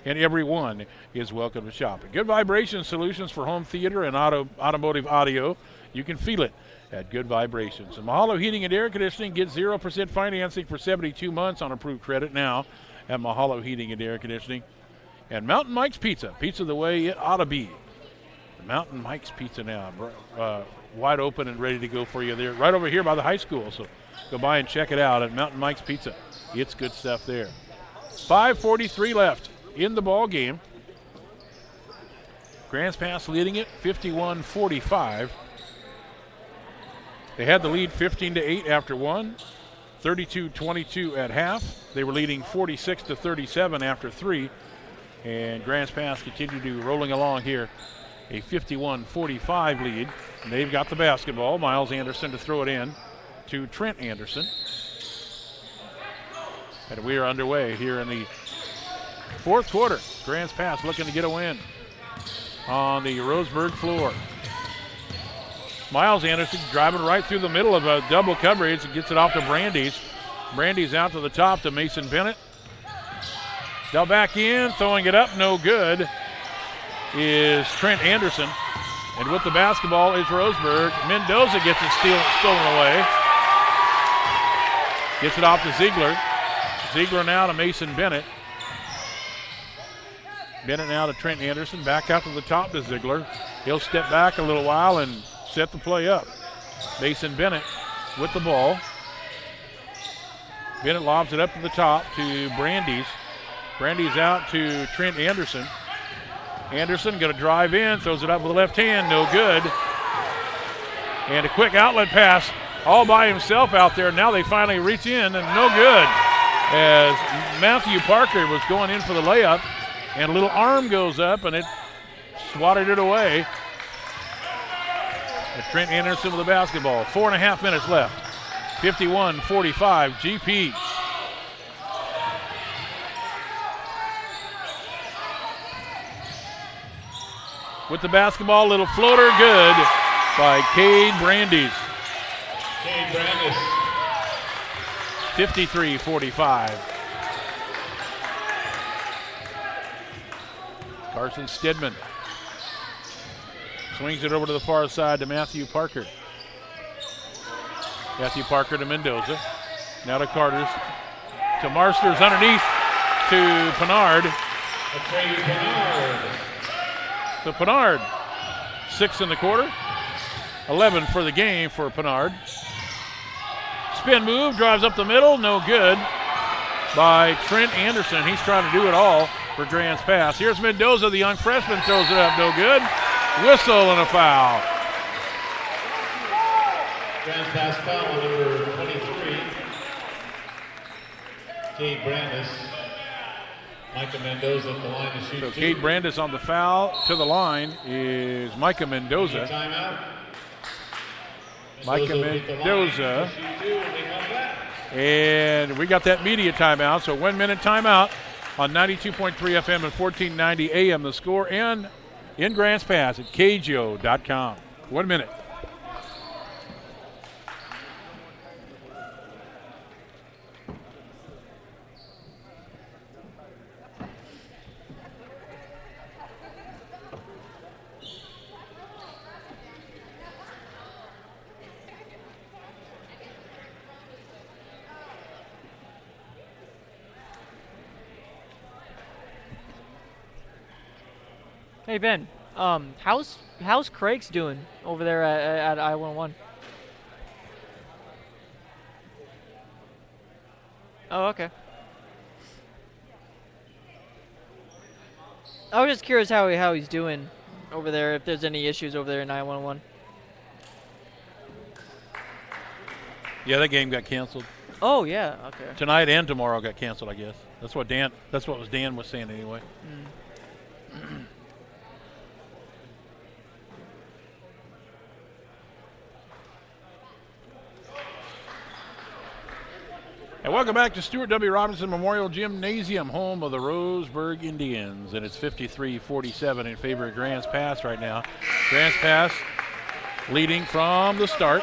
and everyone is welcome to shop. Good Vibration Solutions for home theater and automotive audio. You can feel it at Good Vibrations. And Mahalo Heating and Air Conditioning. Get 0% financing for 72 months on approved credit now at Mahalo Heating and Air Conditioning. And Mountain Mike's Pizza. Pizza the way it ought to be. Mountain Mike's Pizza now. Wide open and ready to go for you there. Right over here by the high school. So go by and check it out at Mountain Mike's Pizza. It's good stuff there. 5:43 left in the ball game. Grants Pass leading it 51-45. They had the lead 15-8 after 1. 32-22 at half. They were leading 46-37 after 3. And Grants Pass continued to rolling along here. A 51-45 lead. And they've got the basketball. Miles Anderson to throw it in to Trent Anderson. And we are underway here in the fourth quarter. Grants Pass looking to get a win on the Roseburg floor. Miles Anderson driving right through the middle of a double coverage and gets it off to Brandeis. Brandeis out to the top to Mason Bennett. Now back in, throwing it up, no good, is Trent Anderson. And with the basketball is Roseburg. Mendoza gets it stolen away. Gets it off to Ziegler. Ziegler now to Mason Bennett. Bennett now to Trent Anderson. Back out to the top to Ziegler. He'll step back a little while and set the play up. Mason Bennett with the ball. Bennett lobs it up to the top to Brandeis. Brandeis out to Trent Anderson. Anderson going to drive in, throws it up with the left hand, no good. And a quick outlet pass all by himself out there. Now they finally reach in and no good. As Matthew Parker was going in for the layup and a little arm goes up and it swatted it away. And Trent Anderson with the basketball. 4.5 minutes left. 51-45 GP. With the basketball, little floater, good by Cade Brandeis. Cade Brandeis. 53-45. Carson Stedman swings it over to the far side to Matthew Parker. Matthew Parker to Mendoza. Now to Carter's. To Marsters underneath to Pinard. So Pinard, 6 in the quarter, 11 for the game for Pinard. Spin move, drives up the middle, no good by Trent Anderson. He's trying to do it all for Grants Pass. Here's Mendoza, the young freshman, throws it up, no good. Whistle and a foul. Grants Pass foul on number 23, Cade Brandeis. Micah Mendoza at the line to shoot. So Cade Brandeis on the foul to the line is Micah Mendoza. Timeout. Micah Mendoza. And we got that media timeout, so 1 minute timeout on 92.3 FM and 1490 AM. The score and in Grants Pass at KGO.com. 1 minute. Hey Ben, how's Craig's doing over there at I-101? Oh, okay. I was just curious how he's doing over there, if there's any issues over there in 911. Yeah, that game got canceled. Oh, yeah, okay. Tonight and tomorrow got canceled, I guess. That's what Dan was saying anyway. And welcome back to Stuart W. Robinson Memorial Gymnasium, home of the Roseburg Indians. And it's 53-47 in favor of Grants Pass right now. Grants Pass leading from the start.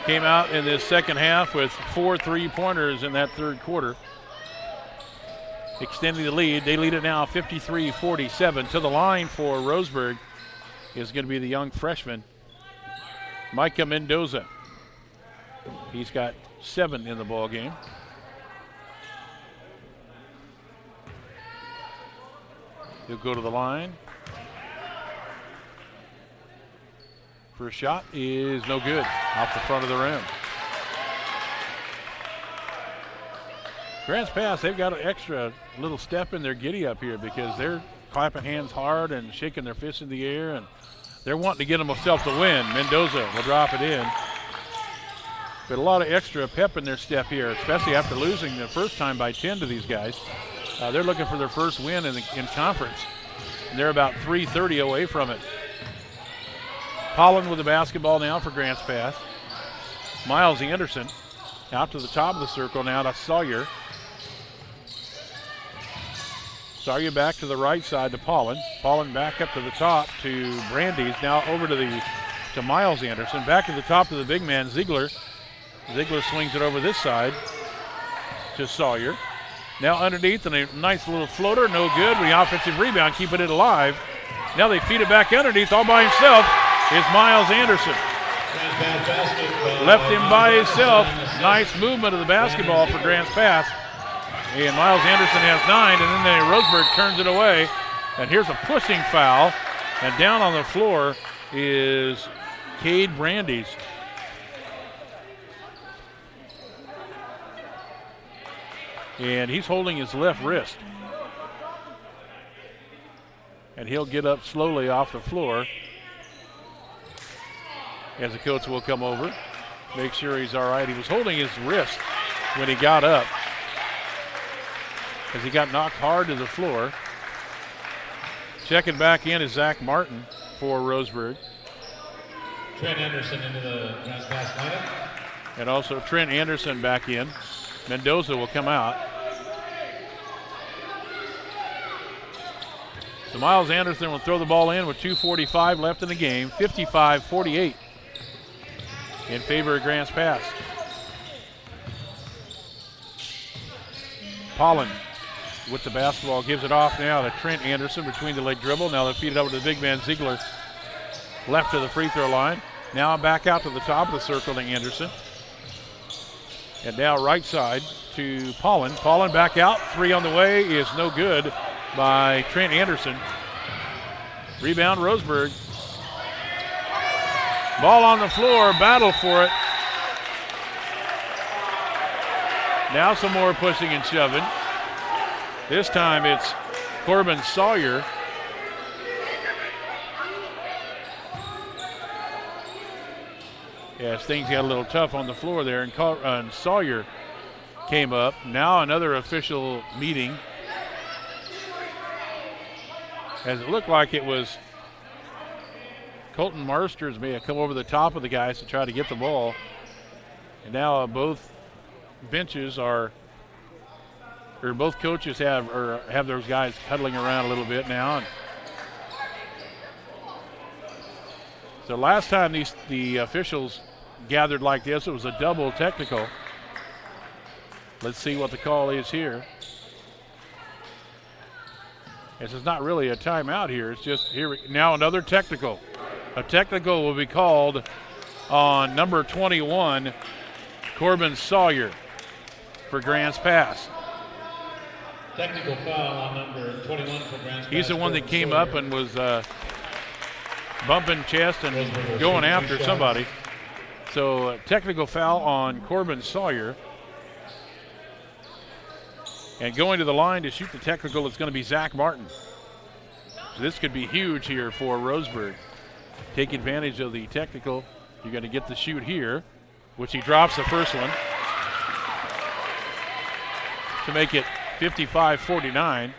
Came out in this second half with 4 3-pointers in that third quarter. Extending the lead. They lead it now 53-47. To the line for Roseburg is going to be the young freshman, Micah Mendoza. He's got 7 in the ball game. He'll go to the line. First shot is no good. Off the front of the rim. Grants Pass, they've got an extra little step in their giddy up here because they're clapping hands hard and shaking their fists in the air, and they're wanting to get themselves to win. Mendoza will drop it in. But a lot of extra pep in their step here, especially after losing the first time by 10 to these guys. They're looking for their first win in conference. And they're about 3:30 away from it. Holland with the basketball now for Grants Pass. Miles Anderson out to the top of the circle now to Sawyer. Sawyer back to the right side to Paulin. Paulin back up to the top to Brandeis. Now over to Miles Anderson. Back to the top to the big man, Ziegler. Ziegler swings it over this side to Sawyer. Now underneath, and a nice little floater, no good. The offensive rebound, keeping it alive. Now they feed it back underneath, all by himself is Miles Anderson. Left him by himself. Nice movement of the basketball for Grants Pass. And Miles Anderson has 9, and then Roseburg turns it away. And here's a pushing foul. And down on the floor is Cade Brandeis. And he's holding his left wrist. And he'll get up slowly off the floor as the coach will come over, make sure he's all right. He was holding his wrist when he got up as he got knocked hard to the floor. Checking back in is Zach Martin for Roseburg. Trent Anderson into the Grants Pass lineup. And also Trent Anderson back in. Mendoza will come out. So Miles Anderson will throw the ball in with 2:45 left in the game. 55-48 in favor of Grants Pass. Paulin with the basketball gives it off now to Trent Anderson between the leg dribble. Now they feed it over to the big man Ziegler. Left to the free throw line. Now back out to the top of the circle to Anderson. And now right side to Paulin. Paulin back out. 3 on the way is no good by Trent Anderson. Rebound Roseburg. Ball on the floor, battle for it. Now some more pushing and shoving. This time it's Corbin Sawyer. Yes, things got a little tough on the floor there, and Sawyer came up. Now another official meeting, as it looked like it was Colton Marsters may have come over the top of the guys to try to get the ball. And now both benches are, or both coaches have those guys huddling around a little bit now. And so last time the officials gathered like this, it was a double technical. Let's see what the call is here. This is not really a timeout here. It's just here now another technical. A technical will be called on number 21, Corbin Sawyer, for Grants Pass. Technical foul on number 21 for Grants Pass. He's the one that came up and was bumping chest and going after somebody. So technical foul on Corbin Sawyer. And going to the line to shoot the technical is going to be Zach Martin. So this could be huge here for Roseburg. Take advantage of the technical. You're going to get the shoot here, which he drops the first one to make it 55-49.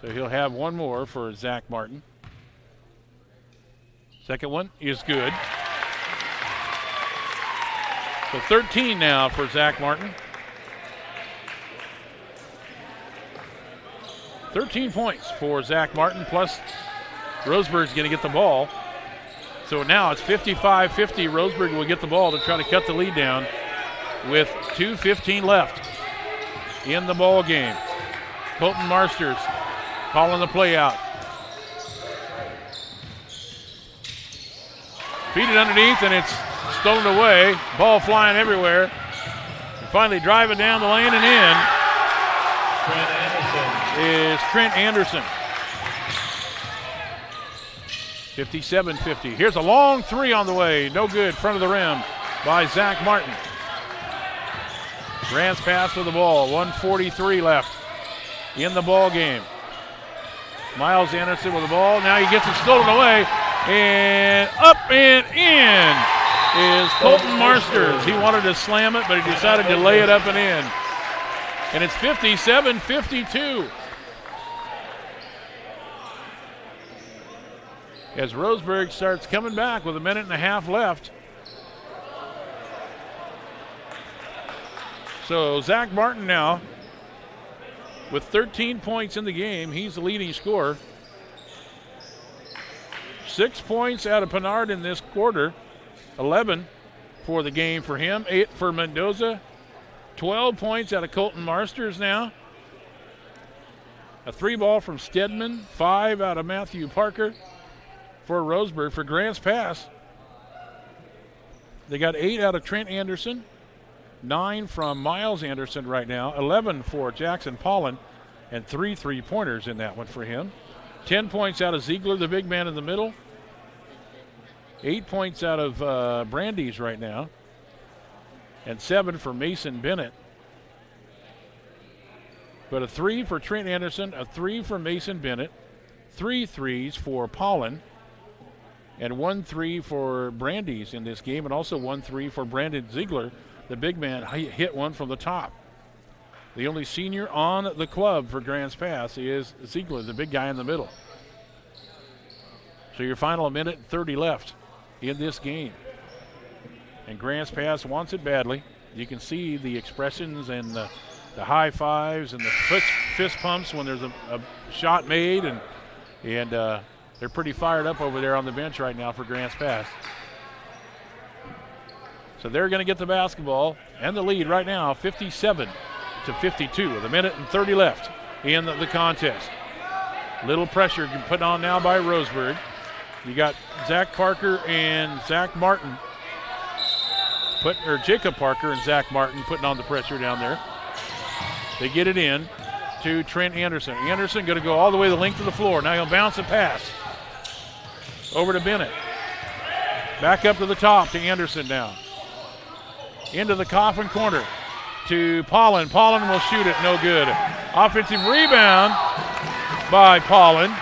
So he'll have one more for Zach Martin. Second one is good. So 13 now for Zach Martin. 13 points for Zach Martin, plus Roseburg's going to get the ball. So now it's 55-50. Roseburg will get the ball to try to cut the lead down with 2:15 left in the ball game. Colton Marsters calling the play out. Feed it underneath, and it's stolen away. Ball flying everywhere. And finally driving down the lane and in is Trent Anderson. 57-50. Here's a long three on the way. No good. Front of the rim by Zach Martin. Grant's pass with the ball. 1:43 left in the ball game. Miles Anderson with the ball. Now he gets it stolen away. And up and in is Colton Marsters. He wanted to slam it, but he decided to lay it up and in. And it's 57-52. As Roseburg starts coming back with a minute and a half left. So Zach Martin now with 13 points in the game. He's the leading scorer. 6 points out of Pinard in this quarter. 11 for the game for him. 8 for Mendoza. 12 points out of Colton Marsters now. A 3-ball from Stedman. 5 out of Matthew Parker for Roseburg. For Grants Pass, they got 8 out of Trent Anderson. 9 from Miles Anderson right now. 11 for Jackson Pollen. And 3 3-pointers in that one for him. 10 points out of Ziegler, the big man in the middle. 8 points out of Brandeis right now. And 7 for Mason Bennett. But a 3 for Trent Anderson, a 3 for Mason Bennett, 3 threes for Pollen, and 1 3 for Brandeis in this game, and also 1 3 for Brandon Ziegler. The big man hit one from the top. The only senior on the club for Grants Pass is Ziegler, the big guy in the middle. So your final minute and 30 left in this game. And Grants Pass wants it badly. You can see the expressions and the high fives and the fist pumps when there's a shot made, and they're pretty fired up over there on the bench right now for Grants Pass. So they're going to get the basketball and the lead right now, 57-52, with a minute and 30 left in the contest. Little pressure put on now by Roseburg. You got Zach Parker and Zach Martin, Jacob Parker and Zach Martin putting on the pressure down there. They get it in to Trent Anderson. Anderson going to go all the way the length of the floor. Now he'll bounce a pass over to Bennett. Back up to the top to Anderson now. Into the coffin corner to Pollen. Pollen will shoot it, no good. Offensive rebound by Pollen.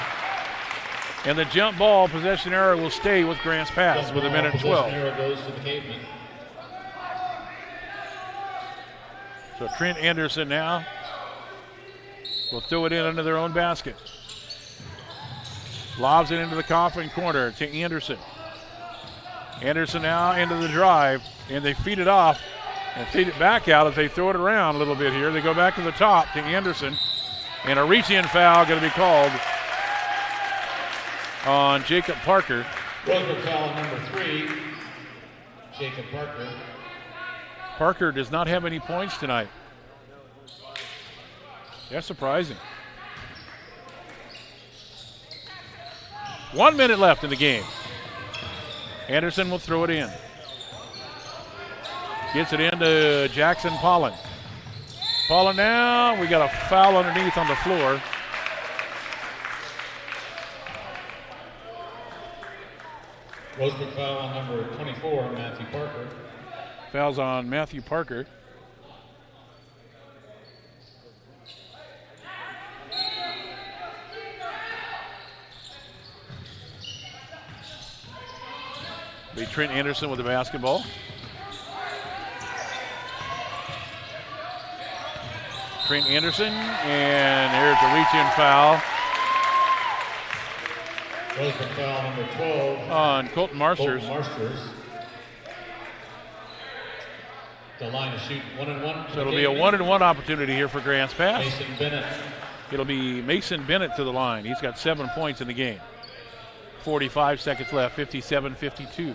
And the jump ball possession error will stay with Grants Pass with a minute and 12. Possession error goes to the Cavemen. So Trent Anderson now will throw it in under their own basket. Lobs it into the coffin corner to Anderson. Anderson now into the drive, and they feed it off and feed it back out as they throw it around a little bit here. They go back to the top to Anderson, and a reach-in foul going to be called on Jacob Parker. Roseburg foul number 3, Jacob Parker. Parker does not have any points tonight. That's surprising. 1 minute left in the game. Anderson will throw it in. Gets it into Jackson Pollen. Pollen now, we got a foul underneath on the floor. Roseburg foul on number 24, Matthew Parker. Foul's on Matthew Parker. Be Trent Anderson with the basketball. Trent Anderson, and there's a reach-in foul. Roseburg foul number 12 on Colton Marsters. The line to shoot 1-and-1. So it'll be a 1-and-1 opportunity here for Grants Pass. Mason Bennett. It'll be Mason Bennett to the line. He's got 7 points in the game. 45 seconds left, 57-52.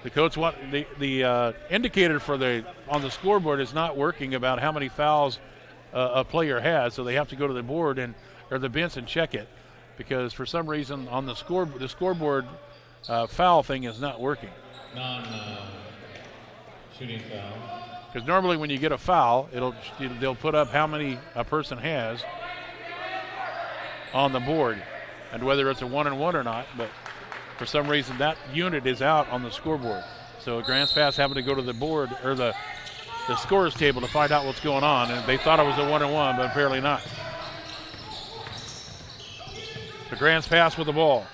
The coach the indicator for on the scoreboard is not working about how many fouls a player has, so they have to go to the board or the bench and check it, because for some reason on the scoreboard foul thing is not working. Shooting foul. Because normally when you get a foul, they'll put up how many a person has on the board, and whether it's a 1-and-1 or not, but for some reason that unit is out on the scoreboard. So Grants Pass having to go to the board or the scorer's table to find out what's going on, and they thought it was a 1-and-1, but apparently not. The Grants Pass with the ball.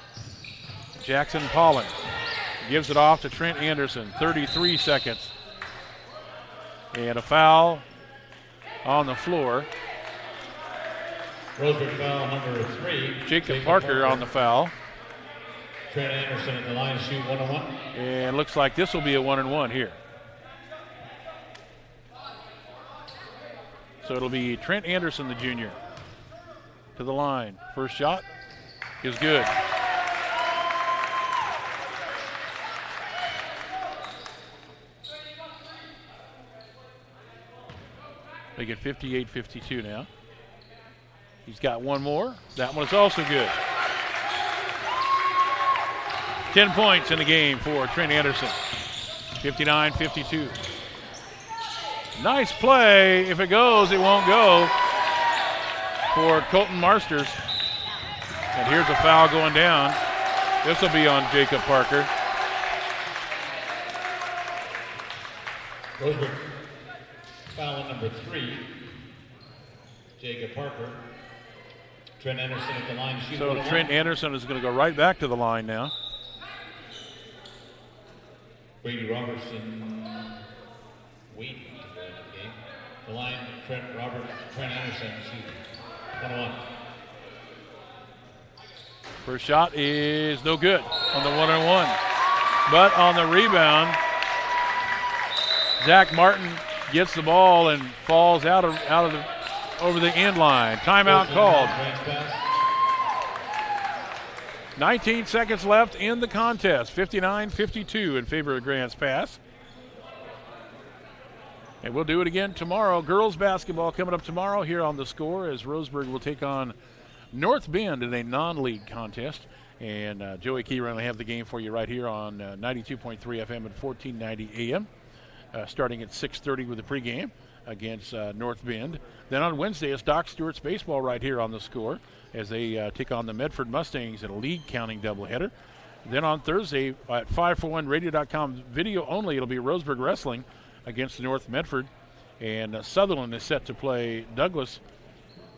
Jackson Pollen gives it off to Trent Anderson. 33 seconds. And a foul on the floor. Roseburg foul number 3. Jacob Parker on the foul. Trent Anderson at the line to shoot 1-on-1. And looks like this will be a 1-and-1 here. So it'll be Trent Anderson, the junior, to the line. First shot is good. They get 58-52 now. He's got one more. That one is also good. 10 points in the game for Trent Anderson. 59-52. Nice play. If it goes, it won't go for Colton Marsters. And here's a foul going down. This will be on Jacob Parker. Roseburg foul number 3. Jacob Parker. Trent Anderson at the line to shoot. So Trent Anderson is going to go right back to the line now. Brady Robertson waiting to go into the game. The line, Trent Anderson, shoot 1-on-1. First shot is no good on the 1-on-1. But on the rebound, Zach Martin gets the ball and falls out of over the end line. Timeout called. 19 seconds left in the contest. 59-52 in favor of Grants Pass. And we'll do it again tomorrow. Girls basketball coming up tomorrow here on The Score, as Roseburg will take on North Bend in a non-league contest. And Joey Keyron will have the game for you right here on 92.3 FM and 1490 AM, starting at 6:30 with the pregame against North Bend. Then on Wednesday, it's Doc Stewart's baseball right here on The Score, as they take on the Medford Mustangs in a league counting doubleheader. Then on Thursday at 541radio.com video only, it'll be Roseburg Wrestling against North Medford. And Sutherland is set to play Douglas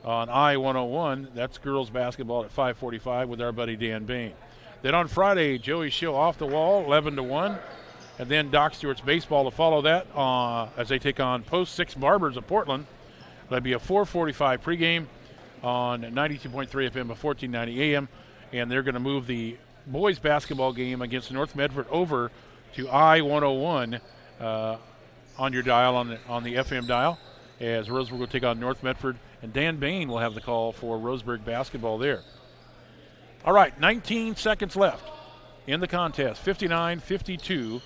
on I-101. That's girls basketball at 5:45 with our buddy Dan Bain. Then on Friday, Joey's show Off the Wall, 11-1. And then Doc Stewart's baseball to follow that as they take on Post 6 Barbers of Portland. That'll be a 4:45 pregame on 92.3 FM at 1490 AM. And they're going to move the boys basketball game against North Medford over to I-101 on your dial, on the FM dial, as Roseburg will take on North Medford. And Dan Bain will have the call for Roseburg basketball there. All right, 19 seconds left in the contest. 59-52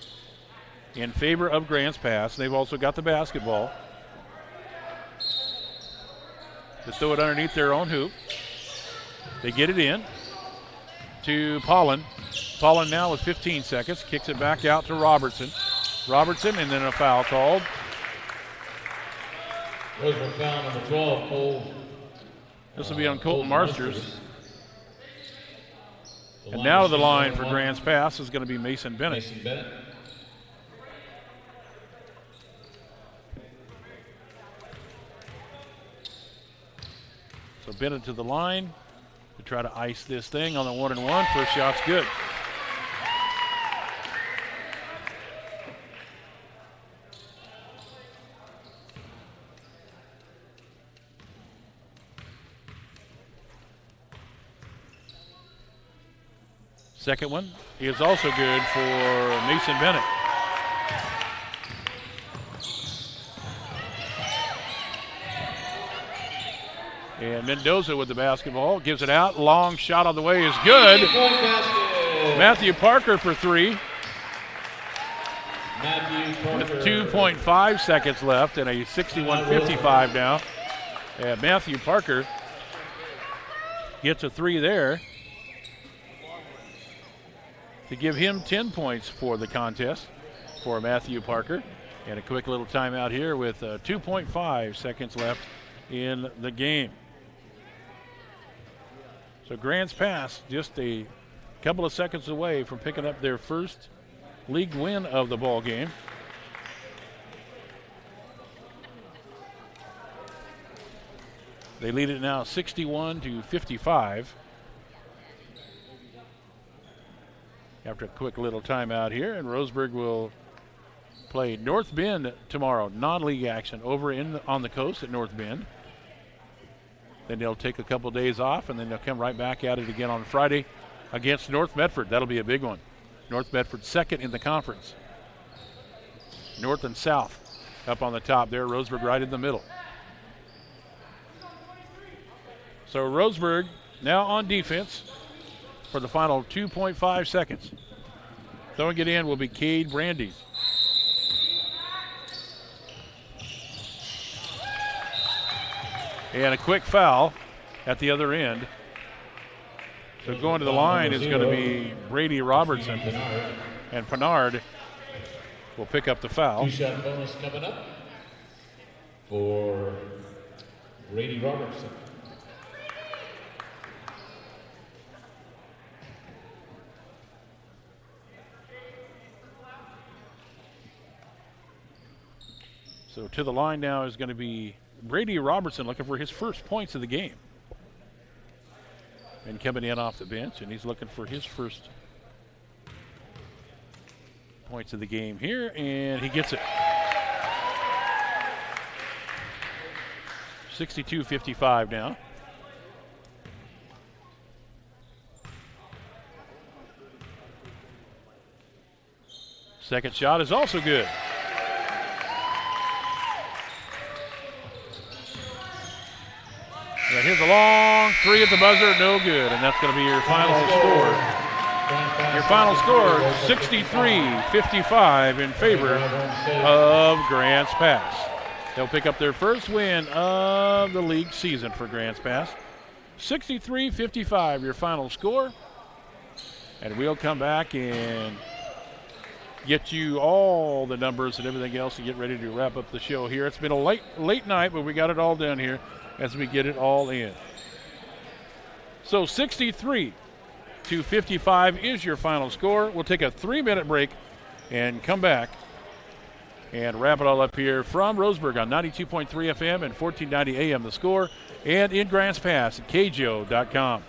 in favor of Grants Pass. They've also got the basketball. Just throw it underneath their own hoop. They get it in to Pollen. Pollen now with 15 seconds. Kicks it back out to Robertson. Robertson, and then a foul called. Roseburg foul number 12, Cole This will be on Colton Marsters. And now to the line for Grants Pass is going to be Mason Bennett. So Bennett to the line to try to ice this thing on the 1-and-1. First shot's good. Second one is also good for Mason Bennett. And Mendoza with the basketball, gives it out. Long shot on the way is good. Matthew Parker for three. With 2.5 seconds left and a 61-55 now. And Matthew Parker gets a three there to give him 10 points for the contest for Matthew Parker. And a quick little timeout here with 2.5 seconds left in the game. So Grants Pass just a couple of seconds away from picking up their first league win of the ball game. They lead it now 61-55. After a quick little timeout here, and Roseburg will play North Bend tomorrow, non-league action over on the coast at North Bend. Then they'll take a couple days off, and then they'll come right back at it again on Friday against North Medford. That'll be a big one. North Medford second in the conference. North and South up on the top there, Roseburg right in the middle. So Roseburg now on defense for the final 2.5 seconds. Throwing it in will be Cade Brandeis. And a quick foul at the other end. So going to the line is going to be Brady Robertson. And Pinard will pick up the foul. Two-shot bonus coming up for Brady Robertson. So to the line now is going to be Brady Robertson looking for his first points of the game. And coming in off the bench, and he's looking for his first points of the game here, and he gets it. 62-55 now. Second shot is also good. And here's a long three at the buzzer, no good, and that's going to be your final score. Your final score, 63-55 in favor of Grants Pass. They'll pick up their first win of the league season for Grants Pass. 63-55, your final score. And we'll come back and get you all the numbers and everything else and get ready to wrap up the show here. It's been a late night, but we got it all done here as we get it all in. So 63-55 is your final score. We'll take a 3-minute break and come back and wrap it all up here from Roseburg on 92.3 FM and 1490 AM The Score, and in Grants Pass at KJO.com.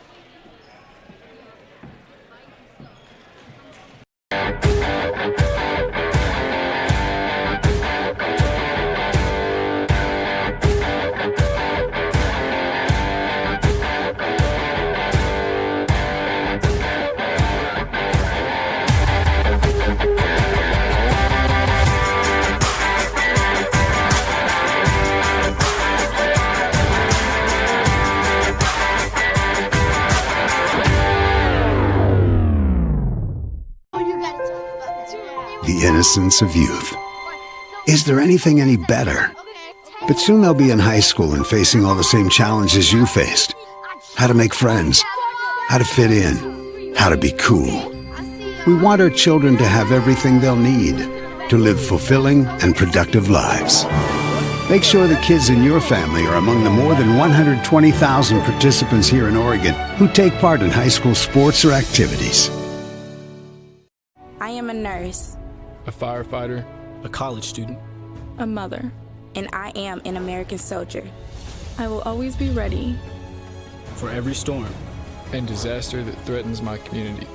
The innocence of youth. Is there anything any better? But soon they'll be in high school and facing all the same challenges you faced. How to make friends, how to fit in, how to be cool. We want our children to have everything they'll need to live fulfilling and productive lives. Make sure the kids in your family are among the more than 120,000 participants here in Oregon who take part in high school sports or activities. I am a nurse, A firefighter. A college student. a mother, and I am an American soldier. I will always be ready For every storm, and disaster that threatens my community.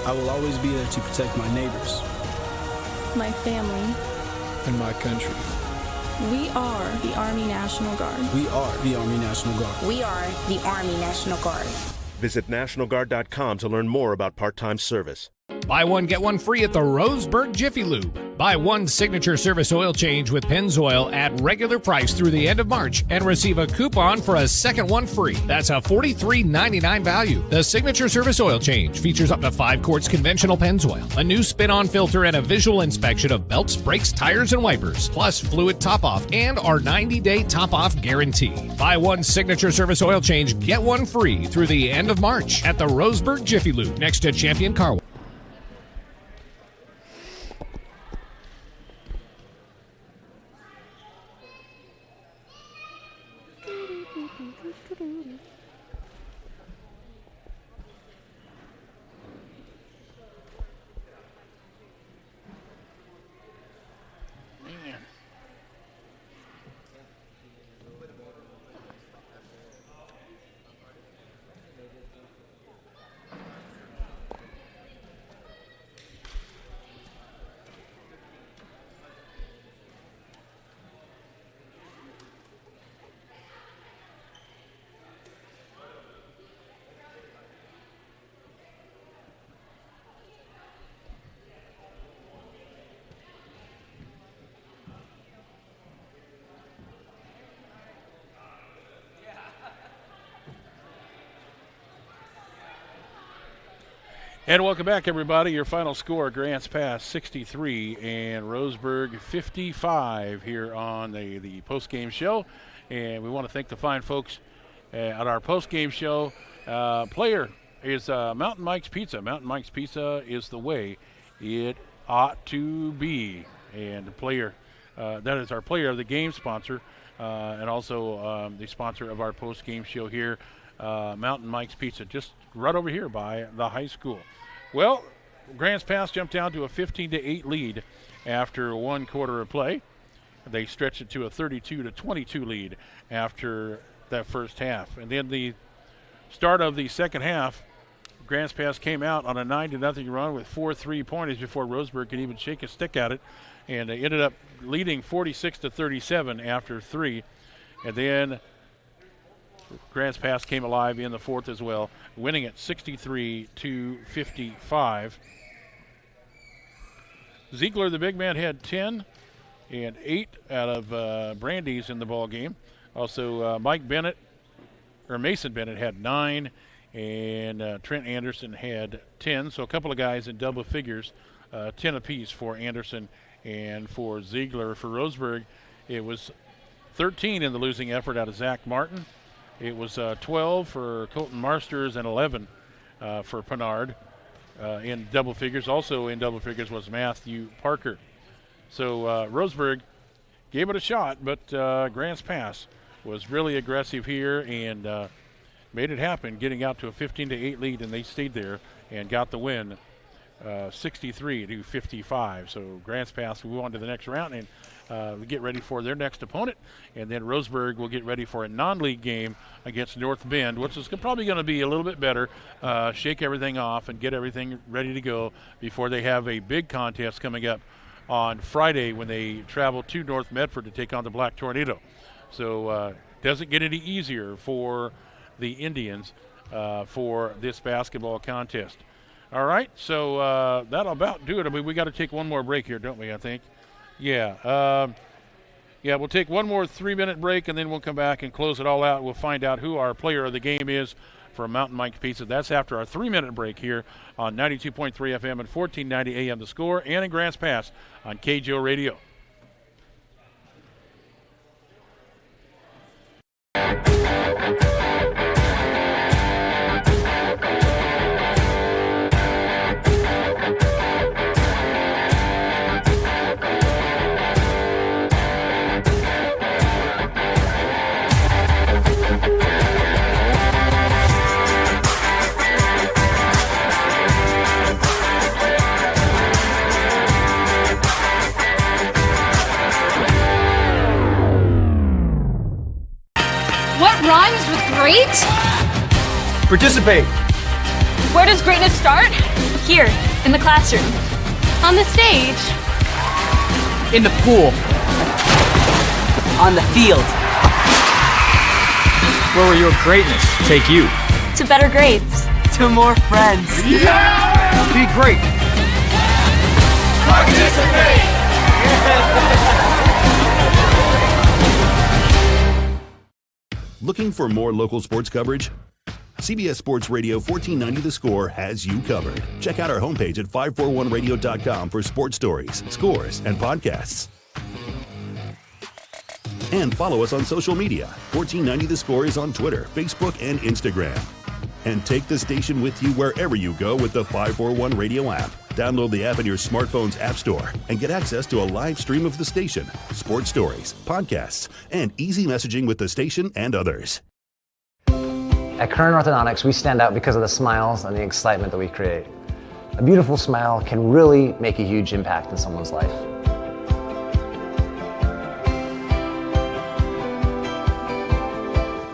I will always be there to protect my neighbors. my family. And my country. We are the Army National Guard. We are the Army National Guard. We are the Army National Guard. Visit nationalguard.com to learn more about part-time service. Buy one, get one free at the Roseburg Jiffy Lube. Buy one signature service oil change with Pennzoil at regular price through the end of March and receive a coupon for a second one free. That's a $43.99 value. The signature service oil change features up to 5 quarts conventional Pennzoil, a new spin-on filter, and a visual inspection of belts, brakes, tires, and wipers, plus fluid top-off and our 90-day top-off guarantee. Buy one signature service oil change, get one free through the end of March at the Roseburg Jiffy Lube next to Champion Car Wash. And welcome back, everybody. Your final score, Grants Pass 63 and Roseburg 55 here on the post-game show. And we want to thank the fine folks at our post-game show. Player is Mountain Mike's Pizza. Mountain Mike's Pizza is the way it ought to be. And the player, that is our player of the game sponsor, and also the sponsor of our post-game show here, Mountain Mike's Pizza, just right over here by the high school. Well, Grants Pass jumped down to a 15-8 lead after 1 quarter of play. They stretched it to a 32-22 lead after that first half. And then the start of the second half, Grants Pass came out on a 9-0 run with 4 3-pointers before Roseburg could even shake a stick at it. And they ended up leading 46-37 after 3. And then Grants Pass came alive in the fourth as well, winning it 63-55. Ziegler, the big man, had 10 and 8 out of Brandy's in the ball game. Also, Mason Bennett had 9, and Trent Anderson had 10. So a couple of guys in double figures, 10 apiece for Anderson and for Ziegler. For Roseburg, it was 13 in the losing effort out of Zach Martin. It was 12 for Colton Marsters and 11 for Pennard in double figures. Also in double figures was Matthew Parker. So Roseburg gave it a shot, but Grants Pass was really aggressive here and made it happen, getting out to a 15-8 lead, and they stayed there and got the win, 63-55. So Grants Pass will move on to the next round and get ready for their next opponent, and then Roseburg will get ready for a non-league game against North Bend, which is probably going to be a little bit better, shake everything off and get everything ready to go before they have a big contest coming up on Friday when they travel to North Medford to take on the Black Tornado. So doesn't get any easier for the Indians for this basketball contest. All right, so that'll about do it. I mean, we got to take one more break here, don't we, I think? Yeah. We'll take one more 3-minute break, and then we'll come back and close it all out. We'll find out who our player of the game is for Mountain Mike's Pizza. That's after our 3-minute break here on 92.3 FM and 1490 AM The Score, and in Grants Pass on KJO Radio. great? Participate. Where does greatness start? Here, in the classroom. On the stage. In the pool. On the field. Where will your greatness take you? To better grades. To more friends. Be great. Participate! Looking for more local sports coverage? CBS Sports Radio 1490 The Score has you covered. Check out our homepage at 541radio.com for sports stories, scores, and podcasts. And follow us on social media. 1490 The Score is on Twitter, Facebook, and Instagram. And take the station with you wherever you go with the 541 Radio app. Download the app in your smartphone's app store and get access to a live stream of the station, sports stories, podcasts, and easy messaging with the station and others. At Current Orthodontics, we stand out because of the smiles and the excitement that we create. A beautiful smile can really make a huge impact in someone's life.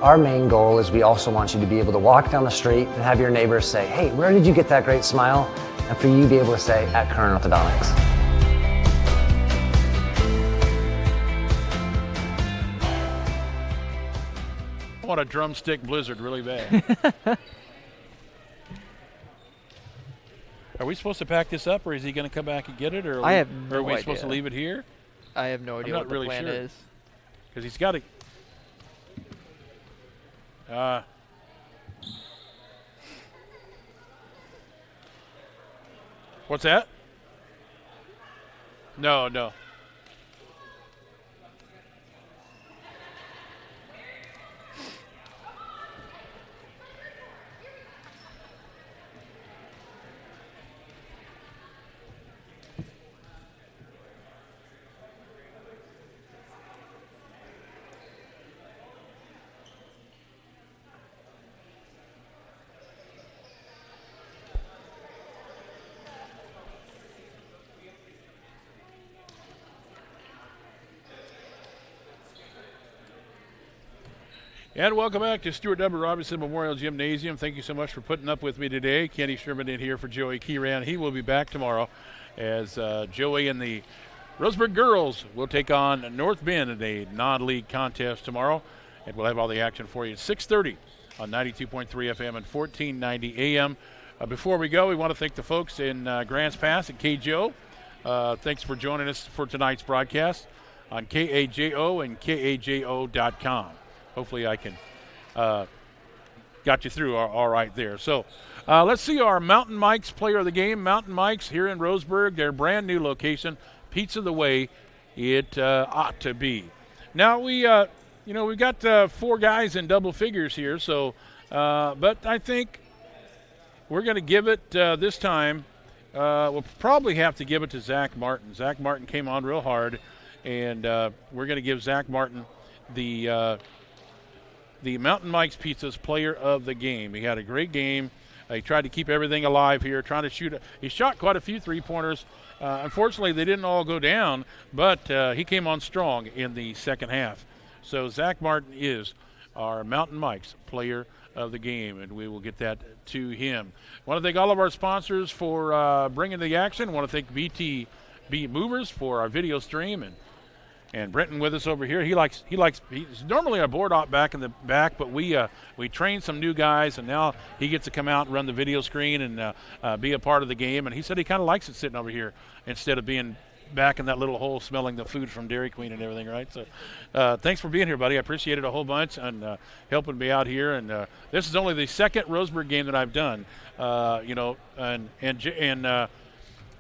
Our main goal is we also want you to be able to walk down the street and have your neighbors say, hey, where did you get that great smile? And for you to be able to say, at Current Orthodontics. I want a drumstick blizzard really bad. Are we supposed to pack this up, or is he going to come back and get it? Or I have or are we no supposed to idea. leave it here? I have no idea I'm what not the really plan sure. is. Because he's got to. What's that? No. And welcome back to Stuart W. Robinson Memorial Gymnasium. Thank you so much for putting up with me today. Kenny Sherman in here for Joey Kieran. He will be back tomorrow as Joey and the Roseburg girls will take on North Bend in a non-league contest tomorrow. And we'll have all the action for you at 6:30 on 92.3 FM and 1490 AM. Before we go, we want to thank the folks in Grants Pass at KJO. Thanks for joining us for tonight's broadcast on KAJO and KAJO.com. Hopefully I can got you through all right there. So let's see our Mountain Mike's player of the game. Mountain Mike's here in Roseburg, their brand new location. Pizza the way it ought to be. Now we've got 4 guys in double figures here. So, but I think we're going to give it this time. We'll probably have to give it to Zach Martin. Zach Martin came on real hard, and we're going to give Zach Martin the Mountain Mike's Pizza's player of the game. He had a great game. He tried to keep everything alive here, trying to shoot. He shot quite a few three-pointers. Unfortunately, they didn't all go down, but he came on strong in the second half. So Zach Martin is our Mountain Mike's player of the game, and we will get that to him. I want to thank all of our sponsors for bringing the action. I want to thank BTB Movers for our video stream, and Brenton with us over here. He's normally a board op back in the back, but we trained some new guys, and now he gets to come out and run the video screen and be a part of the game. And he said he kind of likes it sitting over here instead of being back in that little hole smelling the food from Dairy Queen and everything, right? So thanks for being here, buddy. I appreciate it a whole bunch and helping me out here. And this is only the second Roseburg game that I've done, and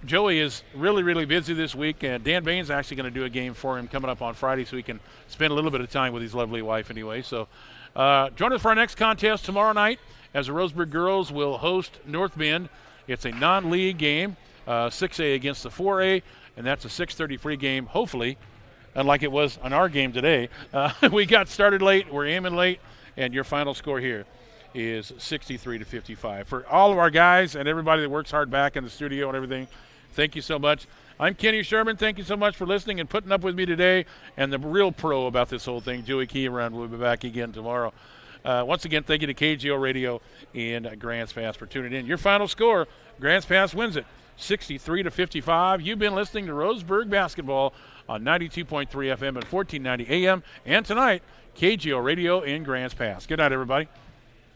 Joey is really, really busy this week, and Dan Bain's actually going to do a game for him coming up on Friday so he can spend a little bit of time with his lovely wife anyway. So join us for our next contest tomorrow night as the Roseburg girls will host North Bend. It's a non-league game, 6A against the 4A, and that's a 6:30 free game, hopefully, unlike it was on our game today. We got started late, we're aiming late, and your final score here is 63-55. For all of our guys and everybody that works hard back in the studio and everything, thank you so much. I'm Kenny Sherman. Thank you so much for listening and putting up with me today. And the real pro about this whole thing, Joey Kieran, will be back again tomorrow. Once again, thank you to KGO Radio and Grants Pass for tuning in. Your final score, Grants Pass wins it 63-55. You've been listening to Roseburg Basketball on 92.3 FM and 1490 AM. And tonight, KGO Radio and Grants Pass. Good night, everybody.